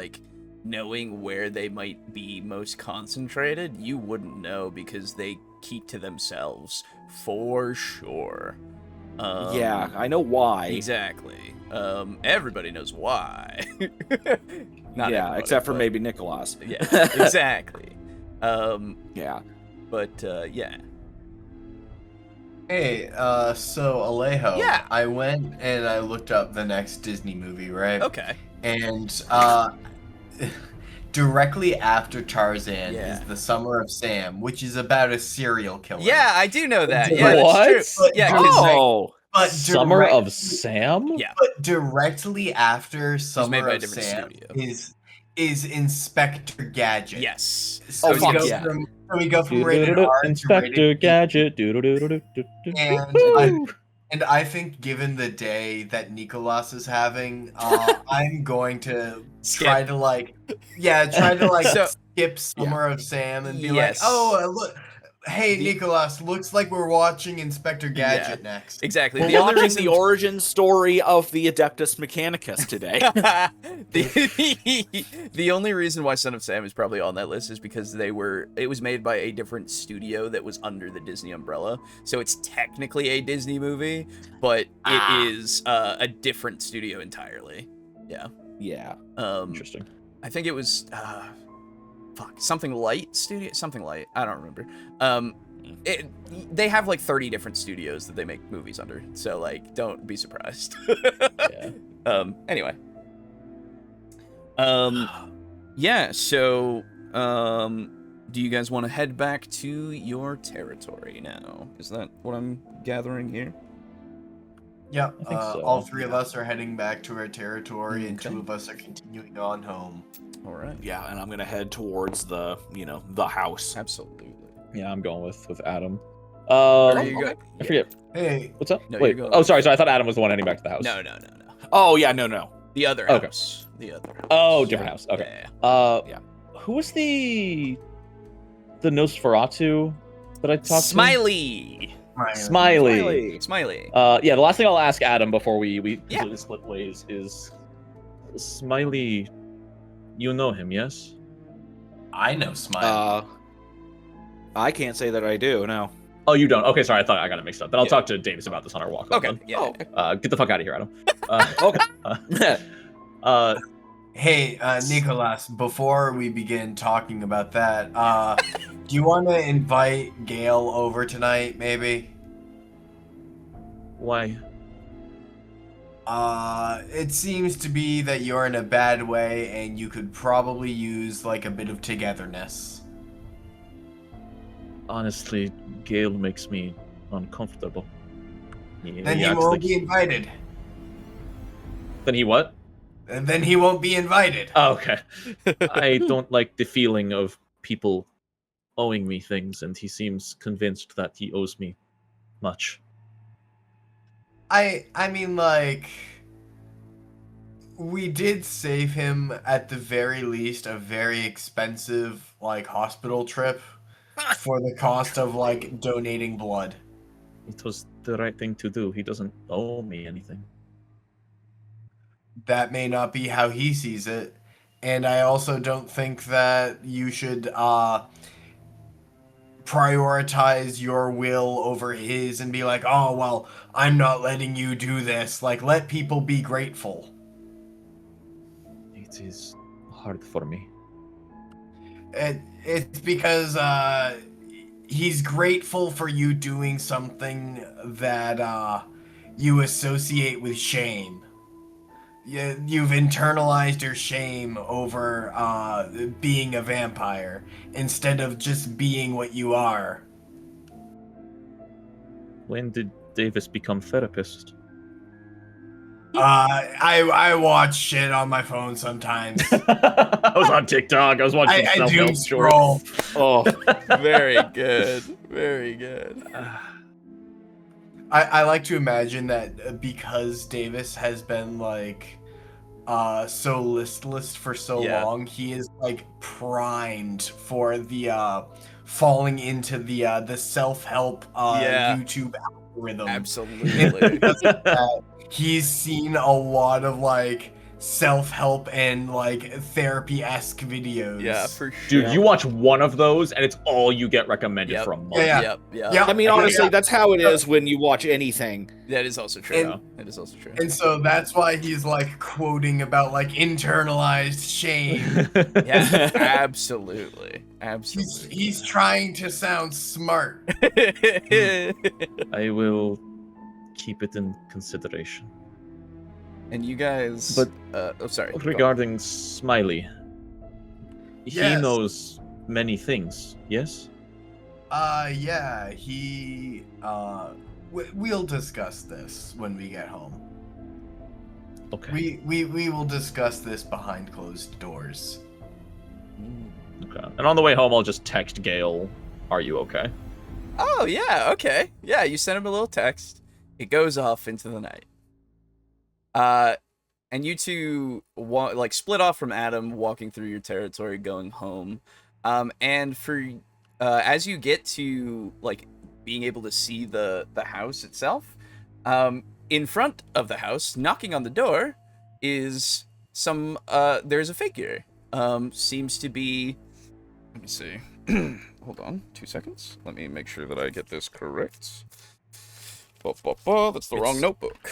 S5: knowing where they might be most concentrated, you wouldn't know because they keep to themselves, for sure.
S3: Yeah, I know why.
S5: Exactly. Everybody knows why. Not everybody,
S3: except for maybe Nikolas.
S5: Yeah, exactly.
S3: Yeah.
S5: But, yeah.
S2: Hey, so Alejo.
S5: Yeah.
S2: I went and I looked up the next Disney movie, right?
S5: Okay.
S2: And, directly after Tarzan is The Summer of Sam, which is about a serial killer.
S5: Yeah, I do know that. Yeah,
S4: What?
S5: that's true. Yeah,
S2: but
S4: Summer of Sam?
S5: Yeah.
S2: But directly after Summer of Sam
S5: studio.
S2: is Inspector Gadget.
S5: Yes.
S2: So we go from rated R to
S4: Inspector
S2: rated
S4: Gadget.
S2: And I think given the day that Nikolas is having, I'm going to try to skip Summer of Sam and be like, oh, look. Hey, Nikolas, looks like we're watching Inspector Gadget next.
S5: Exactly.
S3: We're watching the origin story of the Adeptus Mechanicus today.
S5: The only reason why Son of Sam is probably on that list is because it was made by a different studio that was under the Disney umbrella. So it's technically a Disney movie, but it is a different studio entirely. Yeah.
S3: Yeah.
S4: Interesting.
S5: I think it was something light studio, something light. I don't remember. They have like 30 different studios that they make movies under, so like don't be surprised.
S4: Yeah.
S5: Anyway. Yeah, so do you guys want to head back to your territory now? Is that what I'm gathering here?
S2: Yep.
S4: I think so.
S2: All three of us are heading back to our territory, and
S5: Okay.
S2: 2 of us are continuing on home.
S5: All right.
S3: Yeah, and I'm gonna head towards the the house.
S5: Absolutely.
S4: Yeah, I'm going with Adam.
S5: Are you
S3: okay.
S5: go-
S4: I forget.
S2: Hey,
S4: What's up?
S5: No,
S4: Wait.
S5: you're going
S4: Oh,
S5: with-
S4: sorry. I thought Adam was the one heading back to the house.
S5: No.
S3: Oh yeah, no.
S5: The other
S4: Okay.
S5: house. The other house.
S4: Oh, different house. Okay.
S5: Yeah.
S3: Yeah.
S4: Who was the Nosferatu that I talked
S5: Smiley.
S4: to? Smiley.
S5: Smiley.
S4: Yeah, the last thing I'll ask Adam before we
S5: Yeah.
S4: completely split ways is Smiley. You know him, yes?
S2: I know Smile.
S3: I can't say that I do. No.
S4: Oh, you don't. Okay, sorry. I thought I got it mixed up. Then I'll
S5: Yeah.
S4: talk to Davis about this on our walk. home
S5: Okay.
S4: then.
S5: Yeah.
S4: Get the fuck out of here, Adam.
S3: Okay.
S2: Hey, Nikolas, before we begin talking about that, do you want to invite Gail over tonight, maybe?
S4: Why?
S2: It seems to be that you're in a bad way, and you could probably use, like, a bit of togetherness.
S4: Honestly, Gale makes me uncomfortable.
S2: Then he
S4: acts
S2: won't
S4: like-
S2: be invited.
S4: Then he what?
S2: And then he won't be invited.
S4: Oh, okay. I don't like the feeling of people owing me things, and he seems convinced that he owes me much.
S2: I mean, like, we did save him at the very least a very expensive, like, hospital trip for the cost of, like, donating blood.
S4: It was the right thing to do. He doesn't owe me anything.
S2: That may not be how he sees it. And I also don't think that you should prioritize your will over his and be like, oh, well, I'm not letting you do this. Like, let people be grateful.
S4: It is hard for me.
S2: It's because he's grateful for you doing something that you associate with shame. You've internalized your shame over being a vampire instead of just being what you are.
S4: When did Davis become therapist?
S2: I watch shit on my phone sometimes.
S4: I was on TikTok. I was watching
S2: I doom
S4: self-help
S2: scroll.
S5: Oh, very good. Very good.
S2: I like to imagine that because Davis has been like so listless for so
S5: Yeah.
S2: long, he is like primed for the falling into the self-help
S5: Yeah.
S2: YouTube algorithm.
S5: Absolutely.
S2: He's seen a lot of like self-help and like therapy-esque videos.
S5: Yeah, for sure.
S4: Dude, you watch one of those, and it's all you get recommended
S5: Yep.
S4: for a month.
S2: Yeah.
S5: Yep.
S2: Yeah.
S3: I mean,
S2: Yeah.
S3: honestly, that's how it is when you watch anything.
S5: That is also true.
S2: And-
S5: That is also true.
S2: And so that's why he's like quoting about like internalized shame.
S5: Yeah, absolutely. Absolutely.
S2: He's trying to sound smart.
S4: I will keep it in consideration.
S5: And you guys.
S4: But-
S5: oh, sorry. go on.
S4: Regarding Smiley, he
S2: Yes.
S4: knows many things, yes?
S2: Yeah, he we'll discuss this when we get home.
S4: Okay.
S2: We will discuss this behind closed doors.
S4: Okay. And on the way home, I'll just text Gail, "Are you okay?"
S5: Oh, yeah, okay. Yeah, you send him a little text. It goes off into the night. And you two split off from Adam, walking through your territory, going home. And for as you get to like being able to see the house itself, in front of the house, knocking on the door, is some there's a figure. Seems to be. Let me see. Hold on, 2 seconds. Let me make sure that I get this correct. That's the wrong notebook.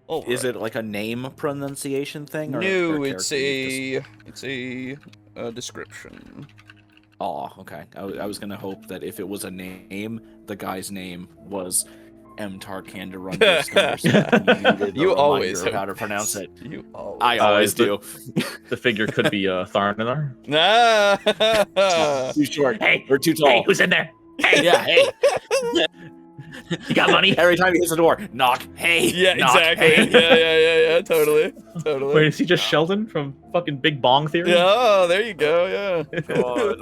S5: All
S3: Is
S5: right.
S3: it like a name pronunciation thing? Or
S5: No,
S3: or
S5: it's
S3: character you
S5: a description.
S3: Oh, okay. I was gonna hope that if it was a name, the guy's name was Mtar Kandarungus.
S5: You always
S3: of
S5: hope
S3: how to pronounce
S5: this.
S3: it.
S5: You always.
S3: I always do.
S4: The figure could be Tharnanar.
S5: Nah.
S3: Too short.
S7: Hey,
S3: We're too tall.
S7: hey, who's in there? Hey,
S3: Yeah, hey.
S7: you got money?
S3: Every time he hits the door, knock. Hey.
S5: Yeah,
S3: knock,
S5: exactly.
S3: Hey.
S5: Yeah. Totally.
S4: Wait, is he just Sheldon from fucking Big Bong Theory?
S5: Yeah, oh, there you go. Yeah.
S3: God.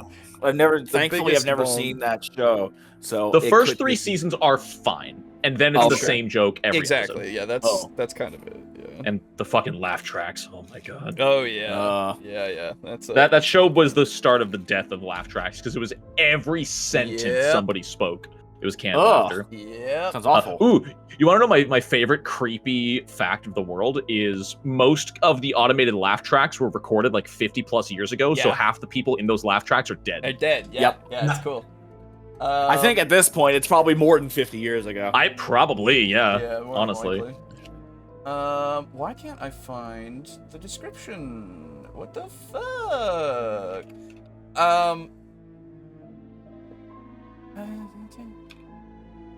S3: Thankfully,
S5: biggest
S3: I've never
S5: ball.
S3: seen that show. So
S4: The
S3: it
S4: first
S3: could
S4: 3
S3: be-
S4: seasons are fine, and then it's
S3: Oh,
S4: the
S3: sure.
S4: same joke every
S5: Exactly.
S4: episode.
S5: Yeah, that's kind of it. Yeah.
S4: And the fucking laugh tracks. Oh my god.
S5: Oh yeah.
S3: Uh,
S5: Yeah. That's
S4: That show was the start of the death of laugh tracks because it was every sentence
S5: Yep.
S4: somebody spoke. It was canned
S3: Ugh.
S4: laughter.
S5: Yeah.
S3: Sounds awful.
S4: Ooh, you want to know my favorite creepy fact of the world is most of the automated laugh tracks were recorded like 50 plus years ago, so
S5: Yeah.
S4: half the people in those laugh tracks are dead.
S5: They're dead. Yeah.
S3: Yep.
S5: Yeah, it's cool.
S3: I think at this point, it's probably more than 50 years ago.
S4: I probably, yeah,
S5: more than
S4: honestly.
S5: likely. Why can't I find the description? What the fuck?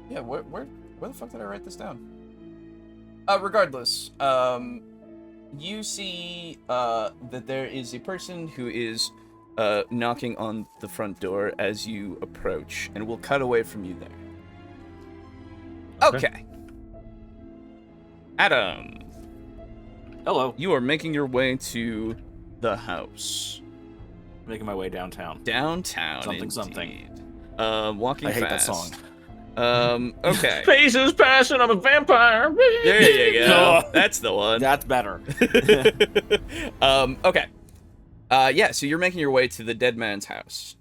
S5: Yeah, where the fuck did I write this down? Regardless, you see, that there is a person who is, knocking on the front door as you approach, and we'll cut away from you there. Okay. Adam,
S3: Hello.
S5: you are making your way to the house.
S3: Making my way downtown.
S5: Downtown,
S3: Something.
S5: walking
S3: I hate
S5: fast.
S3: that song.
S5: Okay.
S4: Faces passing, I'm a vampire.
S5: There you go. That's the one.
S3: That's better.
S5: Okay. Yeah, so you're making your way to the dead man's house.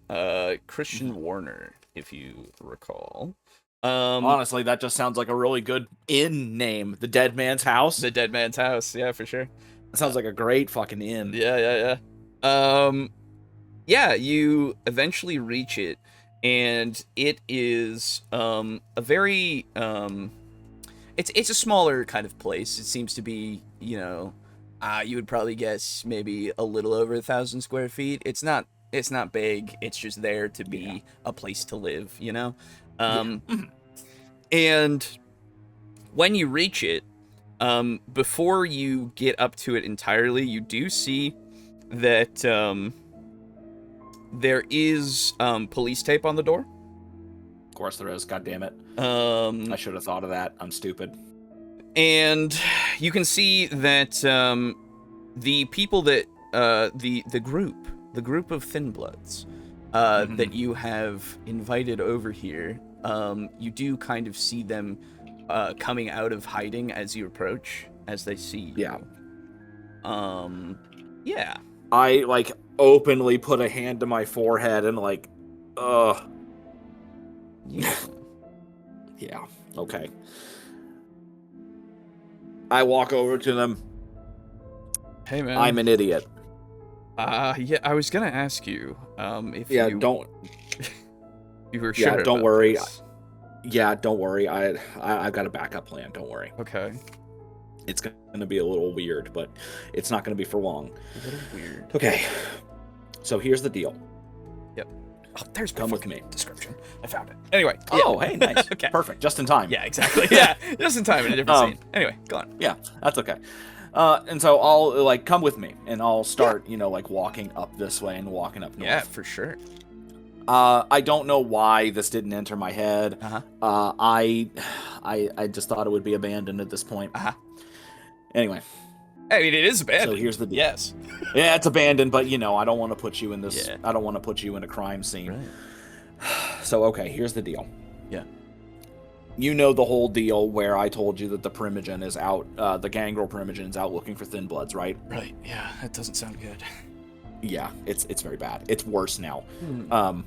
S5: Christian Warner, if you recall.
S3: Honestly, that just sounds like a really good inn name. The Dead Man's House.
S5: The dead man's house, yeah, for sure.
S3: That sounds like a great fucking inn.
S5: Yeah. Yeah, you eventually reach it, and it is a very it's a smaller kind of place. It seems to be, you would probably guess maybe a little over 1,000 square feet. It's not big. It's just there to be a place to live, you know? And when you reach it, before you get up to it entirely, you do see that there is police tape on the door.
S3: Of course there is. God damn it.
S5: I
S3: I should have thought of that. I'm stupid.
S5: And you can see that the people that the group of Thin Bloods that you have invited over here, you do kind of see them coming out of hiding as you approach, as they see you.
S3: Yeah.
S5: Yeah.
S3: I openly put a hand to my forehead and
S5: Yeah.
S3: yeah, okay. I walk over to them.
S5: Hey man.
S3: I'm an idiot.
S5: Yeah, I was gonna ask you, if
S3: Yeah,
S5: you were sure.
S3: Yeah, don't
S5: about
S3: worry.
S5: this.
S3: Yeah, don't worry. I've got a backup plan. Don't worry.
S5: Okay.
S3: It's gonna be a little weird, but it's not gonna be for long.
S5: A little weird.
S3: Okay. So here's the deal.
S5: Oh, there's my
S3: Come with
S5: fucking
S3: me.
S5: description. I found it. Anyway. Yeah.
S3: Oh, hey, nice.
S5: Okay.
S3: Perfect. Just in time.
S5: Yeah, exactly. Yeah, just in time in a different scene. Anyway, go on.
S3: Yeah, that's okay. And so I'll come with me, and I'll start, walking up this way and walking up north.
S5: Yeah, for sure.
S3: I don't know why this didn't enter my head.
S5: Uh-huh.
S3: I just thought it would be abandoned at this point.
S5: Uh-huh.
S3: Anyway,
S5: I mean, it is abandoned.
S3: so here's the deal.
S5: Yes.
S3: Yeah, it's abandoned, but I don't want to put you in this.
S5: Yeah.
S3: I don't want to put you in a crime scene.
S5: Right.
S3: So okay, here's the deal.
S5: Yeah.
S3: You know the whole deal where I told you that the Primogen is out, the Gangrel Primogen is out looking for Thin Bloods, right?
S5: Right. Yeah, that doesn't sound good.
S3: Yeah, it's very bad. It's worse now.
S5: Hmm.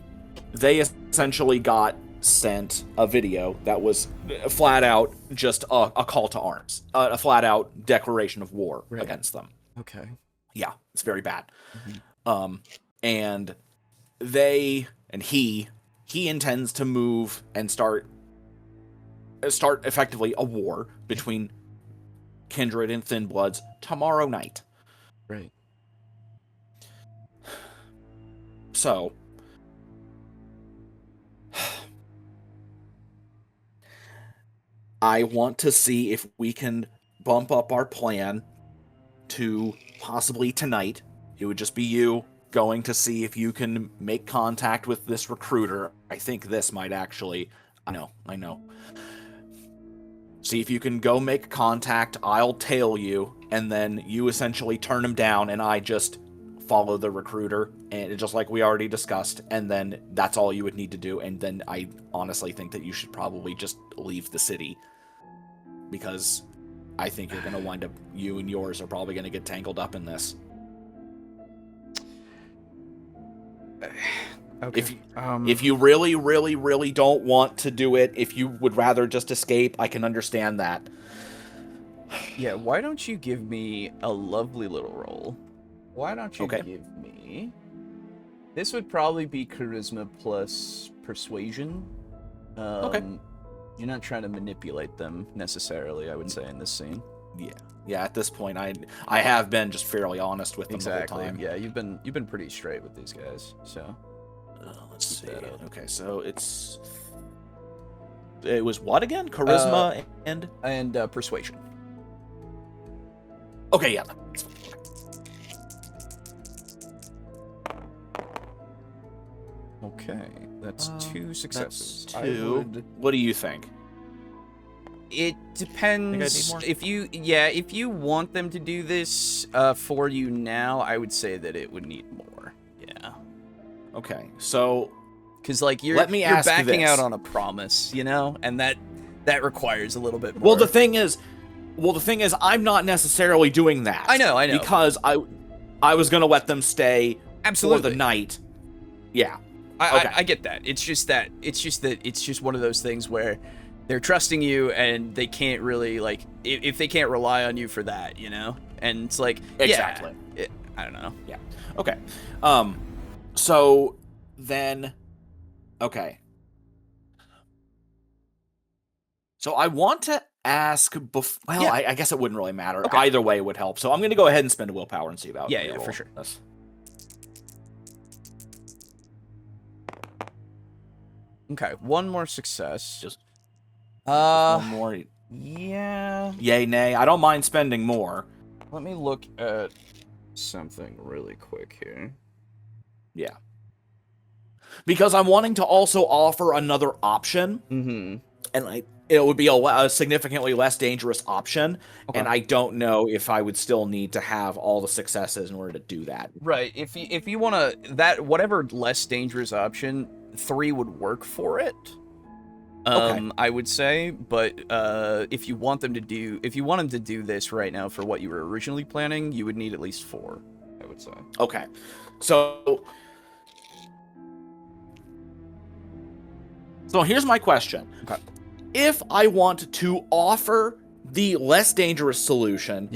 S3: They essentially got sent a video that was flat out just a call to arms, a flat out declaration of war
S5: Right.
S3: against them.
S5: Okay.
S3: Yeah, it's very bad.
S5: Mhm.
S3: And he intends to move and start effectively a war between Kindred and Thin Bloods tomorrow night.
S5: Right.
S3: So, I want to see if we can bump up our plan to possibly tonight. It would just be you going to see if you can make contact with this recruiter. I think this might actually... I know. See if you can go make contact. I'll tail you, and then you essentially turn him down, and I just follow the recruiter, and just like we already discussed, and then that's all you would need to do. And then I honestly think that you should probably just leave the city, because I think you're going to wind up, you and yours are probably going to get tangled up in this.
S5: Okay.
S3: If you really, really, really don't want to do it, if you would rather just escape, I can understand that.
S5: Yeah, why don't you give me a lovely little roll? Why don't you give me... This would probably be charisma plus persuasion.
S3: Okay.
S5: You're not trying to manipulate them necessarily, I would say, in this scene.
S3: Yeah. At this point, I have been just fairly honest with them the whole time.
S5: Yeah, you've been pretty straight with these guys. So
S3: let's see. Okay, so it was what again? Charisma
S5: and persuasion.
S3: Okay, yeah.
S5: Okay, that's 2 successes.
S3: That's 2. What do you think?
S5: It depends. If you want them to do this for you now, I would say that it would need more. Yeah.
S3: Okay, so
S5: because like you're backing out on a promise, you know, and that requires a little bit more.
S3: Well, the thing is, I'm not necessarily doing that.
S5: I know.
S3: Because I was gonna let them stay for the night. Yeah.
S5: I get that. It's just one of those things where they're trusting you and they can't really, like, if they can't rely on you for that, you know? And it's like,
S3: exactly.
S5: Yeah, I don't know.
S3: Yeah. Okay. So then, okay. So I want to ask I guess it wouldn't really matter. Okay. Either way would help. So I'm going to go ahead and spend a willpower and see about it.
S5: Yeah, for sure. Okay, one more success.
S3: Just one more.
S5: Yeah.
S3: Yay, nay. I don't mind spending more.
S5: Let me look at something really quick here.
S3: Yeah. Because I'm wanting to also offer another option.
S5: Mm-hmm.
S3: And it would be a significantly less dangerous option. Okay. And I don't know if I would still need to have all the successes in order to do that.
S5: Right. If you want to, that whatever less dangerous option, 3 would work for it. I would say, but if you want them to do this right now for what you were originally planning, you would need at least 4, I would say.
S3: Okay. So here's my question.
S5: Okay.
S3: If I want to offer the less dangerous solution,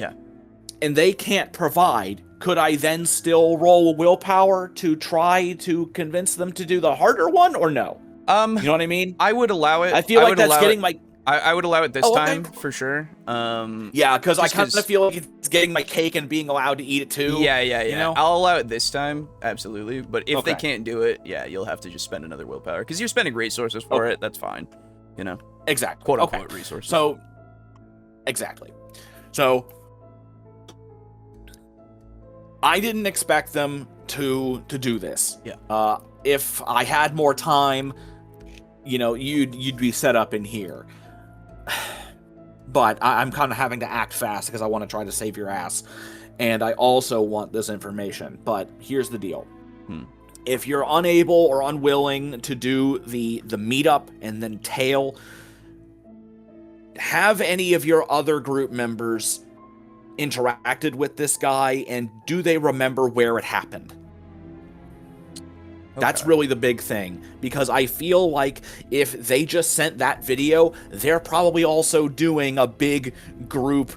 S3: and they can't provide, could I then still roll willpower to try to convince them to do the harder one, or no? You know what I mean?
S5: I would allow it.
S3: I feel like that's getting my...
S5: I would allow it this time, for sure.
S3: Yeah, because I kind of feel like it's getting my cake and being allowed to eat it too.
S5: Yeah.
S3: You know?
S5: I'll allow it this time, absolutely. But if they can't do it, you'll have to just spend another willpower. Because you're spending resources for it, that's fine. You know?
S3: Exactly.
S5: Quote-unquote resources.
S3: So, exactly. So, I didn't expect them to do this.
S5: Yeah.
S3: If I had more time, you know, you'd be set up in here. But I'm kind of having to act fast because I want to try to save your ass. And I also want this information. But here's the deal. If you're unable or unwilling to do the meetup and then tail, have any of your other group members interacted with this guy, and do they remember where it happened? That's really the big thing, because I feel like if they just sent that video, they're probably also doing a big group,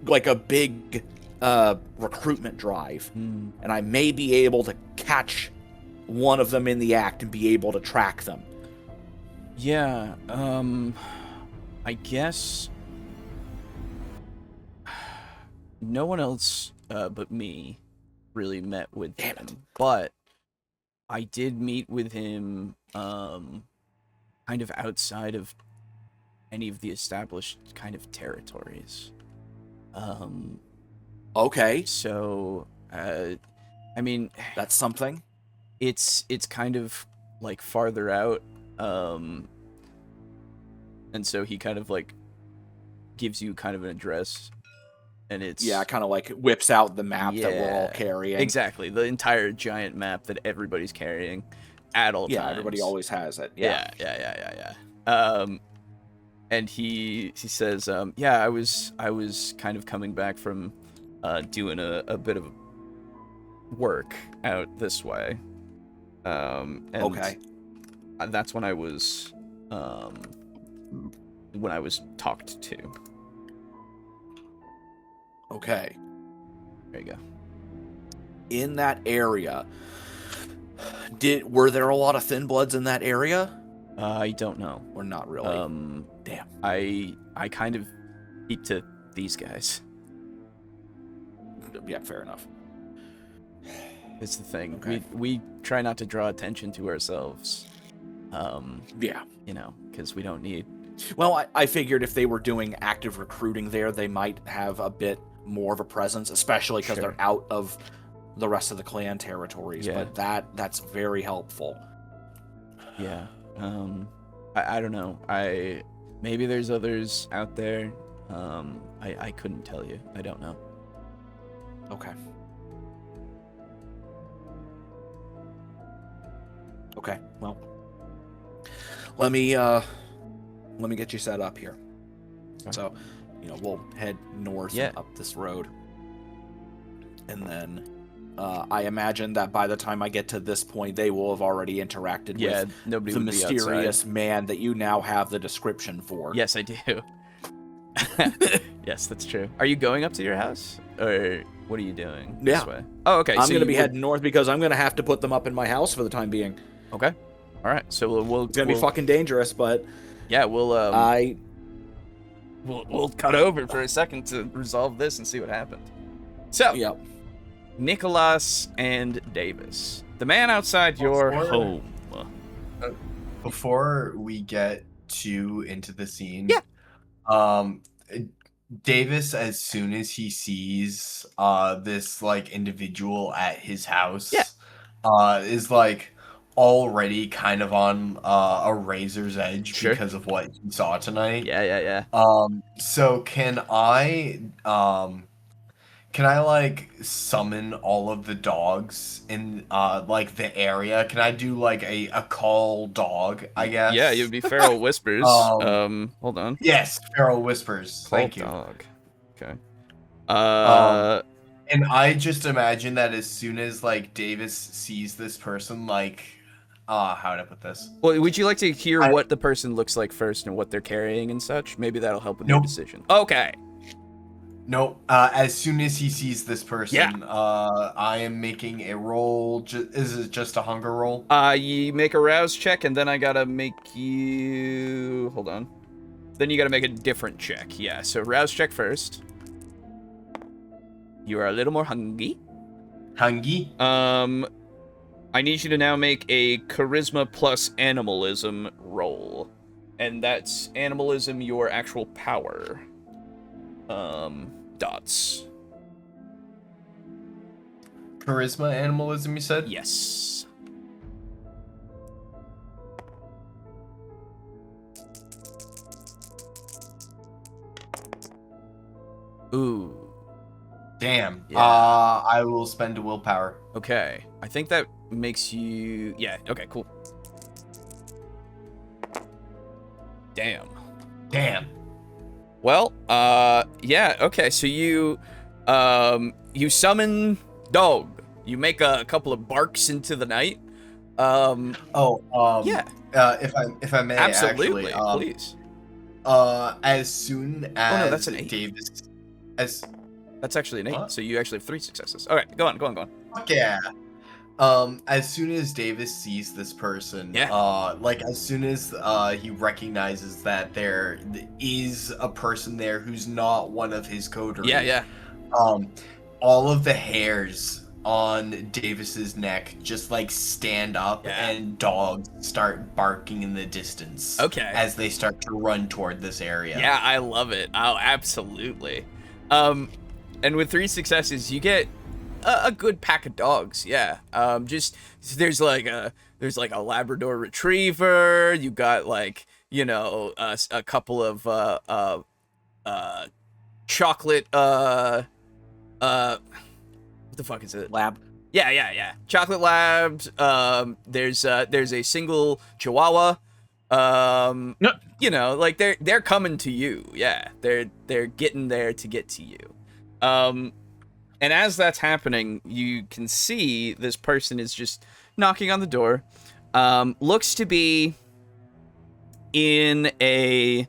S3: like a big recruitment drive. And I may be able to catch one of them in the act and be able to track them.
S5: Yeah, I guess no one else but me really met with him, but I did meet with him kind of outside of
S1: any of the established kind of territories.
S3: Okay,
S1: So, I mean,
S3: that's something.
S1: it's kind of like farther out, and so he kind of like gives you kind of an address, and it's
S3: Kind of like whips out the map that we're all
S1: Yeah,
S3: carrying.
S1: exactly, the entire giant map that everybody's carrying at all times.
S3: Everybody always has it.
S1: Yeah. And he says, I was kind of coming back from doing a bit of work out this way. And
S3: Okay.
S1: that's when I was talked to.
S3: Okay.
S1: There you go.
S3: In that area, were there a lot of thin bloods in that area,
S1: I don't know.
S3: or not really? Damn.
S1: I kind of speak to these guys.
S3: Yeah, fair enough.
S1: It's the thing.
S3: Okay.
S1: We try not to draw attention to ourselves.
S3: Yeah.
S1: Because we don't need.
S3: Well, I figured if they were doing active recruiting there, they might have a bit more of a presence, especially because
S1: Sure.
S3: they're out of the rest of the clan territories.
S1: Yeah.
S3: But that's very helpful.
S1: Yeah. I don't know. Maybe there's others out there. I couldn't tell you. I don't know.
S3: Okay. Okay. Well, let me get you set up here.
S1: Okay.
S3: So, we'll head north
S1: Yeah.
S3: and up this road, and then I imagine that by the time I get to this point, they will have already interacted
S1: Yeah,
S3: with
S1: nobody
S3: the
S1: would be outside.
S3: mysterious man that you now have the description for.
S1: Yes, I do. Yes, that's true. Are you going up to your house, or what are you doing this
S3: Yeah.
S1: way? Oh, okay.
S3: I'm
S1: so
S3: going to
S1: you
S3: be
S1: would-
S3: heading north because I'm going to have to put them up in my house for the time being.
S1: Okay. All right. So we'll
S3: It's going to be fucking dangerous, but
S1: Yeah, we'll
S3: we'll
S1: we'll cut over for a second to resolve this and see what happened. So,
S3: Yep.
S1: Nikolas and Davis, the man outside your
S2: Before-
S1: home.
S2: Before we get too into the scene,
S1: Yeah.
S2: Davis, as soon as he sees this like individual at his house, is like already kind of on a razor's edge
S1: Sure.
S2: because of what he saw tonight.
S1: Yeah.
S2: So can I like summon all of the dogs in like the area? Can I do like a call dog, I guess?
S1: Yeah, you'd be feral whispers. Hold on.
S2: Yes, feral whispers.
S1: Call
S2: Thank you.
S1: dog. Okay.
S2: And I just imagine that as soon as like Davis sees this person, like how would I put this?
S1: Well, would you like to hear
S2: I-
S1: what the person looks like first and what they're carrying and such? Maybe that'll help with your
S2: Nope.
S1: decision. Okay.
S2: Nope. As soon as he sees this person,
S1: Yeah.
S2: I am making a roll. Is it just a hunger roll?
S1: You make a rouse check, and then I gotta make you. Hold on. Then you gotta make a different check. Yeah. So rouse check first. You are a little more hungry.
S2: Hungry?
S1: I need you to now make a charisma plus animalism roll, and that's animalism, your actual power. Dots.
S2: Charisma, animalism, you said?
S1: Yes. Ooh.
S2: Damn.
S1: Yeah.
S2: I will spend a willpower.
S1: Okay. I think that makes you. Yeah. Okay. Cool. Damn.
S2: Damn.
S1: Well. Yeah. Okay. So you summon dog. You make a couple of barks into the night. Yeah.
S2: If I may,
S1: Absolutely.
S2: actually,
S1: Please.
S2: as soon as
S1: no, that's an 8.
S2: Davis,
S1: That's actually an 8.
S2: What?
S1: So you actually have 3 successes. All right. Go on.
S2: fuck yeah. As soon as Davis sees this person, like as soon as he recognizes that there is a person there who's not one of his coterie,
S1: Yeah.
S2: all of the hairs on Davis's neck just like stand up,
S1: Yeah.
S2: and dogs start barking in the distance.
S1: Okay.
S2: As they start to run toward this area.
S1: Yeah, I love it. Oh, absolutely. And with 3 successes, you get a good pack of dogs. Yeah. Just there's like a Labrador Retriever. You got like, you know, a couple of chocolate what the fuck is it?
S3: Lab.
S1: Yeah. Chocolate labs. There's a single Chihuahua. You know, like they're coming to you. Yeah, they're getting there to get to you. And as that's happening, you can see this person is just knocking on the door. Looks to be in a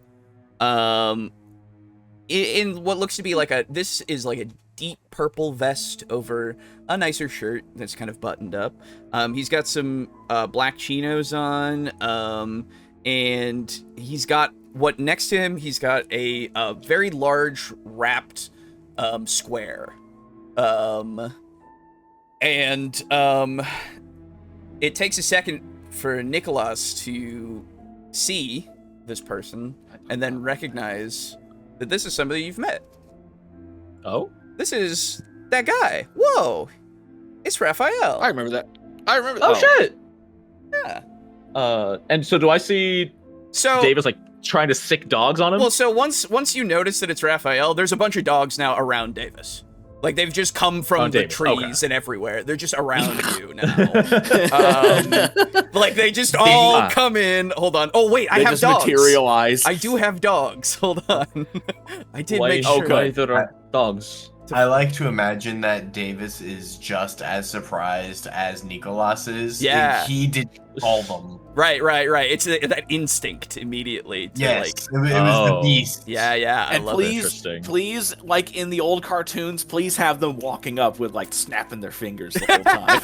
S1: in what looks to be like this is like a deep purple vest over a nicer shirt that's kind of buttoned up. He's got some black chinos on, and he's got what next to him. He's got a very large wrapped square, and it takes a second for Nikolas to see this person and then recognize that this is somebody you've met.
S4: Oh?
S1: This is that guy. Whoa, it's Raphael.
S3: I remember that.
S4: Oh, shit!
S1: Yeah.
S4: And so do I see
S1: So
S4: Davis like trying to sick dogs on him?
S1: Well, so once you notice that it's Raphael, there's a bunch of dogs now around Davis. Like they've just come from the
S4: Davis,
S1: trees and everywhere. They're just around you now. Like they just all come in. Hold on. Oh wait, I
S3: They
S1: have
S3: just
S1: dogs.
S3: materialize.
S1: I do have dogs. Hold on. I did
S4: Why-
S1: make sure.
S4: why there are dogs.
S2: I like to imagine that Davis is just as surprised as Nikolas is.
S1: Yeah.
S2: If he did call them.
S1: Right. It's that instinct immediately. To
S2: Yes,
S1: Like,
S2: it was the
S4: Oh.
S2: beast.
S1: yeah. I
S3: And
S1: love
S3: please,
S4: Interesting.
S3: please, like in the old cartoons, please have them walking up with like snapping their fingers the whole time.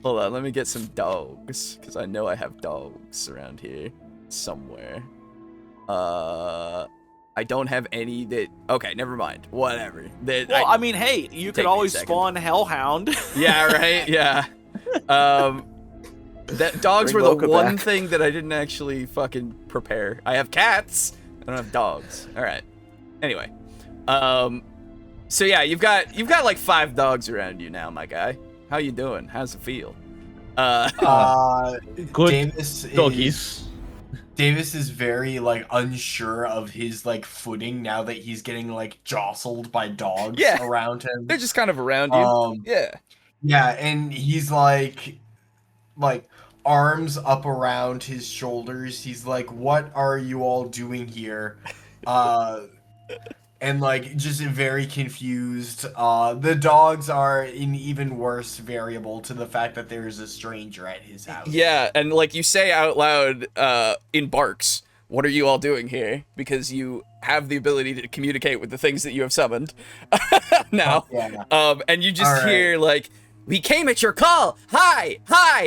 S1: Hold on. Let me get some dogs because I know I have dogs around here somewhere. I don't have any that. Okay, never mind. Whatever.
S3: Well, I mean, hey, you
S1: Take
S3: could
S1: me a
S3: always
S1: second.
S3: spawn Hellhound.
S1: Yeah, right. Yeah. That dogs
S3: Bring
S1: were the
S3: Mocha
S1: one
S3: back.
S1: thing that I didn't actually fucking prepare. I have cats. I don't have dogs. All right. Anyway, so yeah, you've got like 5 dogs around you now, my guy. How you doing? How's it feel?
S4: Good
S2: Davis
S4: doggies.
S2: Davis is very like unsure of his like footing now that he's getting like jostled by dogs
S1: Yeah.
S2: around him.
S1: They're just kind of around you. Yeah.
S2: Yeah, and he's like arms up around his shoulders. He's like, "What are you all doing here?" And like just very confused. The dogs are an even worse variable to the fact that there is a stranger at his house.
S1: Yeah, and like you say out loud in barks, "What are you all doing here?" Because you have the ability to communicate with the things that you have summoned now.
S2: Yeah.
S1: And you just
S2: All right.
S1: hear like, "We came at your call. Hi,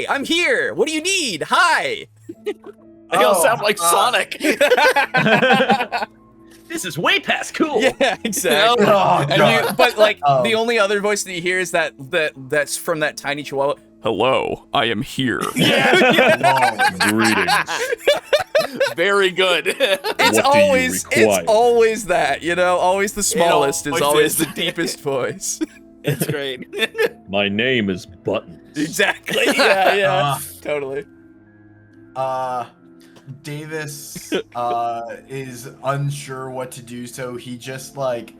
S1: I'm here. What do you need? Hi."
S3: They all sound like Sonic.
S7: This is way past cool.
S1: Yeah, exactly.
S2: Oh,
S1: And
S2: God.
S1: but like
S2: Oh.
S1: the only other voice that you hear is that's from that tiny chihuahua. "Hello, I am here."
S4: Greetings.
S3: Very good.
S1: It's
S4: What do you
S1: always
S4: require?
S1: it's always that, you know, always the smallest is
S3: always
S1: always
S3: is.
S1: the deepest voice.
S3: It's great.
S4: My name is Buttons.
S1: Exactly. Yeah.
S2: Uh,
S1: Totally.
S2: Davis is unsure what to do, so he just like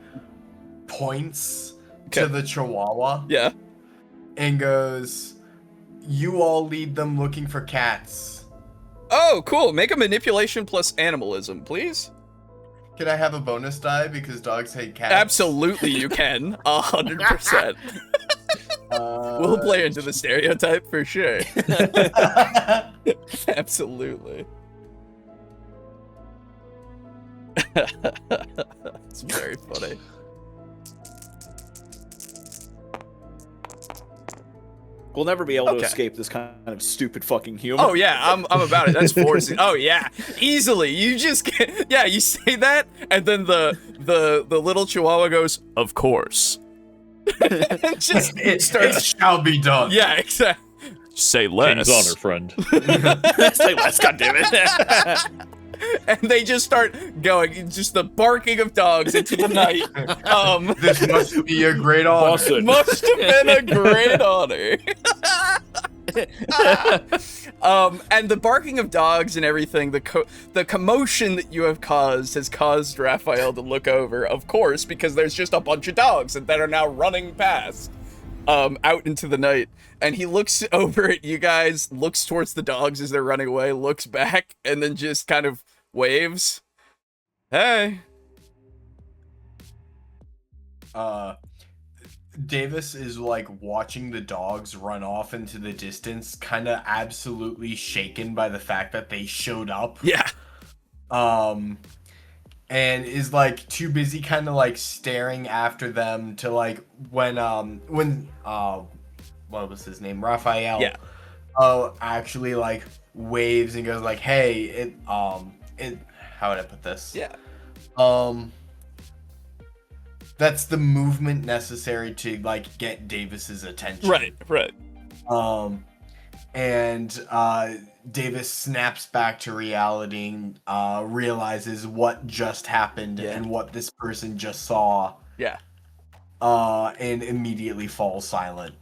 S2: points
S1: Okay.
S2: to the chihuahua
S1: Yeah.
S2: and goes, "You all lead them looking for cats."
S1: Oh, cool. Make a manipulation plus animalism, please.
S2: Can I have a bonus die because dogs hate cats?
S1: Absolutely, you can. 100%. We'll play into the stereotype for sure. Absolutely. It's very funny.
S3: We'll never be able to
S1: Okay.
S3: escape this kind of stupid fucking humor.
S5: Oh yeah, I'm about it. That's forcing. Oh yeah, easily. You just get, yeah. You say that, and then the little Chihuahua goes, "Of course." And just
S2: It
S5: starts.
S2: shall be done.
S5: Yeah, exactly. Say less.
S4: King's honor, friend.
S3: Say less, goddammit.
S5: And they just start going. Just the barking of dogs into the night.
S2: This must be a great honor.
S3: Boston.
S5: Must have been a great honor. And the barking of dogs and everything, the commotion that you have caused has caused Raphael to look over, of course, because there's just a bunch of dogs that are now running past, out into the night. And he looks over at you guys, looks towards the dogs as they're running away, looks back, and then just kind of waves. Hey.
S2: Davis is like watching the dogs run off into the distance, kind of absolutely shaken by the fact that they showed up.
S5: Yeah.
S2: And is like too busy kind of like staring after them to like when what was his name? Raphael.
S5: Yeah.
S2: Actually like waves and goes like, "Hey, how would I put this?
S5: Yeah.
S2: That's the movement necessary to like get Davis's attention."
S5: Right.
S2: And Davis snaps back to reality and realizes what just happened and what this person just saw.
S5: Yeah.
S2: And immediately falls silent.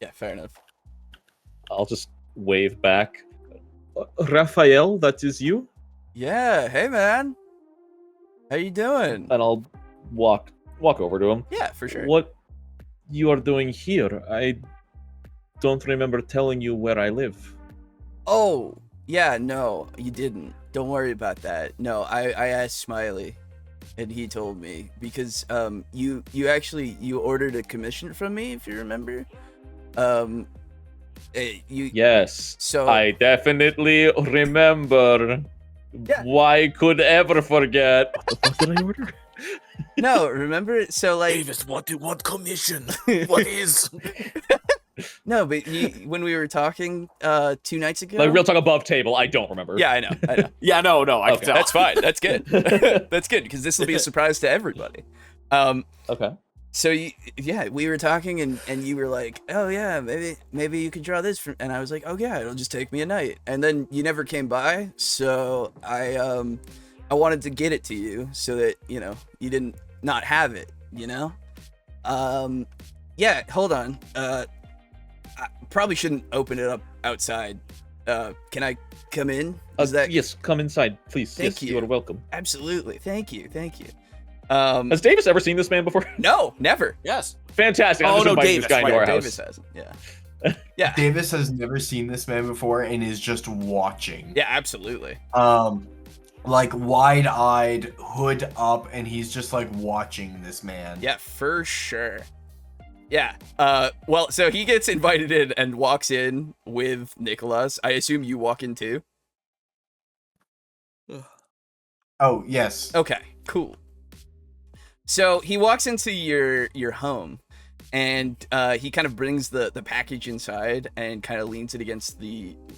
S5: Yeah, fair enough.
S4: I'll just wave back. Raphael, that is you?
S5: Yeah, hey man. How you doing?
S4: And I'll walk over to him.
S5: Yeah, for sure.
S4: What you are doing here? I don't remember telling you where I live.
S5: Oh, yeah, no, you didn't. Don't worry about that. No, I asked Smiley, and he told me because you ordered a commission from me, if you remember.
S4: Yes.
S5: So
S4: I definitely remember.
S5: Yeah.
S4: Why could ever forget? What the fuck did I order?
S5: No, remember? So like
S3: Davis, what commission? What is?
S5: No, but when we were talking 2 nights ago.
S4: Like real talk above table. I don't remember.
S5: Yeah, I know.
S3: Yeah, no, I can tell.
S5: That's fine. That's good. That's good because this will be a surprise to everybody.
S4: Okay.
S5: So we were talking and you were like, "Oh yeah, maybe you could draw this from," and I was like, "Oh yeah, it'll just take me a night." And then you never came by, so I wanted to get it to you so that you didn't not have it, Yeah, hold on. I probably shouldn't open it up outside. Can I come in?
S4: Yes, come inside, please.
S5: Thank you.
S4: You are welcome.
S5: Absolutely. Thank you.
S4: Has Davis ever seen this man before?
S5: No, never.
S3: Yes.
S4: Fantastic.
S3: Oh,
S4: I'm just
S3: no,
S4: inviting
S3: Davis,
S4: this guy into
S3: right,
S4: our
S5: Davis
S4: house.
S5: hasn't. Yeah. Yeah.
S2: Davis has never seen this man before and is just watching.
S5: Yeah, absolutely.
S2: Like wide-eyed, hood up, and he's just like watching this man.
S5: Yeah, for sure. Yeah. Well, so he gets invited in and walks in with Nikolas. I assume you walk in too.
S2: Oh, yes.
S5: Okay, cool. So he walks into your home, and he kind of brings the package inside and kind of leans it against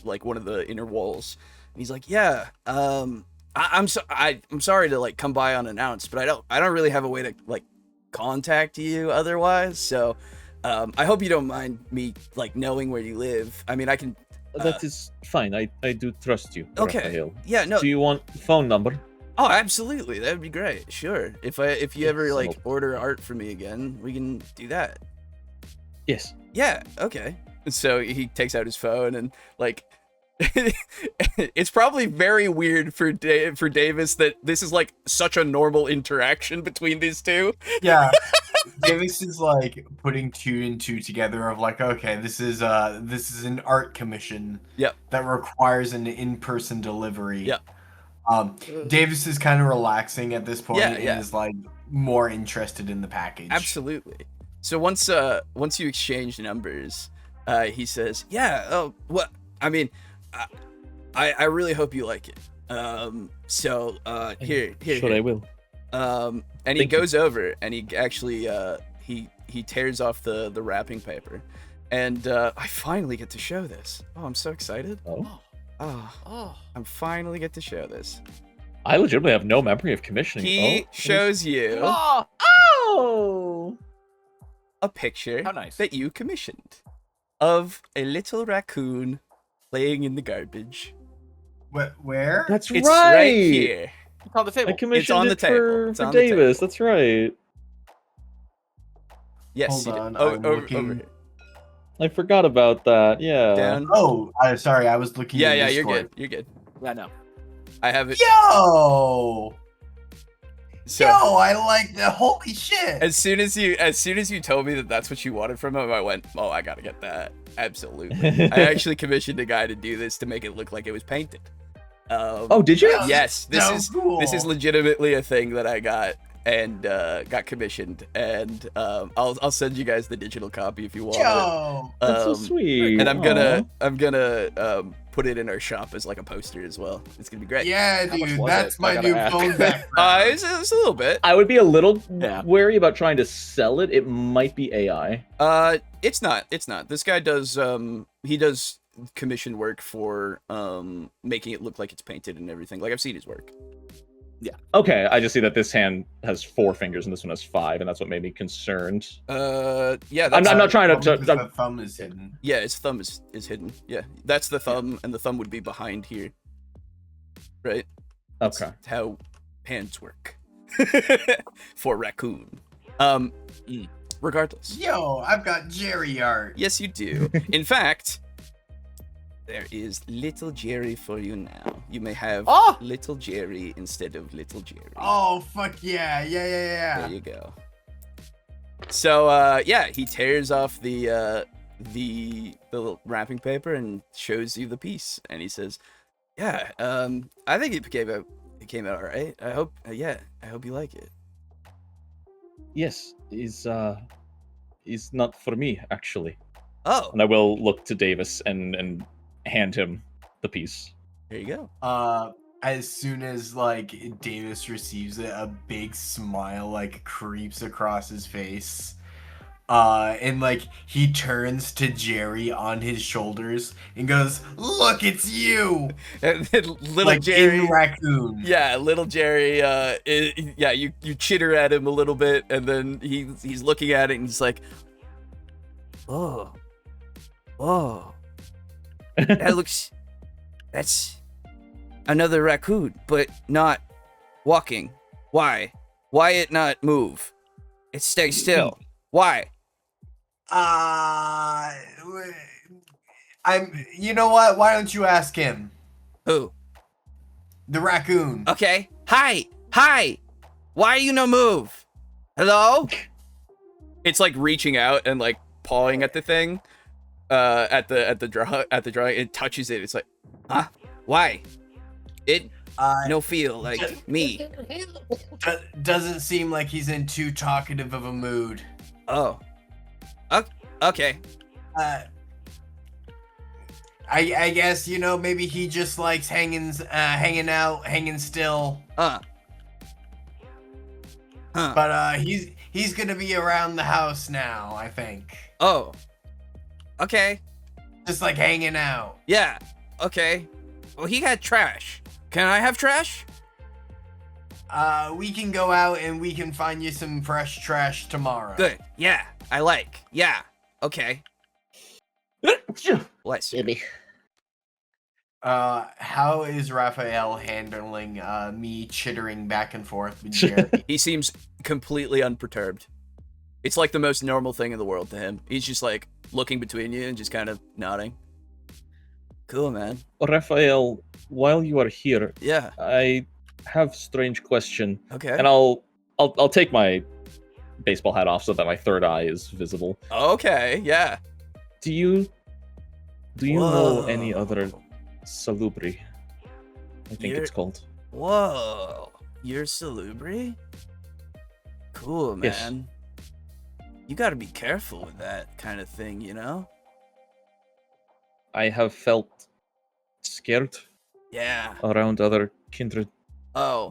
S5: one of the inner walls. And he's like, "Yeah, I'm sorry to like come by unannounced, but I don't really have a way to like contact you otherwise. So I hope you don't mind me like knowing where you live. I mean, I can."
S4: That is fine. I do trust you.
S5: Okay.
S4: Raphael.
S5: Yeah. No.
S4: Do you want phone number?
S5: Oh, absolutely. That'd be great. Sure. If you ever like order art for me again, we can do that.
S4: Yes.
S5: Yeah. Okay. So he takes out his phone and like, it's probably very weird for Davis that this is like such a normal interaction between these two.
S2: Yeah. Davis is like putting 2 and 2 together of like, okay, this is an art commission.
S5: Yep.
S2: That requires an in-person delivery.
S5: Yep.
S2: Davis is kind of relaxing at this point
S5: Yeah,
S2: and
S5: yeah.
S2: is like more interested in the package.
S5: Absolutely. So once you exchange numbers, he says, "Yeah. Oh, what? I mean, I really hope you like it. So here.
S4: Sure, I will.
S5: And he goes over and he actually he tears off the wrapping paper, And I finally get to show this. Oh, I'm so excited.
S4: Oh.
S5: Oh, I'm finally get to show this.
S4: I legitimately have no memory of commissioning.
S5: He shows you
S3: Oh!
S5: a picture
S3: How nice.
S5: that you commissioned of a little raccoon playing in the garbage.
S2: Where?
S4: That's
S5: It's right here.
S3: It's on the table.
S4: I commissioned
S5: on the
S4: it
S5: table.
S4: for,
S5: It's
S4: for
S5: on the table.
S4: Davis. That's right.
S5: Yes.
S2: Hold
S5: you did.
S2: on,
S5: Oh,
S2: I'm
S5: over
S2: looking.
S5: here.
S4: I forgot about that. Yeah.
S5: Down.
S2: Oh, sorry, I was looking.
S5: Yeah,
S2: in
S5: yeah, you're
S2: Discord.
S5: good. You're good.
S3: Yeah, no.
S5: I have it.
S2: Yo,
S5: So,
S2: I like the holy shit.
S5: as soon as you told me that that's what you wanted from him, I went, oh, I gotta get that. Absolutely. I actually commissioned a guy to do this to make it look like it was painted.
S4: Oh, did you?
S5: Yes, this
S2: So
S5: is
S2: cool.
S5: this is legitimately a thing that I got and got commissioned, and I'll send you guys the digital copy if you want it.
S2: Yo,
S4: That's so
S5: Um,
S4: sweet.
S5: And I'm gonna put it in our shop as like a poster as well. It's gonna be great.
S2: yeah,
S3: How much
S2: dude,
S3: was
S2: that's
S3: it?
S2: my
S3: I gotta
S2: new
S3: ask.
S2: phone background.
S5: It's a little bit.
S4: I would be a little
S3: Yeah.
S4: wary about trying to sell it. It might be AI.
S5: It's not. This guy does he does commission work for making it look like it's painted and everything. Like I've seen his work.
S4: Okay, I just see that this hand has 4 fingers and this one has 5, and that's what made me concerned.
S5: Yeah,
S4: I'm
S5: that's
S4: not trying to.
S2: Because the thumb is hidden.
S5: yeah, his thumb is hidden. Yeah, that's the thumb, and the thumb would be behind here. Right? That's
S4: Okay.
S5: how hands work. For raccoon. Regardless.
S2: Yo, I've got Jerry art.
S5: Yes, you do. In fact, there is little Jerry for you now. You may have
S3: Oh!
S5: little Jerry instead of little Jerry.
S2: Oh fuck yeah,
S5: There you go. So yeah, he tears off the little wrapping paper and shows you the piece, and he says, "Yeah, I think it came out all right. I hope I hope you like it."
S4: Yes, is not for me actually.
S5: Oh,
S4: And I will look to Davis and hand him the piece.
S5: there you go.
S2: As soon as like Davis receives it, a big smile like creeps across his face. And like he turns to Jerry on his shoulders and goes, "Look, it's you!"
S5: And then little
S2: Like
S5: Jerry,
S2: in raccoon.
S5: yeah, little Jerry. Yeah, you chitter at him a little bit, and then he's looking at it and he's like, "Oh, that's another raccoon, but not walking. Why? Why it not move? It stay still. Why?"
S2: You know what? Why don't you ask him?
S5: Who?
S2: The raccoon.
S5: Okay. Hi. Why you no move? Hello? It's like reaching out and like pawing at the thing. At the drawing. It touches it. It's like, huh? Why? It no feel like me.
S2: Doesn't seem like he's in too talkative of a mood.
S5: Oh. Okay.
S2: I guess, you know, maybe he just likes hanging out, hanging still.
S5: Huh.
S2: But he's gonna be around the house now, I think.
S5: Oh. Okay.
S2: Just like hanging out.
S5: Yeah. Okay. Well, he had trash. Can I have trash?
S2: We can go out and we can find you some fresh trash tomorrow.
S5: Good. Yeah. I like. Yeah. Okay. Bless you.
S2: How is Raphael handling me chittering back and forth with Jerry?
S5: He seems completely unperturbed. It's like the most normal thing in the world to him. He's just like looking between you and just kind of nodding. Cool, man.
S4: Raphael, while you are here,
S5: Yeah.
S4: I have strange question,
S5: Okay.
S4: and I'll take my baseball hat off so that my third eye is visible.
S5: Okay. Yeah.
S4: Do you know any
S5: Whoa.
S4: other salubri? I think it's called.
S5: Whoa. You're Salubri? Cool,
S4: Yes.
S5: man. You gotta be careful with that kind of thing, you know?
S4: I have felt scared
S5: Yeah.
S4: around other kindred,
S5: Oh.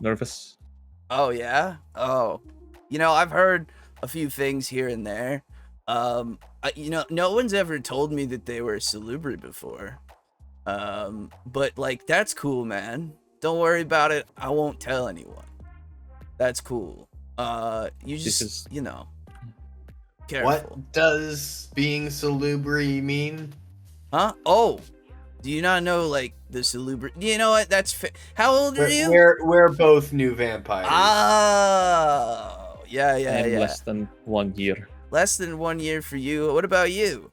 S5: No one's ever told me that they were salubri before. But like that's cool, man. Don't worry about it. I won't tell anyone. That's cool. You just careful.
S2: What does being salubri mean?
S5: Huh? Oh, do you not know like the salubri? You know what? That's how old are you?
S2: We're both new vampires.
S5: Oh, yeah.
S4: Less than 1 year.
S5: Less than 1 year for you. What about you?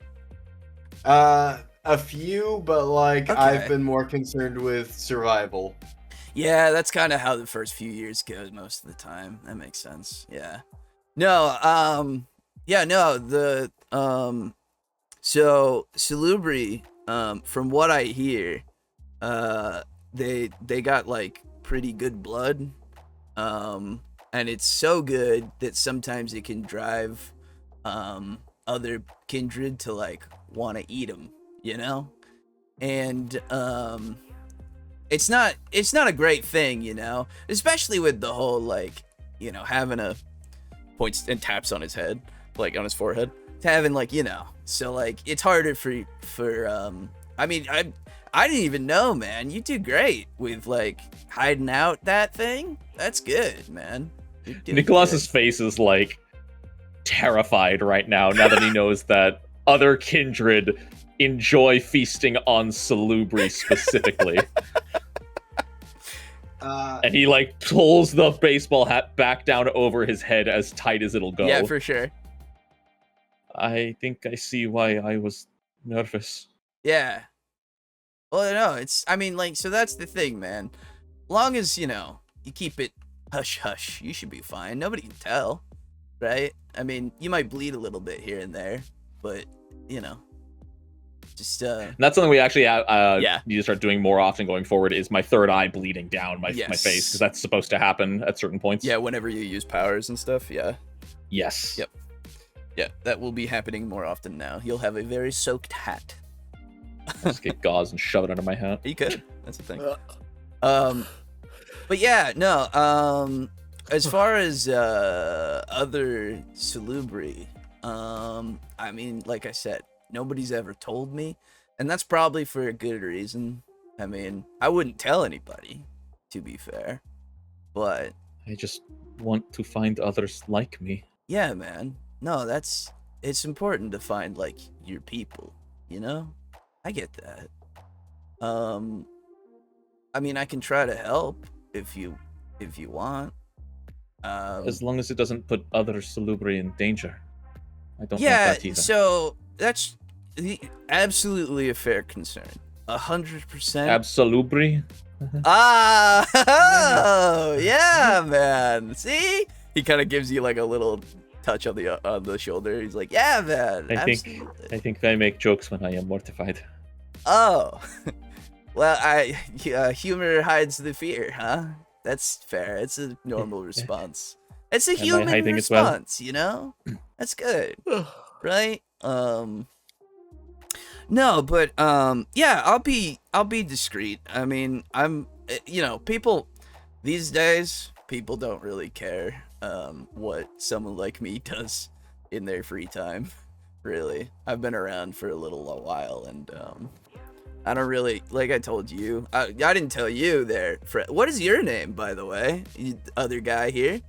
S2: A few, but like
S5: Okay.
S2: I've been more concerned with survival.
S5: Yeah, that's kind of how the first few years go most of the time. That makes sense. Yeah. No, so Salubri, from what I hear, they got like pretty good blood. And it's so good that sometimes it can drive other kindred to like want to eat them, you know? And it's not a great thing, you know, especially with the whole like, you know, having a points and taps on his head, like on his forehead, having like, you know, so like it's harder for I mean, I didn't even know, man. You do great with like hiding out that thing. That's good, man.
S4: Nikolas's face is like terrified right now that he knows that other kindred enjoy feasting on Salubri specifically. And he like pulls the baseball hat back down over his head as tight as it'll go.
S5: Yeah, for sure.
S4: I think I see why I was nervous.
S5: Yeah. Well, no, I mean, like, so that's the thing, man. Long as, you know, you keep it hush-hush, you should be fine. Nobody can tell, right? I mean, you might bleed a little bit here and there, but, you know, just,
S4: And that's something we actually need to start doing more often going forward, is my third eye bleeding down my face, because that's supposed to happen at certain points.
S5: Yeah, whenever you use powers and stuff, yeah.
S4: Yes.
S5: Yep. Yeah, that will be happening more often now. You'll have a very soaked hat.
S4: I'll just get gauze and shove it under my hat.
S5: You could. That's the thing. But yeah, no. As far as other Salubri, I mean, like I said, nobody's ever told me, and that's probably for a good reason. I mean, I wouldn't tell anybody, to be fair, but
S4: I just want to find others like me.
S5: yeah, man. No, it's important to find like your people, you know? I get that. I mean, I can try to help if you want.
S4: As long as it doesn't put other Salubri in danger. I don't want
S5: Yeah,
S4: that either.
S5: so that's absolutely a fair concern. 100%.
S4: Absolubri?
S5: Ah, oh, yeah, man. See? He kind of gives you like a little touch on the shoulder. He's like, yeah, man.
S4: I think I make jokes when I am mortified.
S5: Oh, well, humor hides the fear, huh? That's fair. It's a normal response. It's a human response, you know? That's good, right? No, but yeah, I'll be discreet. I mean, you know, people these days, people don't really care what someone like me does in their free time. Really, I've been around for a while, and I don't really, like I told you, I didn't tell you there. What is your name, by the way? You other guy here?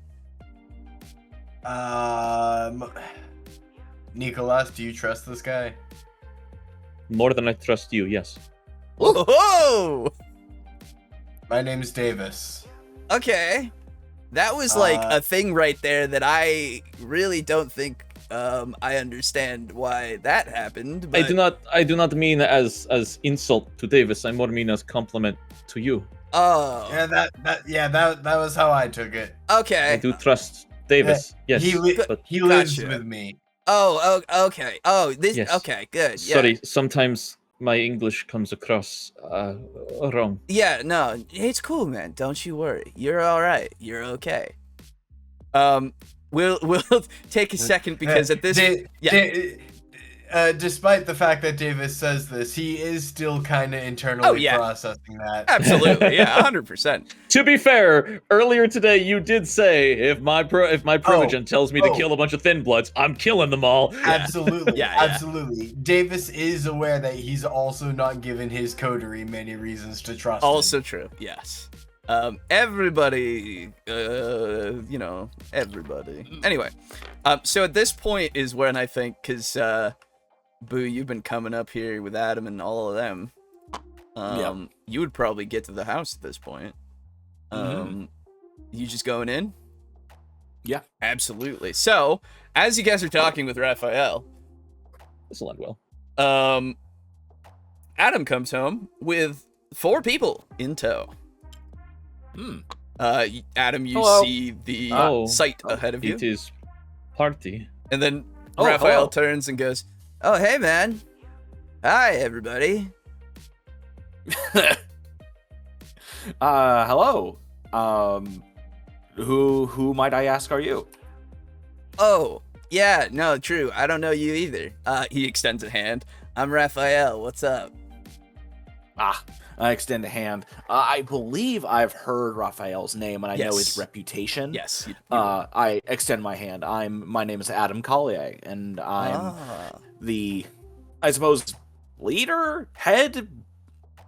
S2: Nikolas, do you trust this guy?
S4: More than I trust you, yes.
S5: Whoa!
S2: My name's Davis.
S5: Okay. That was like a thing right there that I really don't think I understand why that happened. But...
S4: I do not mean as insult to Davis. I more mean as compliment to you.
S5: Oh.
S2: Yeah, that was how I took it.
S5: Okay.
S4: I do trust Davis. Yes.
S2: He lives with me.
S5: Oh, okay. Oh, this.
S4: Yes.
S5: Okay, good. Yeah.
S4: Sorry, sometimes my English comes across wrong.
S5: Yeah, no, it's cool, man. Don't you worry. You're all right. You're okay. We'll take a second because at this.
S2: despite the fact that Davis says this, he is still kind of internally processing that.
S5: Absolutely, yeah, 100%.
S4: To be fair, earlier today you did say if my primogen tells me to kill a bunch of thin bloods, I'm killing them all.
S2: Absolutely, absolutely. Davis is aware that he's also not given his coterie many reasons to trust
S5: Also
S2: him.
S5: true, yes. Everybody, everybody. Anyway, so at this point is when I think, because, Boo, you've been coming up here with Adam and all of them. You would probably get to the house at this point. You just going in?
S3: Yeah.
S5: Absolutely. So, as you guys are talking with Raphael,
S4: This will end well.
S5: Adam comes home with 4 people in tow. Adam, you see the site ahead of you.
S4: It is party.
S5: And then Raphael turns and goes, "Oh, hey, man. Hi, everybody."
S3: Hello. Who might I ask are you?
S5: Oh, yeah, no, true. I don't know you either. He extends a hand. I'm Raphael. What's up?
S3: I extend a hand. I believe I've heard Raphael's name and I know his reputation.
S5: Yes.
S3: I extend my hand. My name is Adam Collier, and I'm the, I suppose, head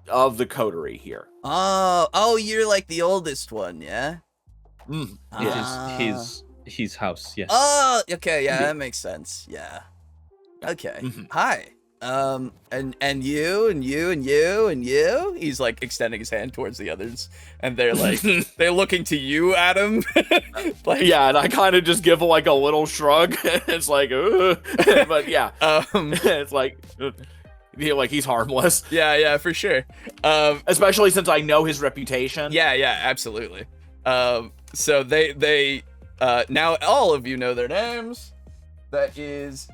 S3: of the coterie here.
S5: Oh, you're like the oldest one, yeah?
S4: His house, yes.
S5: Oh, okay, yeah, that makes sense. Yeah. Okay. Hi. And you, and you, and you, and you. He's like extending his hand towards the others, and they're like, they're looking to you, Adam. Like,
S3: yeah, and I kind of just give like a little shrug. It's like, but yeah, it's like, like he's harmless.
S5: Yeah, for sure.
S3: Especially since I know his reputation.
S5: Yeah, absolutely. So they now all of you know their names. That is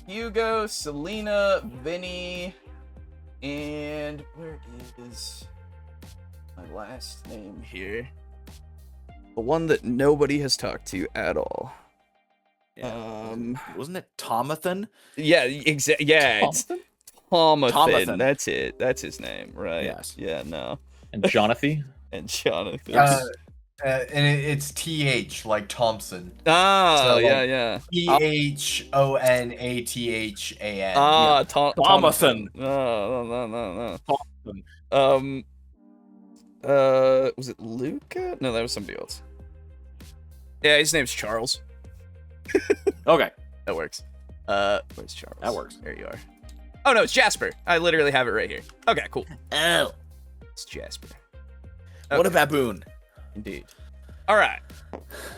S5: Hugo, Selena, Vinny, and where is my last name here? The one that nobody has talked to at all.
S3: Yeah. Wasn't it Tomathan?
S5: Yeah, exactly. Yeah, it's Tomathan. That's it. That's his name, right?
S3: Yes.
S5: Yeah, no.
S4: And Jonathan?
S5: And Jonathan.
S2: And it's TH, like Thompson.
S5: Oh,
S2: so, like,
S5: yeah.
S2: THONATHAN.
S5: Tomathan. No. Was it Luca? No, that was somebody else. Yeah, his name's Charles.
S3: Okay.
S5: That works. Where's Charles?
S3: That works.
S5: There you are. Oh, no, it's Jasper. I literally have it right here. Okay, cool.
S3: Oh.
S5: It's Jasper.
S3: What a baboon.
S5: Indeed. All right.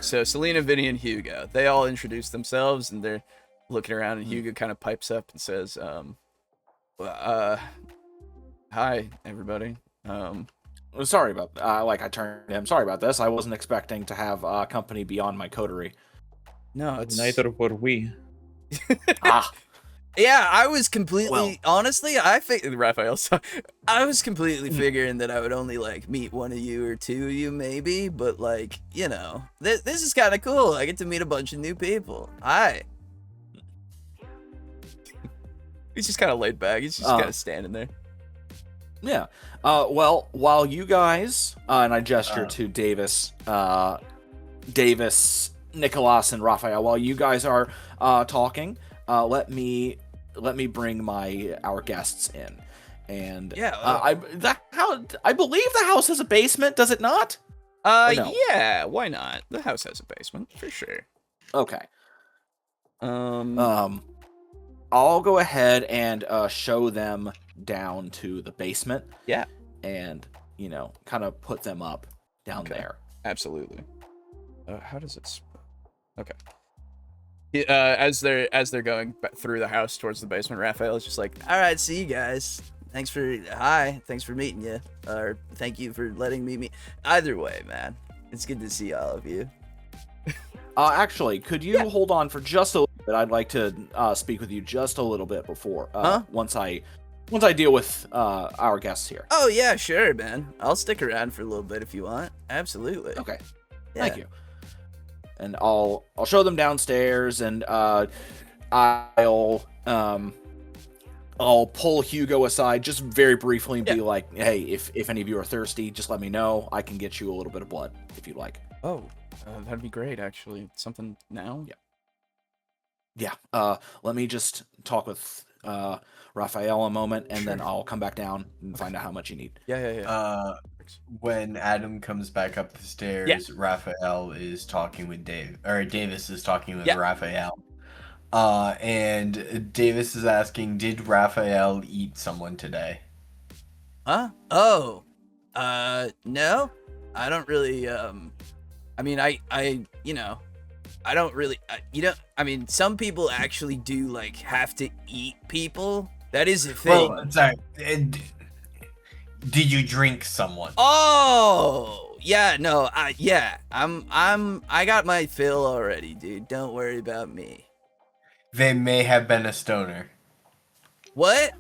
S5: So Selena, Vinny, and Hugo, they all introduce themselves, and they're looking around, and Hugo kind of pipes up and says, hi, everybody.
S3: Sorry about I turned to him. Sorry about this. I wasn't expecting to have company beyond my coterie.
S5: No, it's...
S4: Neither were we.
S5: Yeah, I was completely, honestly, Raphael, I was completely figuring that I would only, like, meet one of you or two of you, maybe, but, like, you know, this is kind of cool. I get to meet a bunch of new people. Hi. He's just kind of laid back. He's just kind of standing there.
S3: Yeah. Well, while you guys, and I gesture to Davis, Nikolas, and Raphael, while you guys are talking, let me bring our guests in, and I believe the house has a basement. Does it not? No?
S5: Yeah. Why not? The house has a basement for sure.
S3: Okay. I'll go ahead and show them down to the basement.
S5: Yeah.
S3: And kind of put them up down there.
S5: Absolutely. How does it? Okay. As they're going through the house towards the basement, Raphael is just like, all right, see you guys. Thanks for meeting you, or thank you for letting me meet. Either way, man, it's good to see all of you.
S3: Actually, could you hold on for just a little bit? I'd like to speak with you just a little bit before once I deal with our guests here.
S5: Oh yeah, sure, man. I'll stick around for a little bit if you want. Absolutely.
S3: Okay. Yeah. Thank you. And I'll show them downstairs, and I'll I'll pull Hugo aside just very briefly and be like, hey, if any of you are thirsty, just let me know. I can get you a little bit of blood if you'd like.
S5: Oh, that'd be great, actually. Something now?
S3: Yeah. Let me just talk with Raphael a moment, and then I'll come back down and find out how much you need.
S5: Yeah.
S2: When Adam comes back up the stairs, Raphael is talking with Davis is talking with Raphael. And Davis is asking, did Raphael eat someone today?
S5: Huh? Oh. No. I don't really, I mean, I don't really, I mean, some people actually do, like, have to eat people. That is a thing.
S2: Well, sorry. Did you drink someone?
S5: Oh, yeah, no, I got my fill already, dude. Don't worry about me.
S2: They may have been a stoner.
S5: What?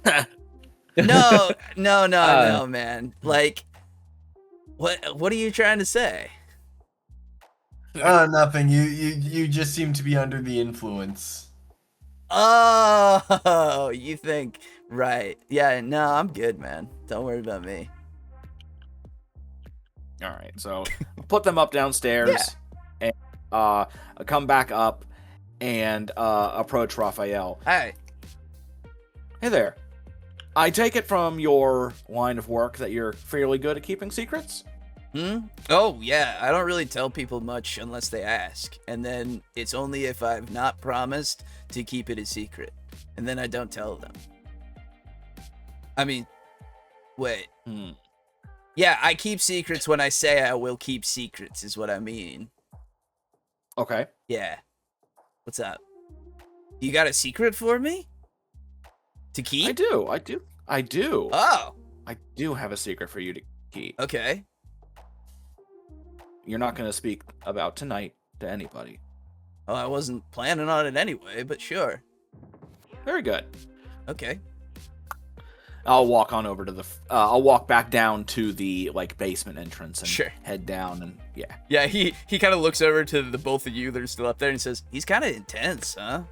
S5: No, man. Like, what are you trying to say?
S2: Oh, nothing. You just seem to be under the influence.
S5: Oh, you think, right. Yeah, no, I'm good, man. Don't worry about me.
S3: All right, so put them up downstairs, and come back up and approach Raphael.
S5: Hey.
S3: Hey there. I take it from your line of work that you're fairly good at keeping secrets?
S5: Oh, yeah, I don't really tell people much unless they ask. And then it's only if I've not promised to keep it a secret. And then I don't tell them. I mean, wait. Yeah, I keep secrets when I say I will keep secrets, is what I mean.
S3: Okay.
S5: Yeah. What's up? You got a secret for me? To keep?
S3: I do.
S5: Oh.
S3: I do have a secret for you to keep.
S5: Okay.
S3: You're not going to speak about tonight to anybody.
S5: Well, I wasn't planning on it anyway, but sure.
S3: Very good.
S5: Okay.
S3: I'll walk on over to the. I'll walk back down to the basement entrance and head down and yeah.
S5: Yeah, he kind of looks over to the both of you that are still up there and says, "He's kind of intense, huh?"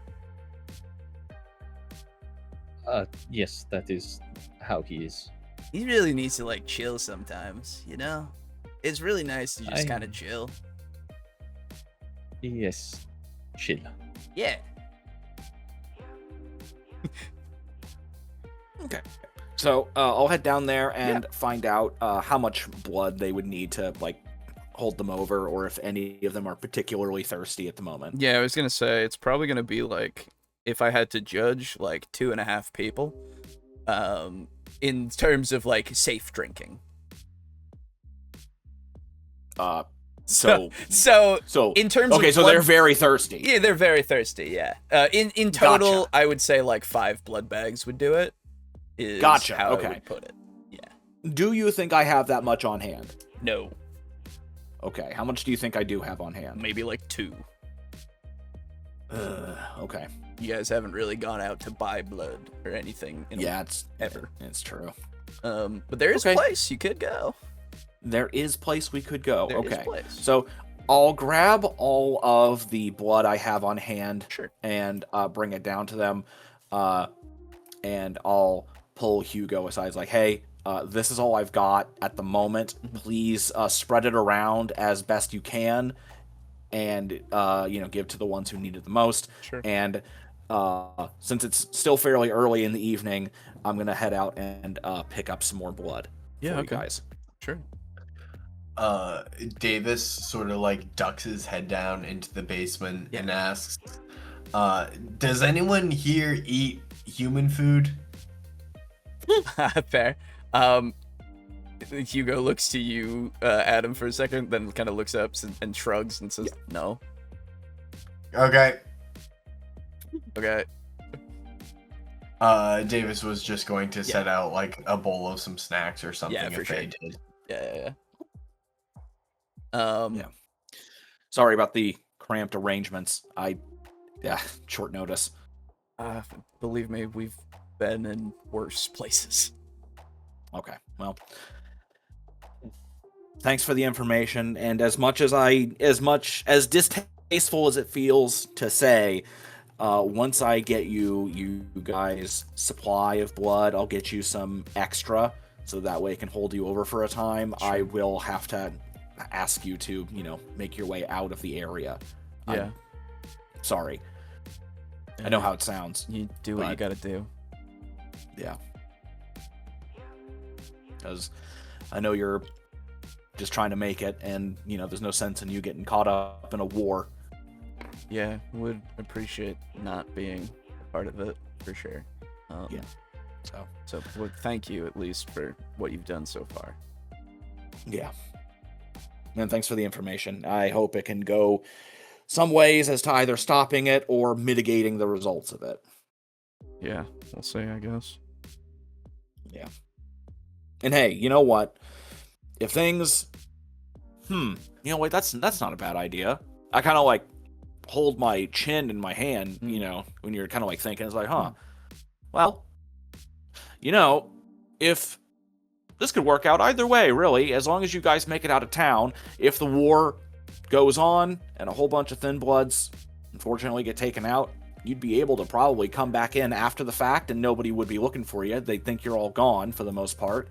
S4: Yes, that is how he is.
S5: He really needs to chill sometimes, you know? It's really nice to just kind of chill.
S4: Yes, chill.
S5: Yeah.
S3: Okay. So I'll head down there and find out how much blood they would need to hold them over, or if any of them are particularly thirsty at the moment.
S5: Yeah, I was gonna say it's probably gonna be if I had to judge 2.5 people, in terms of safe drinking.
S3: So
S5: in terms
S3: of
S5: so
S3: they're very thirsty.
S5: Yeah, they're very thirsty. Yeah. In total,
S3: Gotcha.
S5: I would say 5 blood bags would do it.
S3: Gotcha.
S5: How
S3: Okay.
S5: I would put it. Yeah.
S3: Do you think I have that much on hand?
S5: No.
S3: Okay. How much do you think I do have on hand?
S5: Maybe 2.
S3: Okay.
S5: You guys haven't really gone out to buy blood or anything. Ever.
S3: It's true.
S5: But there is a place you could go.
S3: There is place we could go.
S5: There is
S3: okay.
S5: place.
S3: So I'll grab all of the blood I have on hand and bring it down to them. And I'll pull Hugo aside. It's hey, this is all I've got at the moment. Please spread it around as best you can, and give to the ones who need it the most.
S5: Sure.
S3: And since it's still fairly early in the evening, I'm gonna head out and pick up some more blood. For you guys.
S5: Sure.
S2: Davis sort of ducks his head down into the basement and asks, does anyone here eat human food?
S5: Fair. Hugo looks to you, Adam, for a second, then kind of looks up and shrugs and says, "No."
S2: Okay.
S5: Okay.
S2: Davis was just going to set out a bowl of some snacks or something if they did.
S5: Yeah.
S3: Sorry about the cramped arrangements. Short notice.
S5: Believe me, we've been in worse places.
S3: Okay, well, thanks for the information. And as much as distasteful as it feels to say, Once I get you guys supply of blood, I'll get you some extra, so that way it can hold you over for a time. Sure. I will have to ask you to, make your way out of the area.
S5: Yeah.
S3: I'm sorry. I know how it sounds.
S5: You do what you gotta do.
S3: Yeah. Because I know you're just trying to make it, and, there's no sense in you getting caught up in a war.
S5: Yeah, would appreciate not being a part of it, for sure.
S3: Yeah.
S5: So thank you, at least, for what you've done so far.
S3: Yeah. And thanks for the information. I hope it can go some ways as to either stopping it or mitigating the results of it.
S5: Yeah, we'll see, I guess.
S3: Yeah. And hey, you know what? If things... wait, that's not a bad idea. I kind of, hold my chin in my hand, when you're kind of, thinking. It's like, well, if... This could work out either way, really, as long as you guys make it out of town. If the war goes on and a whole bunch of Thin Bloods unfortunately get taken out, you'd be able to probably come back in after the fact and nobody would be looking for you. They'd think you're all gone for the most part.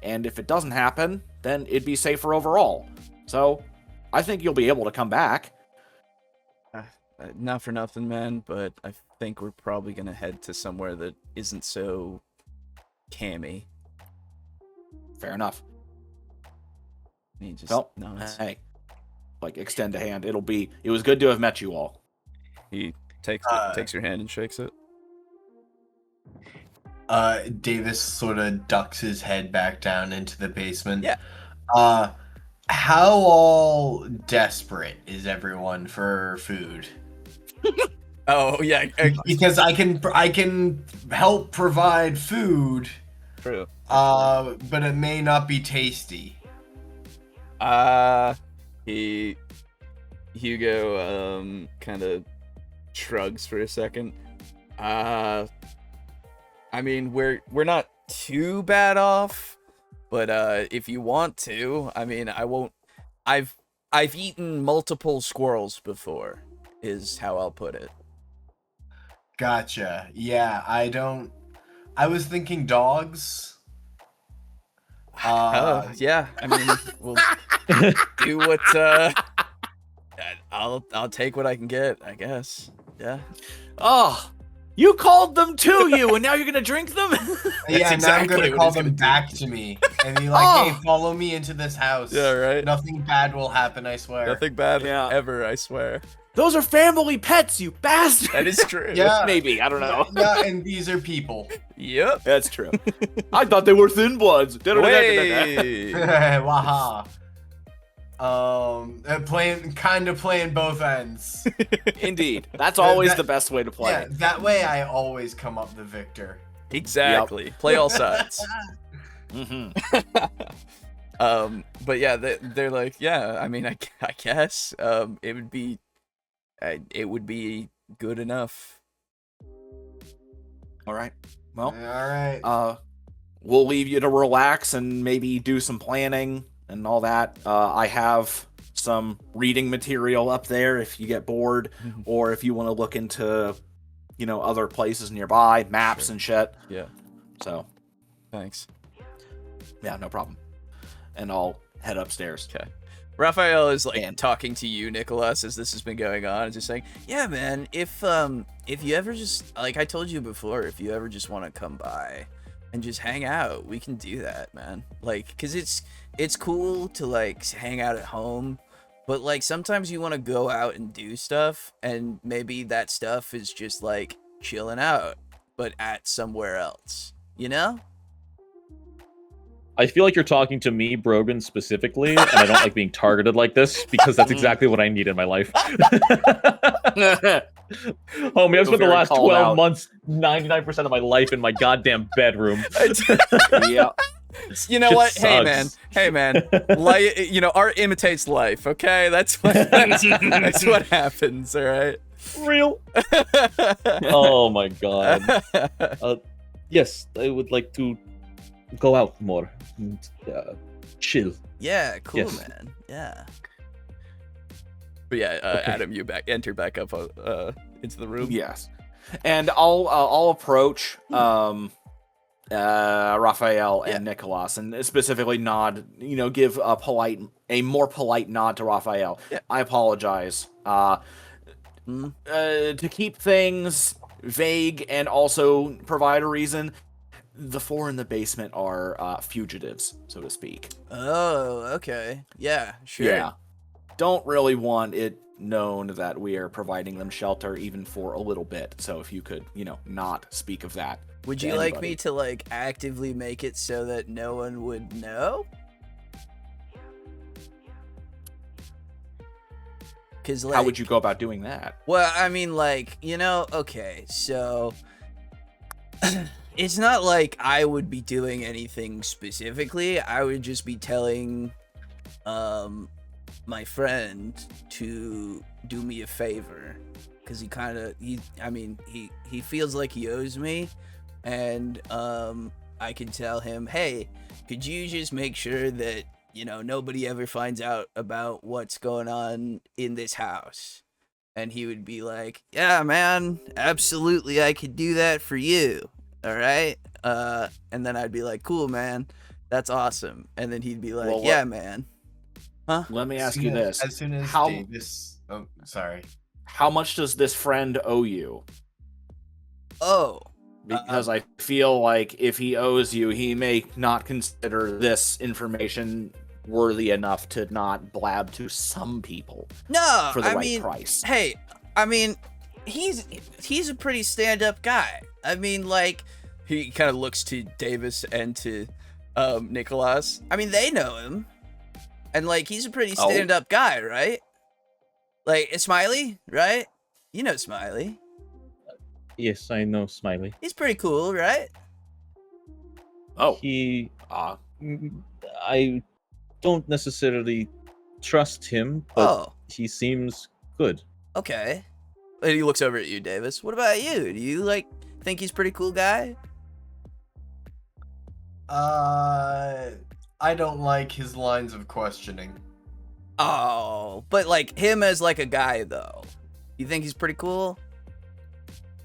S3: And if it doesn't happen, then it'd be safer overall. So I think you'll be able to come back.
S5: Not for nothing, man, but I think we're probably going to head to somewhere that isn't so cammy.
S3: Fair enough.
S5: Hey,
S3: extend a hand. It was good to have met you all.
S5: He takes your hand and shakes it.
S2: Davis sort of ducks his head back down into the basement.
S5: Yeah.
S2: How all desperate is everyone for food?
S5: Oh yeah,
S2: because I can help provide food.
S5: True.
S2: But it may not be tasty.
S5: Hugo kind of shrugs for a second. I mean, we're not too bad off, but if you want to, I mean, I won't. I've eaten multiple squirrels before, is how I'll put it.
S2: Gotcha. Yeah, I was thinking dogs.
S5: Yeah, I mean, we'll do what, I'll take what I can get, I guess. Yeah.
S3: Oh, you called them to you, and now you're gonna drink them?
S2: Yeah,
S5: exactly
S2: now I'm gonna
S5: what
S2: call
S5: he's
S2: them
S5: gonna
S2: back
S5: do.
S2: to me and be like, hey, follow me into this house.
S5: Yeah, right.
S2: Nothing bad will happen, I swear.
S5: Nothing bad
S3: Yeah.
S5: ever, I swear.
S3: Those are family pets, you bastard!
S5: That is true.
S2: Yeah.
S3: Maybe, I don't know.
S2: Yeah, and these are people.
S5: Yep.
S3: That's true. I thought they were Thin Bloods.
S5: Way.
S2: Waha. Playing both ends.
S3: Indeed. That's always the best way to play
S2: Yeah,
S3: it.
S2: that way I always come up the victor.
S5: Exactly. Yep. Play all sides. But yeah, they're like, yeah, I mean, I guess it would be good enough.
S3: All right. Well,
S2: all right.
S3: We'll leave you to relax and maybe do some planning and all that. I have some reading material up there if you get bored, or if you want to look into, other places nearby, maps and shit.
S5: Yeah.
S3: So,
S5: thanks.
S3: Yeah, no problem. And I'll head upstairs.
S5: Okay. Raphael is talking to you, Nikolas, as this has been going on, just saying, yeah, man, if you ever just, like I told you before, if you ever just want to come by and just hang out, we can do that, man. Like, cause it's cool to hang out at home, but sometimes you want to go out and do stuff, and maybe that stuff is just chilling out, but at somewhere else,
S4: I feel like you're talking to me, Brogan, specifically, and I don't like being targeted like this, because that's exactly what I need in my life. Homie, I've spent the last 12 months, 99% of my life in my goddamn bedroom.
S3: Yeah.
S5: You know what? Sucks. Hey man. Art imitates life, okay? That's what happens, all right?
S4: Real. Oh my god. Yes, I would like to go out more and chill.
S5: Yeah, cool,
S4: yes.
S5: Man. Yeah. But yeah, okay. Adam, you enter back up into the room.
S3: Yes, and I'll approach Raphael and Nikolas, and specifically nod. Give a more polite nod to Raphael.
S5: Yeah.
S3: I apologize. To keep things vague and also provide a reason, the four in the basement are fugitives, so to speak.
S5: Oh, okay. Yeah, sure.
S3: Yeah. Don't really want it known that we are providing them shelter even for a little bit. So if you could, not speak of that.
S5: Would
S3: to
S5: you like
S3: anybody.
S5: me to like actively make it so that no one would know? Cause like,
S3: How would you go about doing that?
S5: well, I mean, like, okay, so it's not like I would be doing anything specifically. I would just be telling my friend to do me a favor, because he feels like he owes me, and I can tell him, hey, could you just make sure that nobody ever finds out about what's going on in this house? And he would be like, yeah, man, absolutely, I could do that for you. All right. And then I'd be like, cool, man, that's awesome. And then he'd be like,
S3: Well,
S5: yeah, man. Huh?
S3: Let me ask you this.
S2: As soon as
S3: How-
S2: Davis... Oh, sorry.
S3: How much does this friend owe you?
S5: Oh,
S3: Because I feel like if he owes you, he may not consider this information worthy enough to not blab to some people
S5: no,
S3: for the
S5: I
S3: right
S5: mean,
S3: price.
S5: hey, I mean, he's a pretty stand-up guy. I mean, like, he kind of looks to Davis and to Nikolas. I mean, they know him, and like, he's a pretty
S3: Oh.
S5: stand-up guy, right? Like, Smiley, right? You know Smiley.
S4: Yes, I know Smiley.
S5: He's pretty cool, right?
S3: Oh,
S4: He,
S3: uh,
S4: I don't necessarily trust him, but
S5: Oh,
S4: he seems good.
S5: okay. And he looks over at you, Davis. What about you? Do you like think he's a pretty cool guy?
S2: I don't like his lines of questioning.
S5: Oh, but like him as like a guy though. You think he's pretty cool?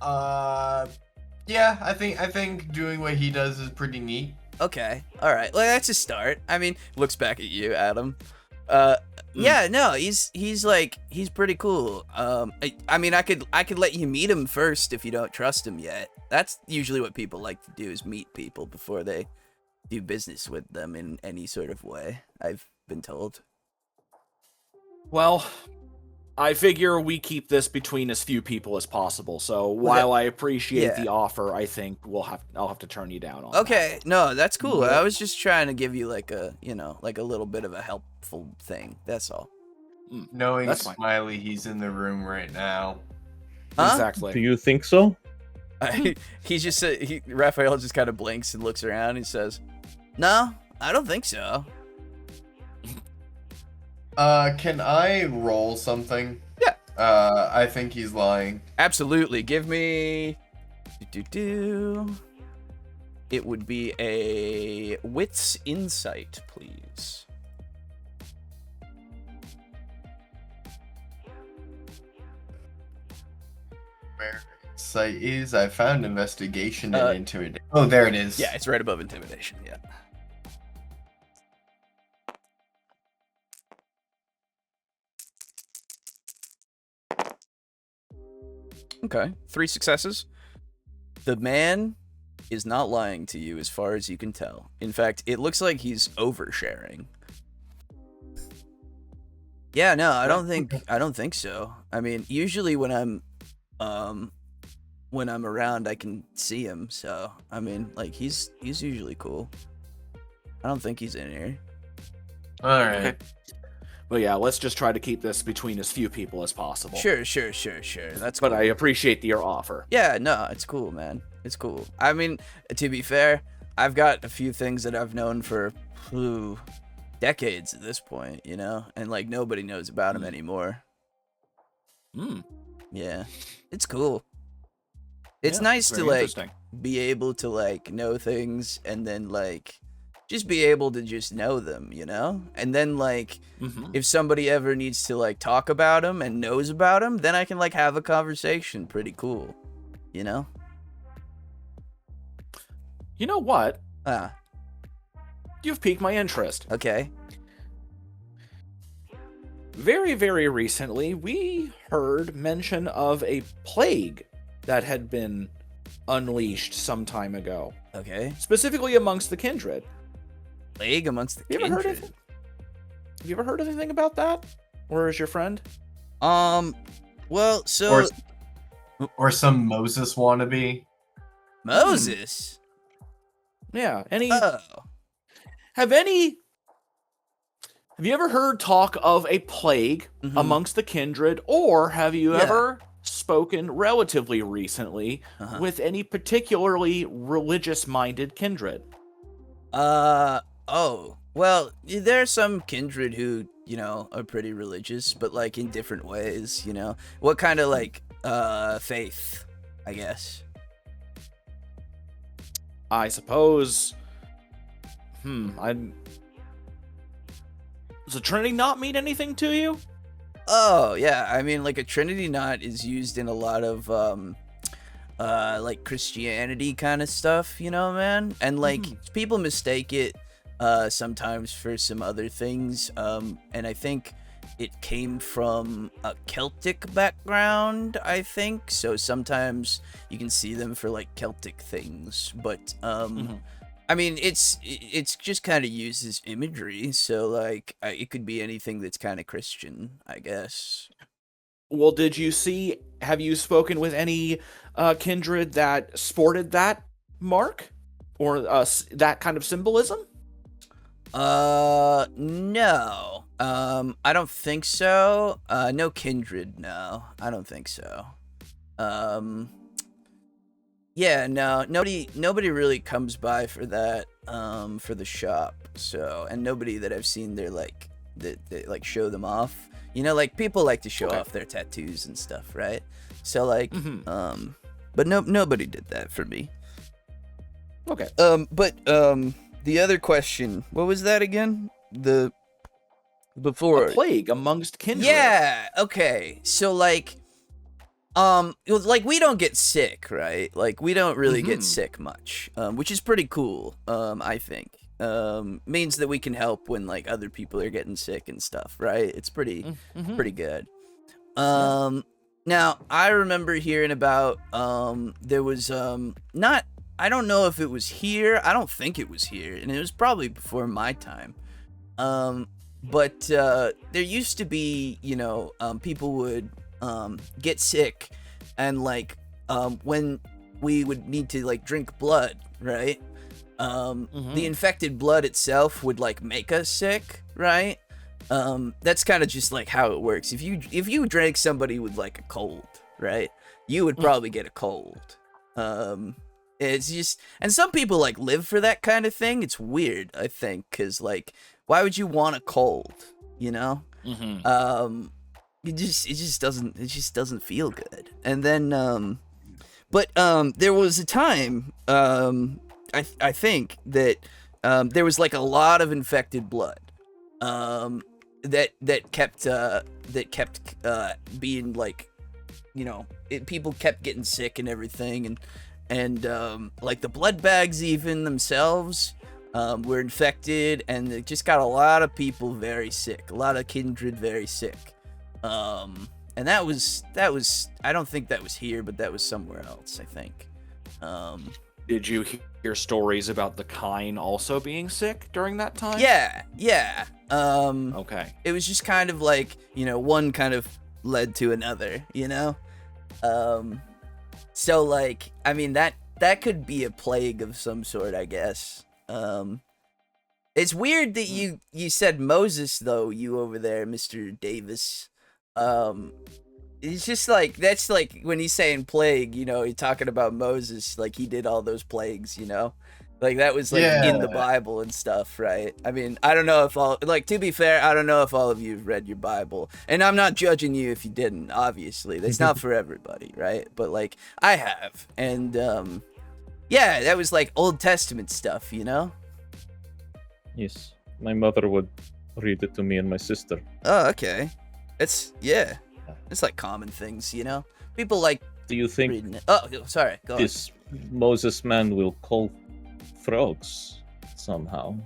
S2: Yeah, I think doing what he does is pretty neat.
S5: Okay. All right. Well, that's a start. I mean, looks back at you, Adam. Yeah, no, he's pretty cool. I mean, I could let you meet him first if you don't trust him yet. That's usually what people like to do, is meet people before they do business with them in any sort of way, I've been told.
S3: well, I figure we keep this between as few people as possible. So while I appreciate
S5: yeah.
S3: the offer, I think I'll have to turn you down on
S5: Okay, no, that's cool.
S2: Yeah.
S5: I was just trying to give you like a little bit of a helpful thing. That's all.
S3: that.
S2: Knowing
S3: That's fine.
S2: Smiley, he's in the room right now.
S5: Huh?
S3: Exactly.
S4: Do you think so?
S5: He's just Raphael just kind of blinks and looks around. And he says, "No, I don't think so."
S2: Can I roll something?
S5: Yeah.
S2: I think he's lying.
S5: Absolutely. Give me. It would be a wits insight, please.
S2: Where insight is? I found investigation
S5: Uh,
S2: and intimidation. Oh, there it is.
S5: Yeah, it's right above intimidation. Yeah. Okay, 3 successes. The man is not lying to you as far as you can tell. In fact, it looks like he's oversharing. Yeah, no, I don't think so. I mean, usually when I'm around, I can see him. So, I mean, like he's usually cool. I don't think he's in here.
S2: All right.
S3: Okay. But yeah, let's just try to keep this between as few people as possible.
S5: Sure. That's
S3: But
S5: cool.
S3: I appreciate your offer.
S5: Yeah, no, it's cool, man. It's cool. I mean, to be fair, I've got a few things that I've known for decades at this point, and like nobody knows about them anymore.
S3: Hmm.
S5: Yeah, it's cool. It's
S3: Yeah,
S5: nice to
S3: very
S5: like
S3: interesting.
S5: be able to like know things and then like just be able to just know them, you know? And then, like, if somebody ever needs to, like, talk about them and knows about them, then I can, like, have a conversation. Pretty cool, you know?
S3: You know what?
S5: Ah,
S3: You've piqued my interest.
S5: okay.
S3: Very, very recently, we heard mention of a plague that had been unleashed some time ago,
S5: Okay.
S3: specifically amongst the kindred.
S5: Plague amongst the
S3: You ever heard
S5: kindred.
S3: of Have you ever heard anything about that? Or is your friend?
S5: Well, so...
S2: Or some Moses wannabe.
S5: Moses?
S3: Yeah.
S5: Oh.
S3: Have you ever heard talk of a plague amongst the kindred, or have you ever spoken relatively recently with any particularly religious-minded kindred?
S5: Oh. Well, there are some kindred who, you know, are pretty religious, but, like, in different ways, you know? What kind of, like, faith, I guess?
S3: I suppose... Does the Trinity not mean anything to you?
S5: Oh, yeah. I mean, like, a Trinity knot is used in a lot of, like, Christianity kind of stuff, you know, man? And, like, people mistake it, sometimes for some other things, and I think it came from a Celtic background, I think, so sometimes you can see them for, like, Celtic things, but, I mean, it's just kind of used as imagery, so, like, it could be anything that's kind of Christian, I guess.
S3: Well, have you spoken with any kindred that sported that mark? Or that kind of symbolism?
S5: No. I don't think so. No kindred, no. I don't think so. Yeah, no, nobody really comes by for that, for the shop, so, and nobody that I've seen there, like, that like, show them off. You know, like, people like to show off their tattoos and stuff, right? So, like, but nobody did that for me.
S3: Okay.
S5: The other question, what was that again? Before.
S3: A plague amongst kindred.
S5: Yeah, okay, so, like, like, we don't get sick, right? Like, we don't really get sick much, which is pretty cool, I think. Means that we can help when, like, other people are getting sick and stuff, right? It's pretty good. Now, I remember hearing about, there was, I don't know if it was here, I don't think it was here, and it was probably before my time, but, there used to be, you know, people would, get sick, and, like, when we would need to, like, drink blood, right? The infected blood itself would, like, make us sick, right? That's kind of just, like, how it works. If you drank somebody with, like, a cold, right, you would probably get a cold. It's just, and some people, like, live for that kind of thing. It's weird, I think, because, like, why would you want a cold, you know? It just doesn't feel good. And then, there was a time, I think that, there was, like, a lot of infected blood, that kept being, like, you know, people kept getting sick and everything, and like, the blood bags even themselves, were infected, and it just got a lot of people very sick, a lot of kindred very sick. And that was I don't think that was here, but that was somewhere else, I think.
S3: Did you hear stories about the Kine also being sick during that time?
S5: Yeah.
S3: Okay.
S5: It was just kind of like, you know, one kind of led to another, you know? So, like, I mean, that could be a plague of some sort, I guess. It's weird that you said Moses, though, you over there, Mr. Davis. It's just like, that's like when he's saying plague, you know, he's talking about Moses, like he did all those plagues, you know, like that was like in the Bible and stuff, right? I mean, I don't know if to be fair, I don't know if all of you have read your Bible, and I'm not judging you if you didn't, obviously, that's not for everybody, right? But like, I have, and yeah, that was like Old Testament stuff, you know?
S4: Yes, my mother would read it to me and my sister.
S5: Oh, okay. It's like common things, you know. People like
S4: Do you think
S5: reading it. Oh, sorry. Go on.
S4: this Moses man will call frogs somehow?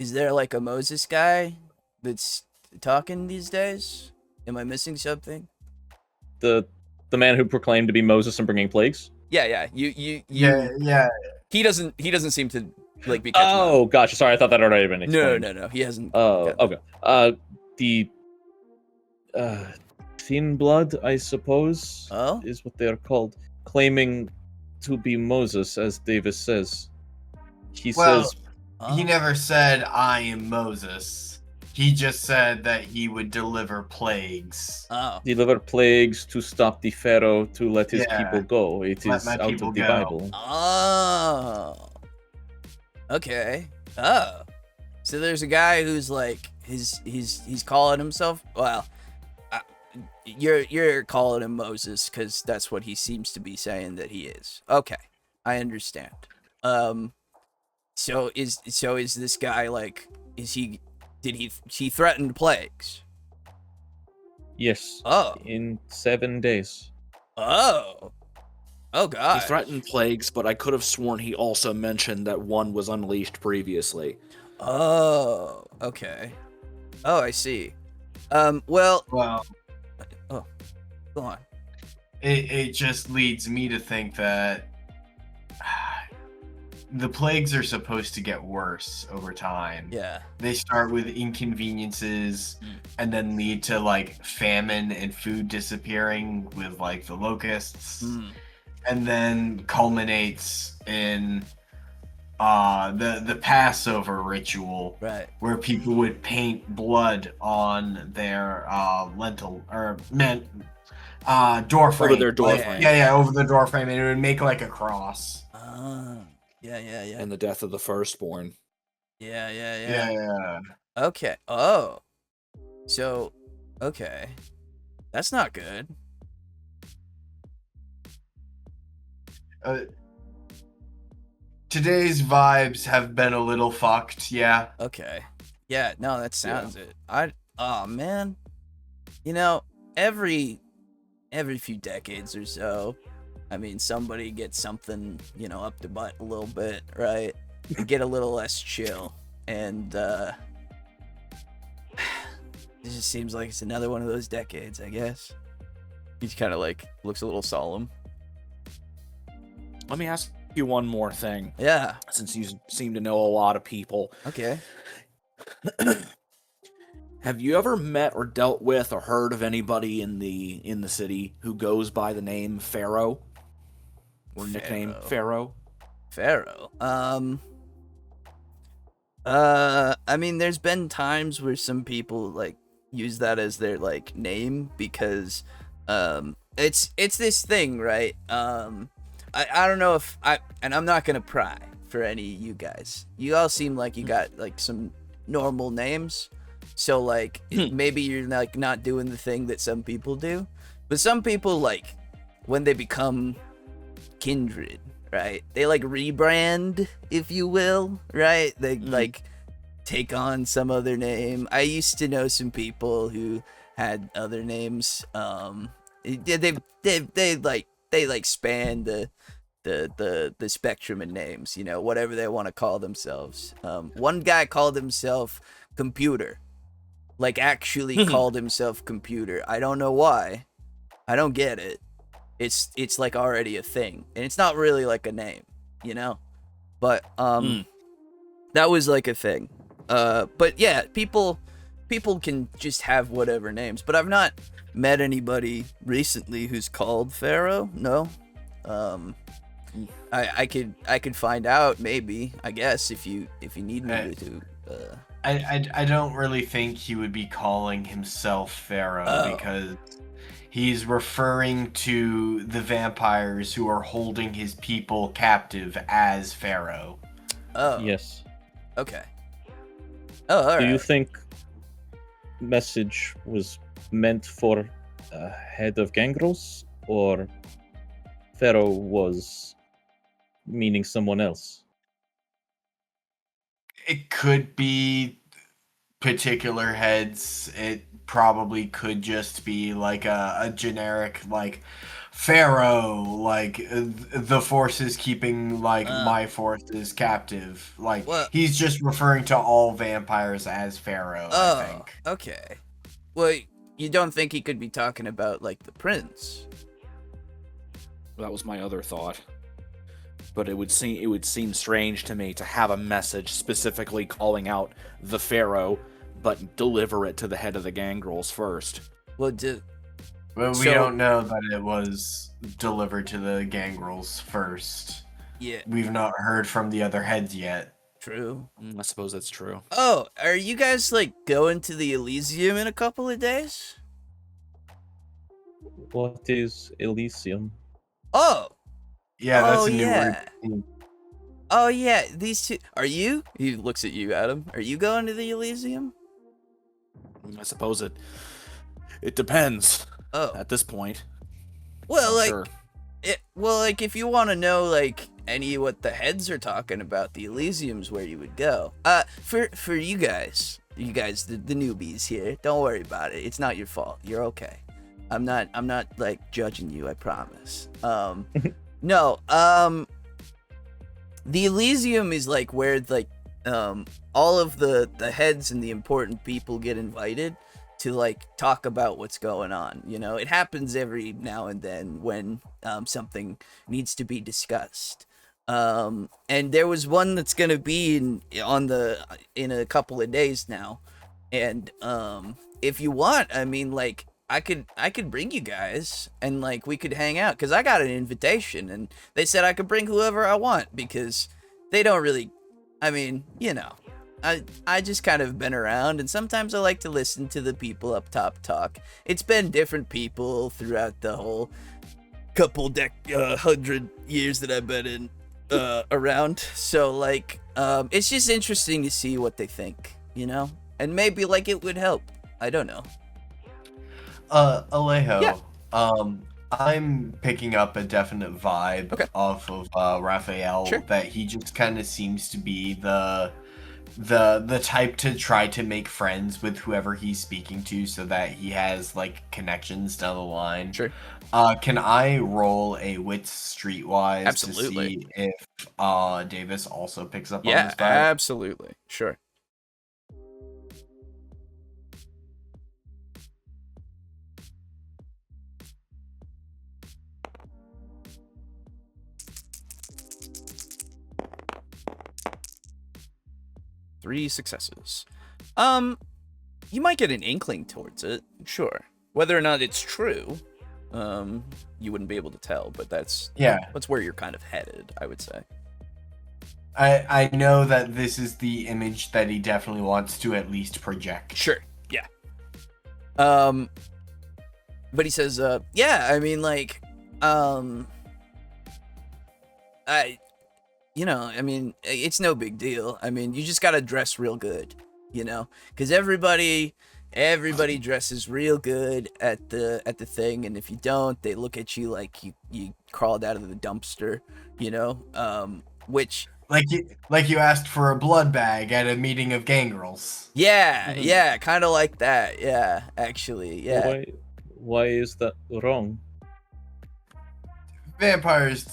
S5: Is there like a Moses guy that's talking these days? Am I missing something?
S4: The man who proclaimed to be Moses and bringing plagues?
S5: Yeah. You.
S2: Yeah.
S5: He doesn't seem to like be catching on.
S4: Oh, gotcha. Sorry, I thought that had already been explained.
S5: No. He hasn't.
S4: Oh,
S5: gotten
S4: okay. The thin blood, I suppose,
S5: Oh?
S4: is what they are called, claiming to be Moses, as Davis says. He
S2: Well,
S4: says,
S2: he never said, I am Moses. He just said that he would deliver plagues.
S5: Oh.
S4: deliver plagues to stop the Pharaoh to let his
S2: Yeah.
S4: people go. It
S2: Let
S4: is
S2: my
S4: out
S2: people
S4: of the
S2: go.
S4: Bible.
S5: Oh. Okay. Oh. So there's a guy who's like he's calling himself. Well, you're calling him Moses because that's what he seems to be saying that he is. Okay, I understand. So is this guy like? Did he threaten plagues?
S4: Yes.
S5: Oh.
S4: In 7 days.
S5: Oh. Oh God.
S3: He threatened plagues, but I could have sworn he also mentioned that one was unleashed previously.
S5: Oh. Okay. Oh, I see. Well.
S2: Well,
S5: Oh. Go on.
S2: it just leads me to think that the plagues are supposed to get worse over time.
S5: Yeah.
S2: They start with inconveniences and then lead to like famine and food disappearing with like the locusts, and then culminates in the Passover ritual,
S5: Right.
S2: where people would paint blood on their door frame.
S3: Over their door
S5: Yeah.
S3: frame.
S2: Yeah, over the door frame, and it would make like a cross.
S5: Yeah.
S3: And the death of the firstborn.
S5: Yeah.
S2: Yeah.
S5: Okay. Oh. So, okay. That's not good.
S2: Today's vibes have been a little fucked, yeah.
S5: Okay. Yeah, no, that sounds it. Oh man. You know, every few decades or so, I mean, somebody gets something, you know, up the butt a little bit, right? You get a little less chill. And it just seems like it's another one of those decades, I guess. He kind of like looks a little solemn.
S3: Let me ask you one more thing,
S5: Yeah.
S3: since you seem to know a lot of people.
S5: Okay.
S3: Have you ever met or dealt with or heard of anybody in the city who goes by the name Pharaoh? Or nickname Pharaoh?
S5: Pharaoh. I mean, there's been times where some people like use that as their like name because it's this thing, right? I don't know if and I'm not gonna pry for any of you guys. You all seem like you got like some normal names, so like maybe you're like not doing the thing that some people do, but some people like when they become kindred, right? They like rebrand, if you will, right? They like take on some other name. I used to know some people who had other names. They like span the spectrum of names, you know, whatever they want to call themselves. One guy called himself Computer, like actually called himself Computer. I don't know why. I don't get it. It's like already a thing, and it's not really like a name, you know. But that was like a thing. But yeah, people can just have whatever names. But I've not met anybody recently who's called Pharaoh. No. I could find out maybe, I guess, if you need me to.
S2: I don't really think he would be calling himself Pharaoh because he's referring to the vampires who are holding his people captive as Pharaoh.
S5: Oh.
S4: Yes.
S5: Okay. Oh, all right.
S4: Do you think message was meant for head of gangrels, or Pharaoh was meaning someone else?
S2: It could be particular heads. It probably could just be like a generic like pharaoh, like the forces keeping like my forces captive. Like
S5: Well-
S2: he's just referring to all vampires as pharaoh. I think.
S5: Okay. Well, you don't think he could be talking about like the prince?
S3: That was my other thought. But it would seem strange to me to have a message specifically calling out the pharaoh, but deliver it to the head of the gangrels first.
S5: Well,
S2: But we
S5: So-
S2: don't know that it was delivered to the gangrels first.
S5: yeah,
S2: We've not heard from the other heads yet.
S5: true.
S3: I suppose that's true.
S5: Oh, are you guys like going to the Elysium in a couple of days?
S4: What is Elysium?
S5: Oh,
S2: Yeah, that's
S5: Oh,
S2: a new
S5: yeah.
S2: word.
S5: oh yeah, these two. Are you? He looks at you, Adam. Are you going to the Elysium?
S3: I suppose it depends
S5: Oh,
S3: at this point.
S5: well,
S3: I'm
S5: like,
S3: sure.
S5: like if you want to know like any what the heads are talking about, the Elysium's where you would go. For you guys, the newbies here, don't worry about it. It's not your fault. You're okay. I'm not like judging you. I promise. No. The Elysium is like where like all of the heads and the important people get invited to like talk about what's going on. You know, it happens every now and then when something needs to be discussed. And there was one that's gonna be in a couple of days now. And if you want, I mean, like I could bring you guys and like we could hang out because I got an invitation and they said I could bring whoever I want because they don't really, I mean, you know, I just kind of been around and sometimes I like to listen to the people up top talk. It's been different people throughout the whole couple 100 years that I've been in around. So like it's just interesting to see what they think, you know, and maybe like it would help. I don't know.
S2: Alejo.
S5: Yeah.
S2: I'm picking up a definite vibe
S5: Okay.
S2: off of Raphael
S5: Sure.
S2: that he just kind of seems to be the type to try to make friends with whoever he's speaking to so that he has like connections down the line.
S5: Sure.
S2: Can I roll a wits streetwise
S5: Absolutely.
S2: to see if Davis also picks up on
S5: Yeah,
S2: this vibe?
S5: absolutely. Sure. Three successes. You might get an inkling towards it, sure. Whether or not it's true, you wouldn't be able to tell, but that's where you're kind of headed, I would say.
S2: I know that this is the image that he definitely wants to at least project.
S5: Sure, yeah. But he says, yeah, I mean, like, I mean, it's no big deal. I mean, you just gotta dress real good, you know, because everybody dresses real good at the thing, and if you don't, they look at you like you crawled out of the dumpster, you know, which.
S2: Like you asked for a blood bag at a meeting of gangrels.
S5: Yeah, kind of like that. Yeah, actually, yeah.
S4: Why is that wrong?
S2: Vampires.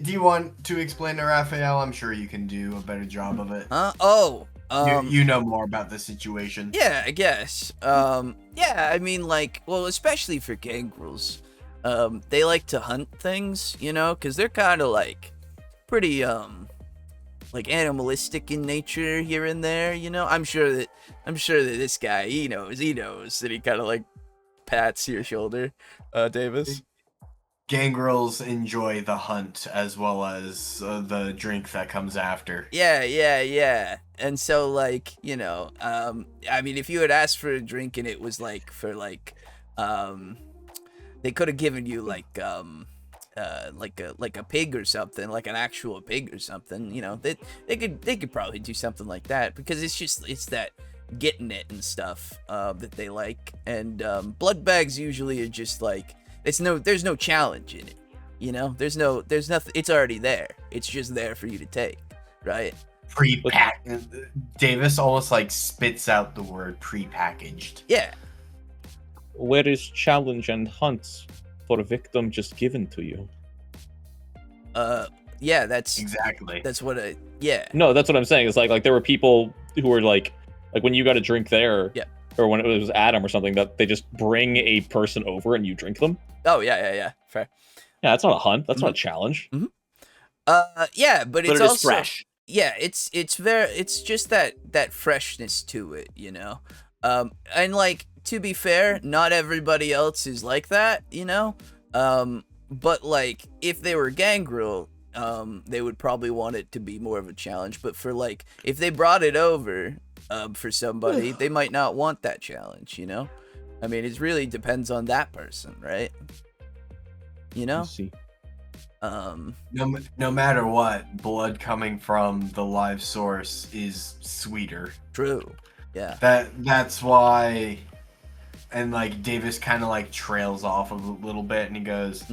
S2: Do you want to explain to Raphael? I'm sure you can do a better job of it. You know more about the situation.
S5: Yeah, I guess. Yeah, I mean, like, well, especially for gangrels, they like to hunt things, you know, because they're kind of like pretty like animalistic in nature here and there, you know. I'm sure that this guy he knows that he kind of like pats your shoulder, Davis.
S2: Gangrels enjoy the hunt as well as the drink that comes after.
S5: Yeah. And so, like, you know, I mean, if you had asked for a drink and it was like for like, they could have given you like a pig or something, like an actual pig or something, you know, they could probably do something like that because it's that getting it and stuff that they like. And blood bags usually are just like there's no challenge in it, you know, there's nothing, it's already there, it's just there for you to take, right?
S2: Pre-pack. Davis almost like spits out the word pre-packaged.
S5: Yeah.
S4: Where is challenge and hunt for a victim just given to you?
S5: Yeah, that's
S2: Exactly.
S5: that's what yeah.
S4: No, that's what I'm saying. It's like there were people who were like when you got a drink there,
S5: Yeah.
S4: or when it was Adam or something, that they just bring a person over and you drink them.
S5: Oh yeah. Fair.
S4: Yeah, that's not a hunt. That's not a challenge.
S5: Yeah, but it's
S3: it is
S5: also
S3: fresh.
S5: Yeah, it's just that freshness to it, you know. And like to be fair, not everybody else is like that, you know. But like if they were gangrel, they would probably want it to be more of a challenge. But for like if they brought it over, for somebody, they might not want that challenge, you know. I mean, it really depends on that person, right? You know.
S4: Let's see.
S2: No matter what, blood coming from the live source is sweeter.
S5: True. Yeah.
S2: That's why. And like Davis kind of like trails off a little bit, and he goes,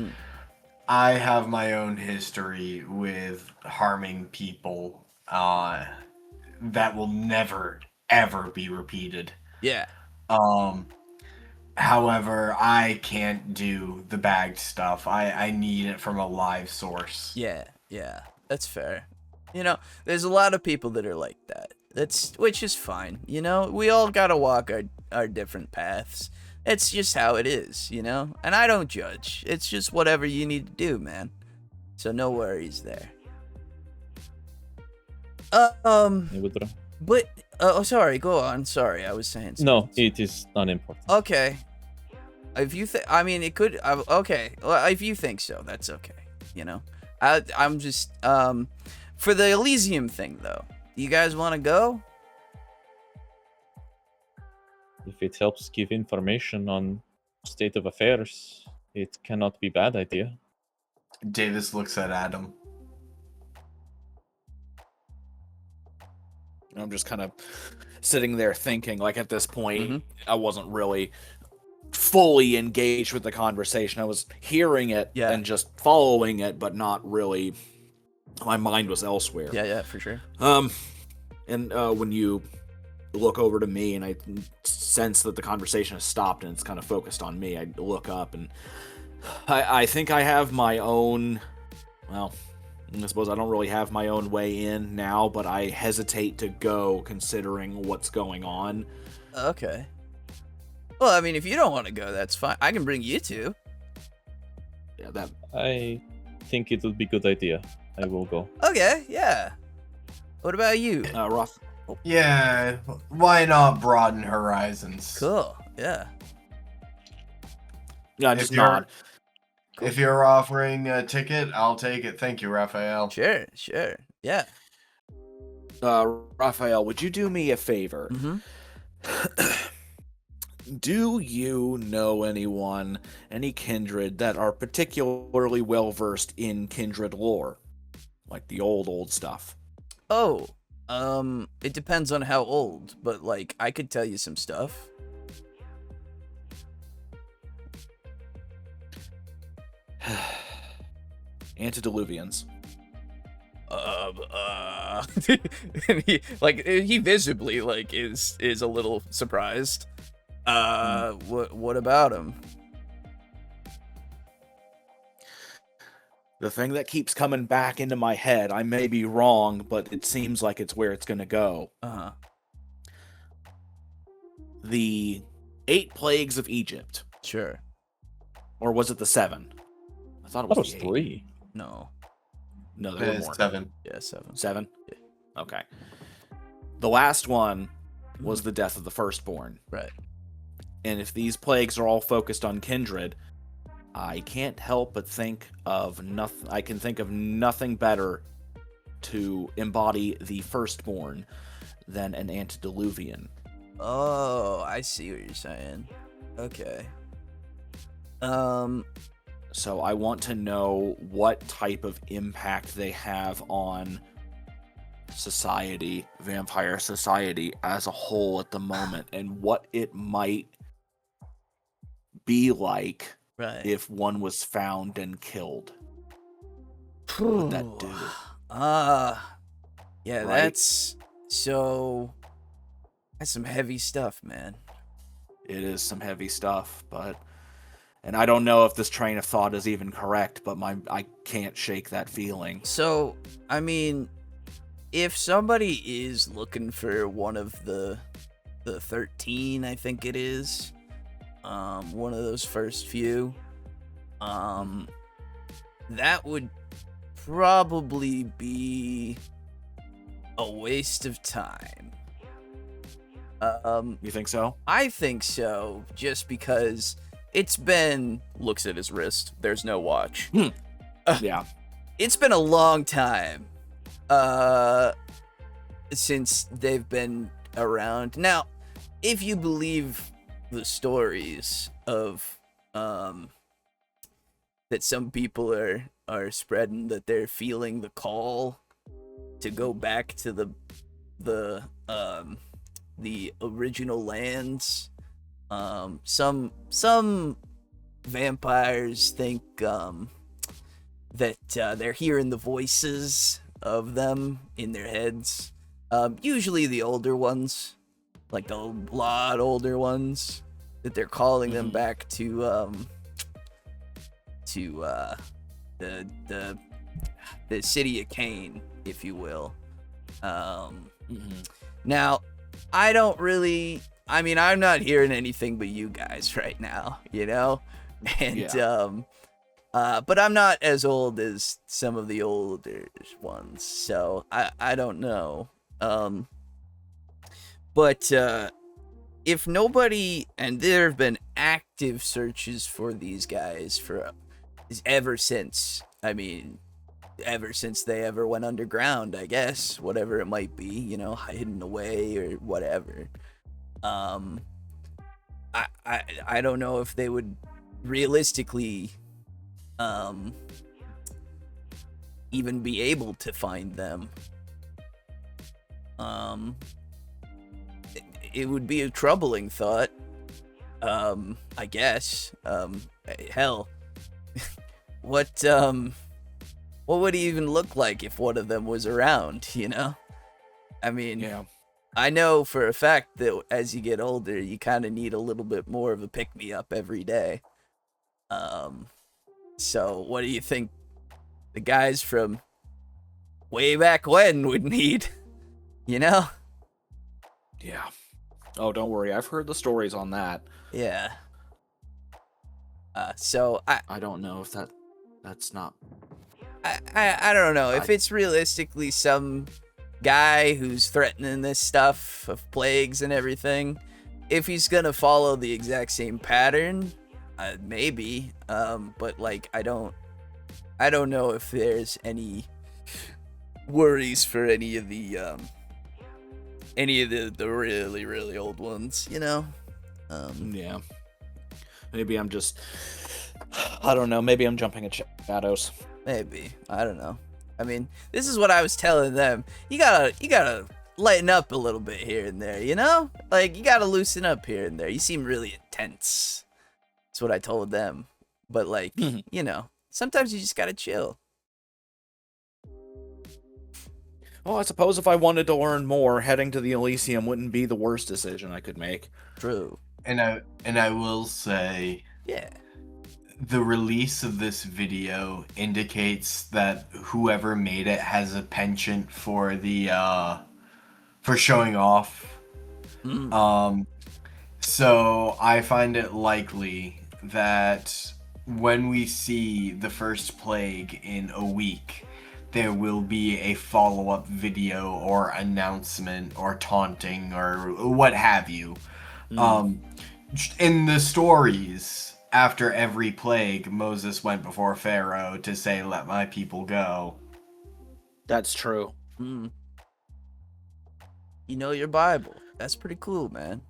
S2: "I have my own history with harming people. That will never ever be repeated.
S5: Yeah.
S2: However, I can't do the bagged stuff. I need it from a live source."
S5: Yeah. That's fair. You know, there's a lot of people that are like that. Which is fine. You know, we all gotta walk our different paths. It's just how it is, you know? And I don't judge. It's just whatever you need to do, man. So no worries there. But sorry, go on. Sorry, I was saying something.
S4: No, it is unimportant.
S5: Okay. If you I mean, it could. Okay. Well, if you think so, that's okay. You know, I'm just for the Elysium thing though. You guys want to go?
S4: If it helps give information on state of affairs, it cannot be bad idea.
S2: Davis looks at Adam.
S3: I'm just kind of sitting there thinking, like at this point, I wasn't really fully engaged with the conversation. I was hearing it and just following it, but not really. My mind was elsewhere.
S5: Yeah, for sure.
S3: And when you look over to me and I sense that the conversation has stopped and it's kind of focused on me, I look up and I think I have my own, well, I suppose I don't really have my own way in now, but I hesitate to go considering what's going on.
S5: Okay. Well, I mean, if you don't want to go, that's fine. I can bring you two.
S3: Yeah, that.
S4: I think it would be a good idea. I will go.
S5: Okay, yeah. What about you?
S3: Rough.
S2: Yeah, why not broaden horizons?
S5: Cool, yeah.
S3: Yeah, just nod.
S2: If you're offering a ticket, I'll take it. Thank you, Raphael.
S5: Sure, yeah.
S3: Raphael, would you do me a favor? Do you know anyone, any kindred that are particularly well versed in kindred lore? Like the old stuff.
S5: Oh, it depends on how old, but like I could tell you some stuff.
S3: Antediluvians.
S5: And he visibly like is a little surprised. What about him?
S3: The thing that keeps coming back into my head, I may be wrong, but it seems like it's where it's gonna go. The 8 plagues of Egypt.
S5: Sure.
S3: Or was it the 7? I thought it was,
S4: 3.
S5: No,
S3: there were more.
S2: 7.
S5: Yeah, 7.
S3: 7? Yeah. Okay. The last one was the death of the firstborn.
S5: Right.
S3: And if these plagues are all focused on kindred, I can't help but think of nothing. I can think of nothing better to embody the firstborn than an antediluvian.
S5: Oh, I see what you're saying. Okay.
S3: So I want to know what type of impact they have on society, vampire society as a whole at the moment, and what it might be like if one was found and killed. What would that do?
S5: Yeah,
S3: Right.
S5: that's some heavy stuff, man.
S3: It is some heavy stuff, and I don't know if this train of thought is even correct, but I can't shake that feeling.
S5: So, I mean, if somebody is looking for one of the 13, I think it is, one of those first few, that would probably be a waste of time.
S3: You think so?
S5: I think so, just because it's been... Looks at his wrist. There's no watch.
S3: Yeah.
S5: It's been a long time since they've been around. Now, if you believe the stories of that some people are spreading, that they're feeling the call to go back to the original lands. Some vampires think that they're hearing the voices of them in their heads. Usually the older ones, like the lot older ones, that they're calling them back to the city of Cain, if you will. Now, I don't really... I mean, I'm not hearing anything but you guys right now, you know? And,
S3: Yeah.
S5: but I'm not as old as some of the older ones, so I don't know. But if nobody... And there have been active searches for these guys ever since they ever went underground, I guess, whatever it might be, you know, hidden away or whatever. I don't know if they would realistically even be able to find them. It would be a troubling thought, I guess. Hell, what would it even look like if one of them was around, you know? I mean,
S3: Yeah.
S5: I know for a fact that as you get older, you kind of need a little bit more of a pick-me-up every day. So what do you think the guys from way back when would need, you know?
S3: Yeah. Oh, don't worry. I've heard the stories on that.
S5: Yeah. So
S3: I don't know if that's not...
S5: I don't know if it's realistically some guy who's threatening this stuff of plagues and everything. If he's gonna follow the exact same pattern, maybe. But like I don't know if there's any worries for any of the really, really old ones, you know?
S3: Yeah. Maybe I'm just... I don't know. Maybe I'm jumping at shadows.
S5: Maybe. I don't know. I mean, this is what I was telling them. You gotta lighten up a little bit here and there, you know? Like, you gotta loosen up here and there. You seem really intense. That's what I told them. But like, you know, sometimes you just gotta chill.
S3: Well, I suppose if I wanted to learn more, heading to the Elysium wouldn't be the worst decision I could make.
S5: True.
S2: And I will say,
S5: Yeah.
S2: the release of this video indicates that whoever made it has a penchant for the for showing off. So I find it likely that when we see the first plague in a week, there will be a follow-up video or announcement or taunting or what have you. In the stories, after every plague, Moses went before Pharaoh to say, "Let my people go."
S3: That's true.
S5: You know your Bible. That's pretty cool, man.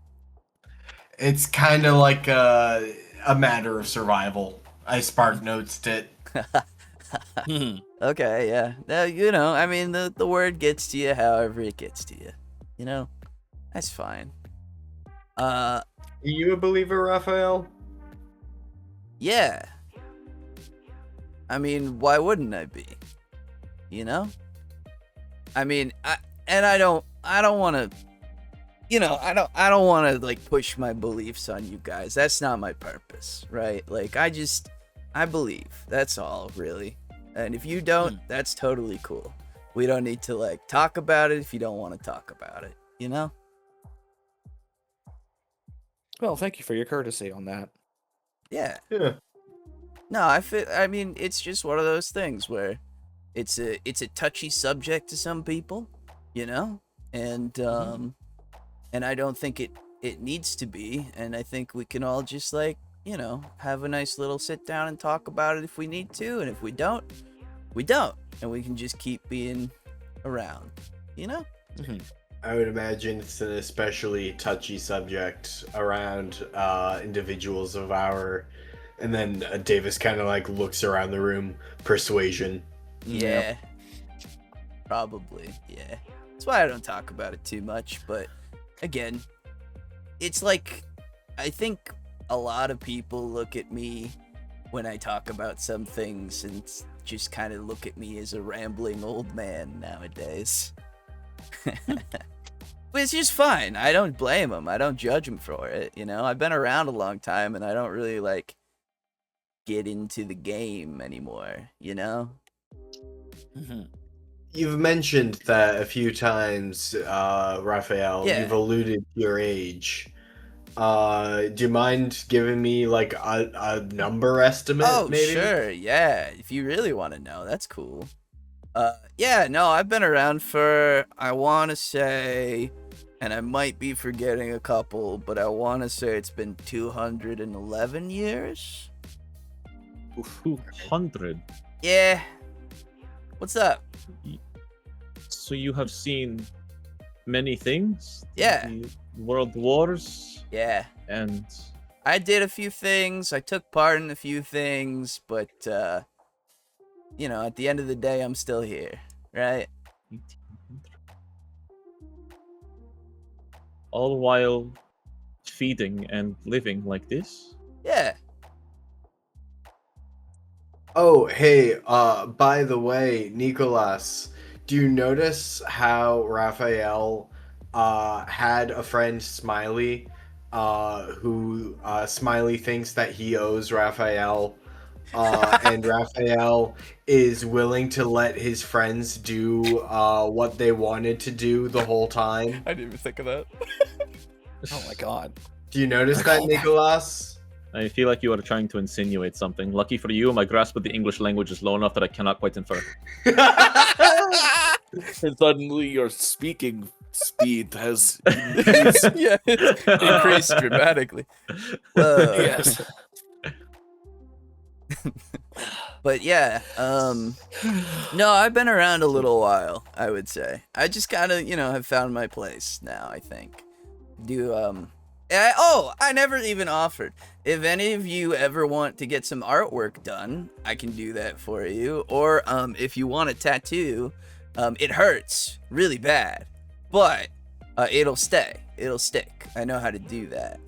S2: It's kind of like a matter of survival. I spark notes it.
S5: Okay, yeah. Now, you know, I mean, the word gets to you however it gets to you. You know? That's fine.
S6: Are you a believer, Raphael?
S5: Yeah. I mean, why wouldn't I be? You know? I mean, I don't want to, I don't want to like push my beliefs on you guys. That's not my purpose, right? Like I believe. That's all, really. And if you don't, that's totally cool. We don't need to like talk about it if you don't want to talk about it, you know?
S3: Well, thank you for your courtesy on that.
S5: Yeah.
S6: Yeah.
S5: No, I mean, it's just one of those things where it's a touchy subject to some people, and and I don't think it needs to be, and I think we can all just like, have a nice little sit down and talk about it if we need to, and if we don't, we don't, and we can just keep being around,
S6: I would imagine it's an especially touchy subject around individuals of our. And then Davis kind of like looks around the room. Persuasion.
S5: Yeah. Probably, yeah. That's why I don't talk about it too much, but again, it's like, I think a lot of people look at me when I talk about some things and just kind of look at me as a rambling old man nowadays. But it's just fine. I don't blame them. I don't judge them for it, I've been around a long time and I don't really like get into the game anymore,
S6: You've mentioned that a few times, Raphael.
S5: Yeah.
S6: You've alluded to your age. Do you mind giving me like a number estimate?
S5: Oh,
S6: maybe?
S5: sure, yeah. If you really want to know, that's cool. Yeah, no, I've been around for, I want to say, and I might be forgetting a couple, but I want to say it's been 211 years.
S4: 200.
S5: Yeah. What's up?
S4: So you have seen many things?
S5: Yeah.
S4: The world wars?
S5: Yeah.
S4: And
S5: I did a few things. I took part in a few things, but, at the end of the day, I'm still here, right?
S4: 1800. All while feeding and living like this?
S5: Yeah.
S6: Oh, hey, by the way, Nikolas, do you notice how Raphael had a friend, Smiley, who Smiley thinks that he owes Raphael, and Raphael is willing to let his friends do what they wanted to do the whole time?
S5: I didn't even think of that.
S3: Oh my god.
S6: Do you notice that, Nikolas?
S4: I feel like you are trying to insinuate something. Lucky for you, my grasp of the English language is low enough that I cannot quite infer.
S3: And suddenly your speaking speed has
S5: Yeah, it's increased dramatically.
S3: yes.
S5: But yeah, no, I've been around a little while, I would say. I just kind of, have found my place now, I think. I never even offered. If any of you ever want to get some artwork done, I can do that for you. Or if you want a tattoo, it hurts really bad, but it'll stay. It'll stick. I know how to do that.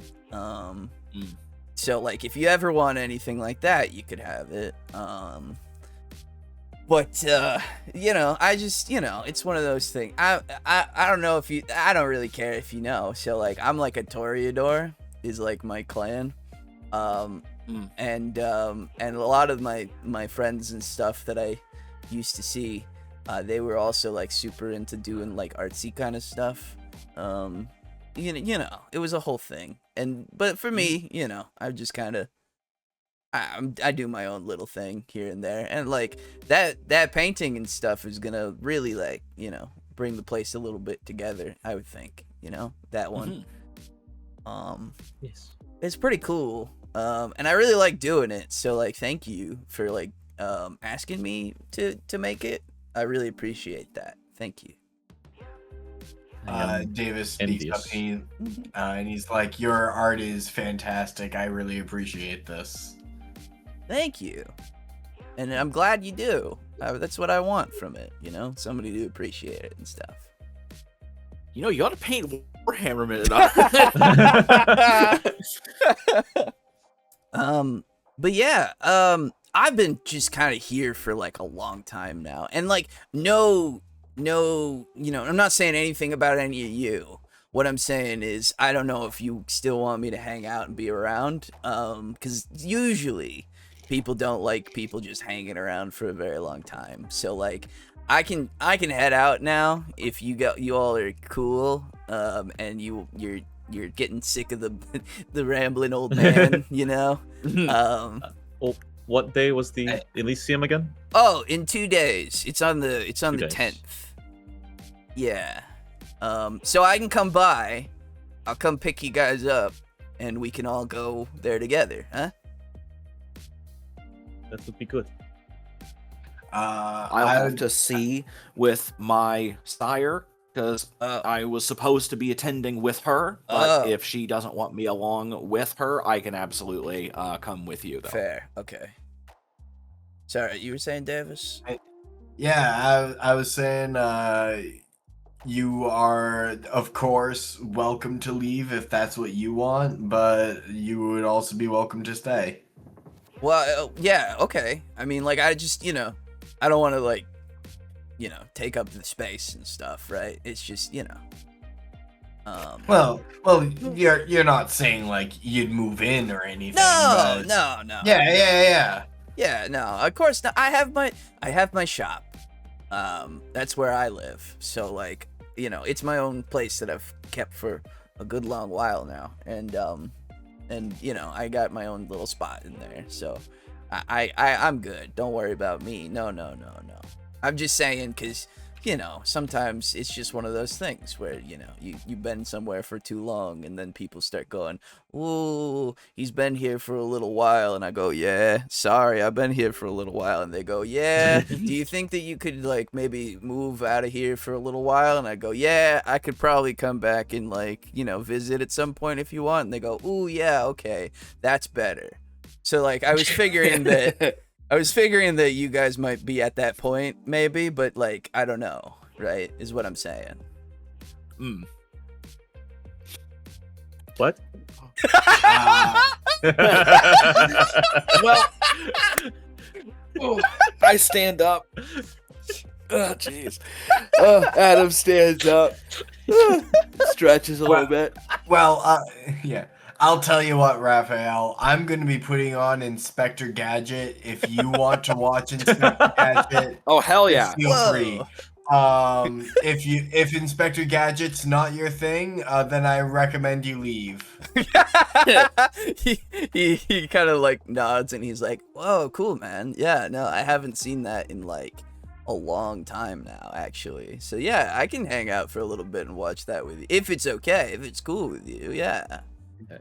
S5: So like, if you ever want anything like that, you could have it. But I just, it's one of those things. I don't know if you, I don't really care if you know. So like, I'm like a Toreador is like my clan. And a lot of my friends and stuff that I used to see, they were also like super into doing like artsy kind of stuff. It was a whole thing. But for me, I've just kind of, I do my own little thing here and there, and like that painting and stuff is gonna really like bring the place a little bit together. I would think that one.
S4: Yes.
S5: It's pretty cool, and I really like doing it. So like, thank you for like asking me to make it. I really appreciate that. Thank you.
S2: Davis speaks up and he's like, "Your art is fantastic. I really appreciate this."
S5: Thank you. And I'm glad you do. That's what I want from it, somebody to appreciate it and stuff.
S3: You ought to paint Warhammer Minute.
S5: But yeah, I've been just kind of here for like a long time now, and like no no, I'm not saying anything about any of you. What I'm saying is, I don't know if you still want me to hang out and be around, because usually people don't like people just hanging around for a very long time. So like, I can head out now if you all are cool, and you're getting sick of the rambling old man,
S4: Well, what day was the Elysium again?
S5: Oh, in 2 days. It's on the 10th. Yeah. So I can come by. I'll come pick you guys up, and we can all go there together, huh?
S4: That would be good.
S3: I'll have to see with my sire, because I was supposed to be attending with her, but if she doesn't want me along with her, I can absolutely come with you, though.
S5: Fair. Okay. Sorry, you were saying, Davis?
S2: Yeah, I was saying you are, of course, welcome to leave if that's what you want, but you would also be welcome to stay.
S5: Well, yeah, okay. I mean, like, I just, I don't want to, like, take up the space and stuff, right? It's just,
S2: Well, you're not saying like you'd move in or anything.
S5: No,
S2: but...
S5: no.
S2: Yeah.
S5: Yeah, no. Of course not. I have my shop. That's where I live. So like, it's my own place that I've kept for a good long while now, and I got my own little spot in there. So I'm good. Don't worry about me. No. I'm just saying, because sometimes it's just one of those things where you've been somewhere for too long, and then people start going, "Ooh, he's been here for a little while," and I go, "Yeah, sorry, I've been here for a little while," and they go, "Yeah, do you think that you could like maybe move out of here for a little while?" And I go, "Yeah, I could probably come back and like visit at some point if you want," and they go, "Ooh, yeah, okay, that's better." So like, I was figuring that you guys might be at that point, maybe, but like, I don't know, right? Is what I'm saying.
S4: What?
S3: Well, I stand up. Oh, jeez. Adam stands up. Stretches a little bit.
S2: Well, yeah. I'll tell you what, Raphael. I'm going to be putting on Inspector Gadget. If you want to watch Inspector Gadget,
S3: oh hell yeah,
S2: feel free. If Inspector Gadget's not your thing, then I recommend you leave.
S5: he kind of like nods and he's like, "Whoa, cool, man. Yeah, no, I haven't seen that in like a long time now, actually. So yeah, I can hang out for a little bit and watch that with you if it's okay, if it's cool with you. Yeah."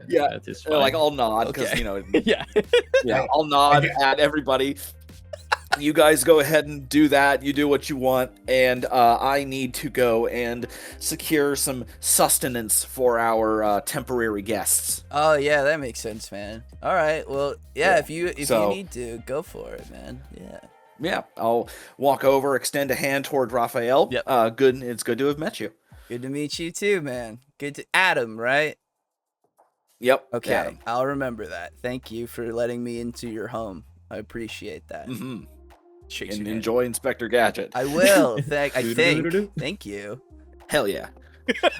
S3: Yeah,
S4: that is fine.
S3: like I'll nod because
S5: yeah,
S3: I'll nod at everybody. You guys go ahead and do that. You do what you want, and I need to go and secure some sustenance for our temporary guests.
S5: Oh yeah, that makes sense, man. All right, well, yeah. If you need to, go for it, man.
S3: Yeah. I'll walk over, extend a hand toward Raphael.
S5: Yep.
S3: It's good to have met you.
S5: Good to meet you too, man. Good to Adam, right?
S3: Yep.
S5: Okay,
S3: Adam.
S5: I'll remember that. Thank you for letting me into your home. I appreciate that.
S3: Mm-hmm.
S5: Shakes
S3: And
S5: your hand.
S3: enjoy Inspector Gadget.
S5: I will. Thank you.
S3: Hell yeah.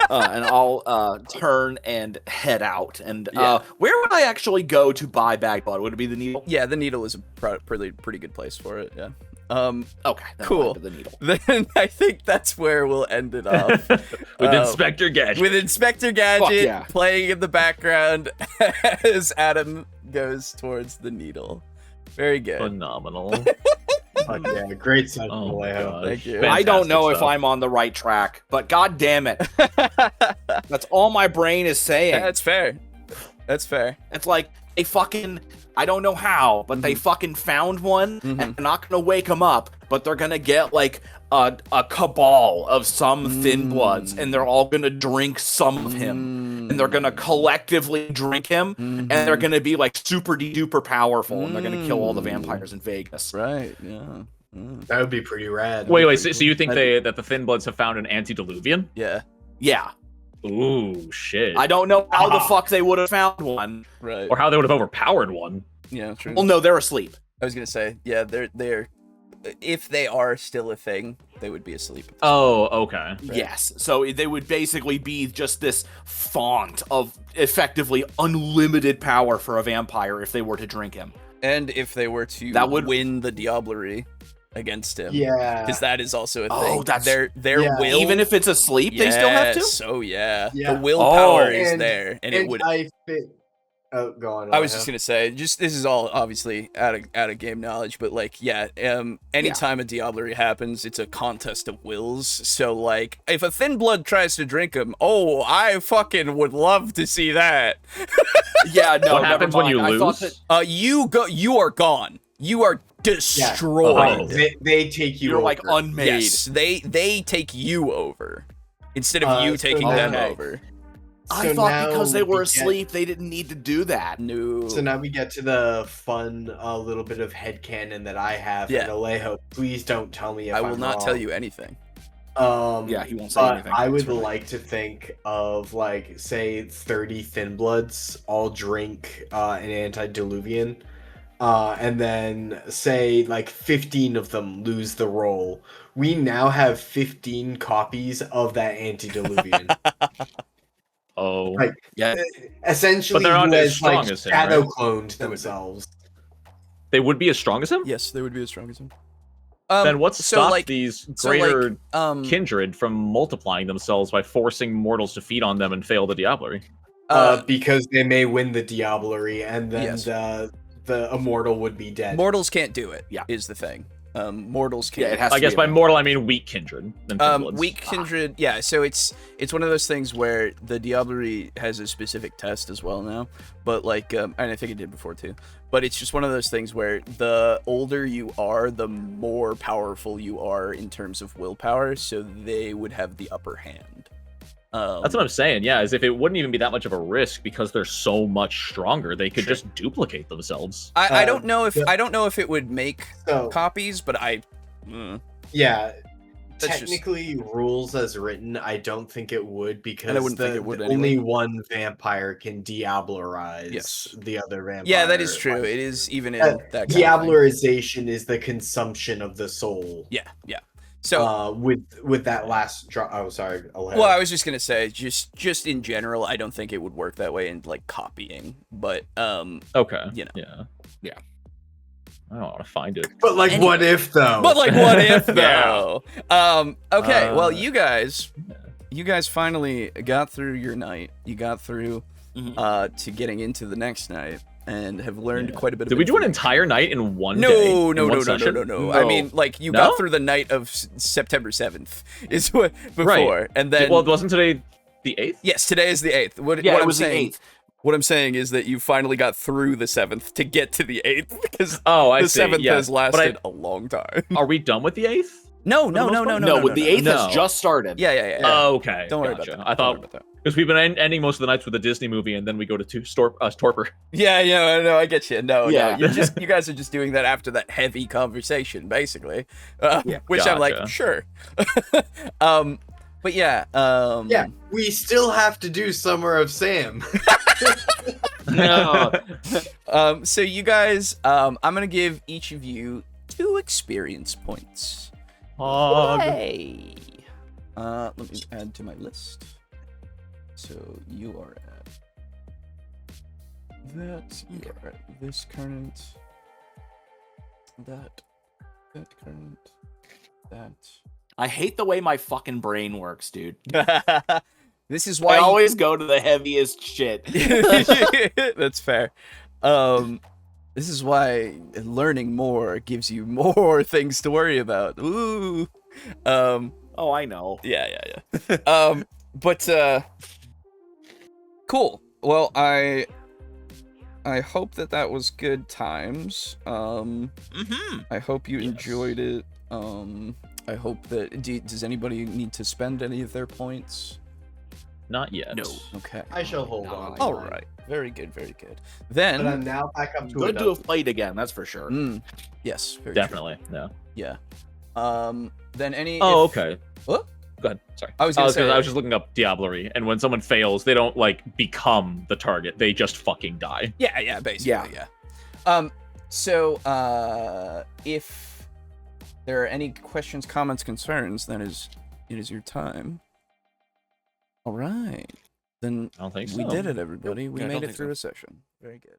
S3: And I'll turn and head out. And where would I actually go to buy bag blood? Would it be the needle?
S5: Yeah, the needle is a pretty good place for it. Yeah.
S3: Okay. Then
S5: Cool.
S3: I'll head to the needle.
S5: Then I think that's where we'll end it off.
S4: With Inspector Gadget.
S5: With Inspector Gadget
S3: yeah.
S5: playing in the background as Adam goes towards the needle. Very good.
S4: Phenomenal.
S6: Fuck yeah, great session,
S4: Oh,
S6: Alejo.
S4: gosh.
S5: Thank you.
S3: I don't know
S4: Fantastic
S3: if I'm on the right track, but god damn it. That's all my brain is saying.
S5: That's fair. That's fair.
S3: It's like they fucking, I don't know how, but they fucking found one, and they're not gonna wake him up, but they're gonna get like a cabal of some thin bloods, and they're all gonna drink some of him, and they're gonna collectively drink him, and they're gonna be like super duper powerful, and they're gonna kill all the vampires in Vegas.
S5: Right. Yeah.
S6: That would be pretty rad.
S4: Wait, so you think that the Thin Bloods have found an antediluvian?
S5: Yeah.
S3: Yeah.
S4: Ooh, shit.
S3: I don't know how the fuck they would have found one.
S5: Right.
S4: Or how they would have overpowered one.
S5: Yeah. True.
S3: Well, no, they're asleep.
S5: I was gonna say, yeah, they're if they are still a thing, they would be asleep.
S4: Oh, okay.
S3: Yes. So they would basically be just this font of effectively unlimited power for a vampire if they were to drink him.
S5: And if they were to win the Diablerie against him.
S2: Yeah.
S5: Because that is also a thing.
S3: Oh, that's
S5: their
S2: yeah.
S5: will.
S3: Even if it's asleep, they still have to?
S5: So yeah.
S2: Yeah.
S5: The willpower
S3: Oh.
S5: is there. And it would
S2: I fit. Oh, go on.
S5: I was just gonna say, this is all obviously out of game knowledge, but like, anytime a Diablerie happens, it's a contest of wills. So like, if a Thin Blood tries to drink him, oh, I fucking would love to see that.
S3: Yeah, no.
S4: What happens when you lose?
S5: You are gone. You are destroyed.
S4: Oh.
S2: They take you.
S3: You're
S2: over.
S3: like unmade.
S5: Yes, they take you over instead of you
S2: so
S5: taking them
S3: okay.
S5: over.
S3: I
S2: So
S3: thought
S2: now
S3: because they
S2: we
S3: were
S2: get-
S3: asleep, they didn't need to do that.
S5: No.
S2: So now we get to the fun little bit of headcanon that I have.
S5: Yeah.
S2: And Alejo, please don't tell me if
S5: I will
S2: I'm
S5: not tell
S2: wrong.
S5: you anything.
S3: Yeah, he won't say
S2: But
S3: anything.
S2: I would
S3: That's right.
S2: like to think of like say 30 Thin Bloods all drink an antediluvian, and then say like 15 of them lose the roll. We now have 15 copies of that antediluvian.
S4: Oh.
S2: Like,
S3: Yeah.
S2: essentially,
S4: But they're not
S2: who
S4: as
S2: has
S4: strong
S2: like
S4: as him,
S2: shadow
S4: right?
S2: cloned
S5: That would be-
S2: themselves.
S4: They would be as strong as him?
S5: Yes, they would be as strong as him.
S4: Then what
S5: so,
S4: stopped
S5: like-
S4: these
S5: so, like,
S4: greater kindred from multiplying themselves by forcing mortals to feed on them and fail the Diablerie?
S2: Because they may win the Diablerie, and then
S5: Yes.
S2: the immortal would be dead.
S5: Mortals can't do it.
S3: Yeah.
S5: Is the thing. Mortals
S3: Yeah,
S5: can't.
S3: it has
S4: I
S3: to
S4: guess
S3: be
S4: by
S3: a-
S4: mortal I mean weak kindred. Than Thin Bloods.
S5: Weak kindred, yeah. So it's one of those things where the Diablerie has a specific test as well now, but like, and I think it did before too. But it's just one of those things where the older you are, the more powerful you are in terms of willpower. So they would have the upper hand.
S4: That's what I'm saying. Yeah, as if it wouldn't even be that much of a risk because they're so much stronger. They could
S5: Sure.
S4: just duplicate themselves.
S5: I don't know if
S2: yeah.
S5: I don't know if it would make
S2: So
S5: copies, but
S2: yeah,
S5: That's just-
S2: technically rules as written, I don't think it would because
S5: wouldn't think it would
S2: only
S5: anyway.
S2: one vampire can diablerize
S5: Yes.
S2: the other vampire.
S5: yeah, that is true.
S2: Like,
S5: It is even in that kind of thing.
S2: Diablerization is the consumption of the soul.
S5: Yeah. So
S2: With that last drop. Oh, sorry. Alejo.
S5: well, I was just gonna say, just in general, I don't think it would work that way in like copying, but
S4: Okay.
S5: You know.
S4: Yeah. I don't want to find it.
S2: But like, what if though?
S5: but like, what if
S4: Yeah.
S5: though? Okay, well,
S4: Uh,
S5: you guys finally got through your night. You got through to getting into the next night, and have learned quite a bit.
S4: Did
S5: of
S4: we do an
S5: information.
S4: entire night in one day?
S5: No,
S4: in
S5: no,
S4: one
S5: no, no,
S4: session?
S5: no, no, no. I mean, like, you
S4: No?
S5: got through the night of September 7th is what before, and then
S4: Well, wasn't today the 8th?
S5: yes, today is the 8th. What
S3: Yeah,
S5: I'm
S3: it was the
S5: saying,
S3: 8th.
S5: What I'm saying is that you finally got through the 7th to get to the 8th because
S4: Oh, I
S5: the
S4: see.
S5: 7th
S4: Yeah.
S5: has
S4: But
S5: lasted a long time.
S4: Are we done with the 8th?
S5: No,
S4: the
S5: no,
S4: most
S5: no, no,
S4: part?
S5: no,
S3: No, the 8th
S4: No.
S3: has just started.
S5: Yeah.
S4: Oh, okay.
S5: Don't worry
S4: Gotcha.
S5: about that.
S4: I
S5: Don't worry
S4: thought
S5: about that.
S4: because we've been ending most of the nights with a Disney movie, and then we go to Torpor.
S5: Yeah, no, I get you. No,
S3: Yeah.
S5: you guys are just doing that after that heavy conversation, basically.
S3: Yeah,
S5: which I'm like,
S4: gotcha.
S5: sure. But yeah,
S2: yeah, we still have to do Summer of Sam.
S3: No.
S5: So you guys, I'm gonna give each of you 2 experience points. Yay! Let me add to my list. So you are at that. You are at this current. That current. That.
S3: I hate the way my fucking brain works, dude.
S5: This is
S3: I
S5: why
S3: always go to the heaviest shit.
S5: That's fair. This is why learning more gives you more things to worry about. Ooh.
S3: Oh, I know.
S5: Yeah. But cool. Well, I hope that was good times. I hope you enjoyed it. I hope that does anybody need to spend any of their points?
S4: Not yet.
S3: No.
S5: Okay.
S2: I shall hold on.
S5: All right. Very good. Then
S2: But I'm now back up to
S3: Good
S2: it.
S3: to have played again, that's for sure.
S5: yes, very true.
S4: Definitely. No.
S5: Yeah. Then any.
S4: Oh,
S5: if-
S4: okay.
S5: What?
S4: Go ahead. Sorry.
S5: I was gonna say.
S4: I was just looking up Diablerie, and when someone fails, they don't like become the target; they just fucking die.
S5: Yeah, basically, yeah. So, if there are any questions, comments, concerns, then it is your time. All right. Then
S4: I don't think
S5: we
S4: so.
S5: did it, everybody. We
S3: Yeah, I
S5: made
S3: don't
S5: it
S3: think
S5: through
S3: so.
S5: a session. Very good.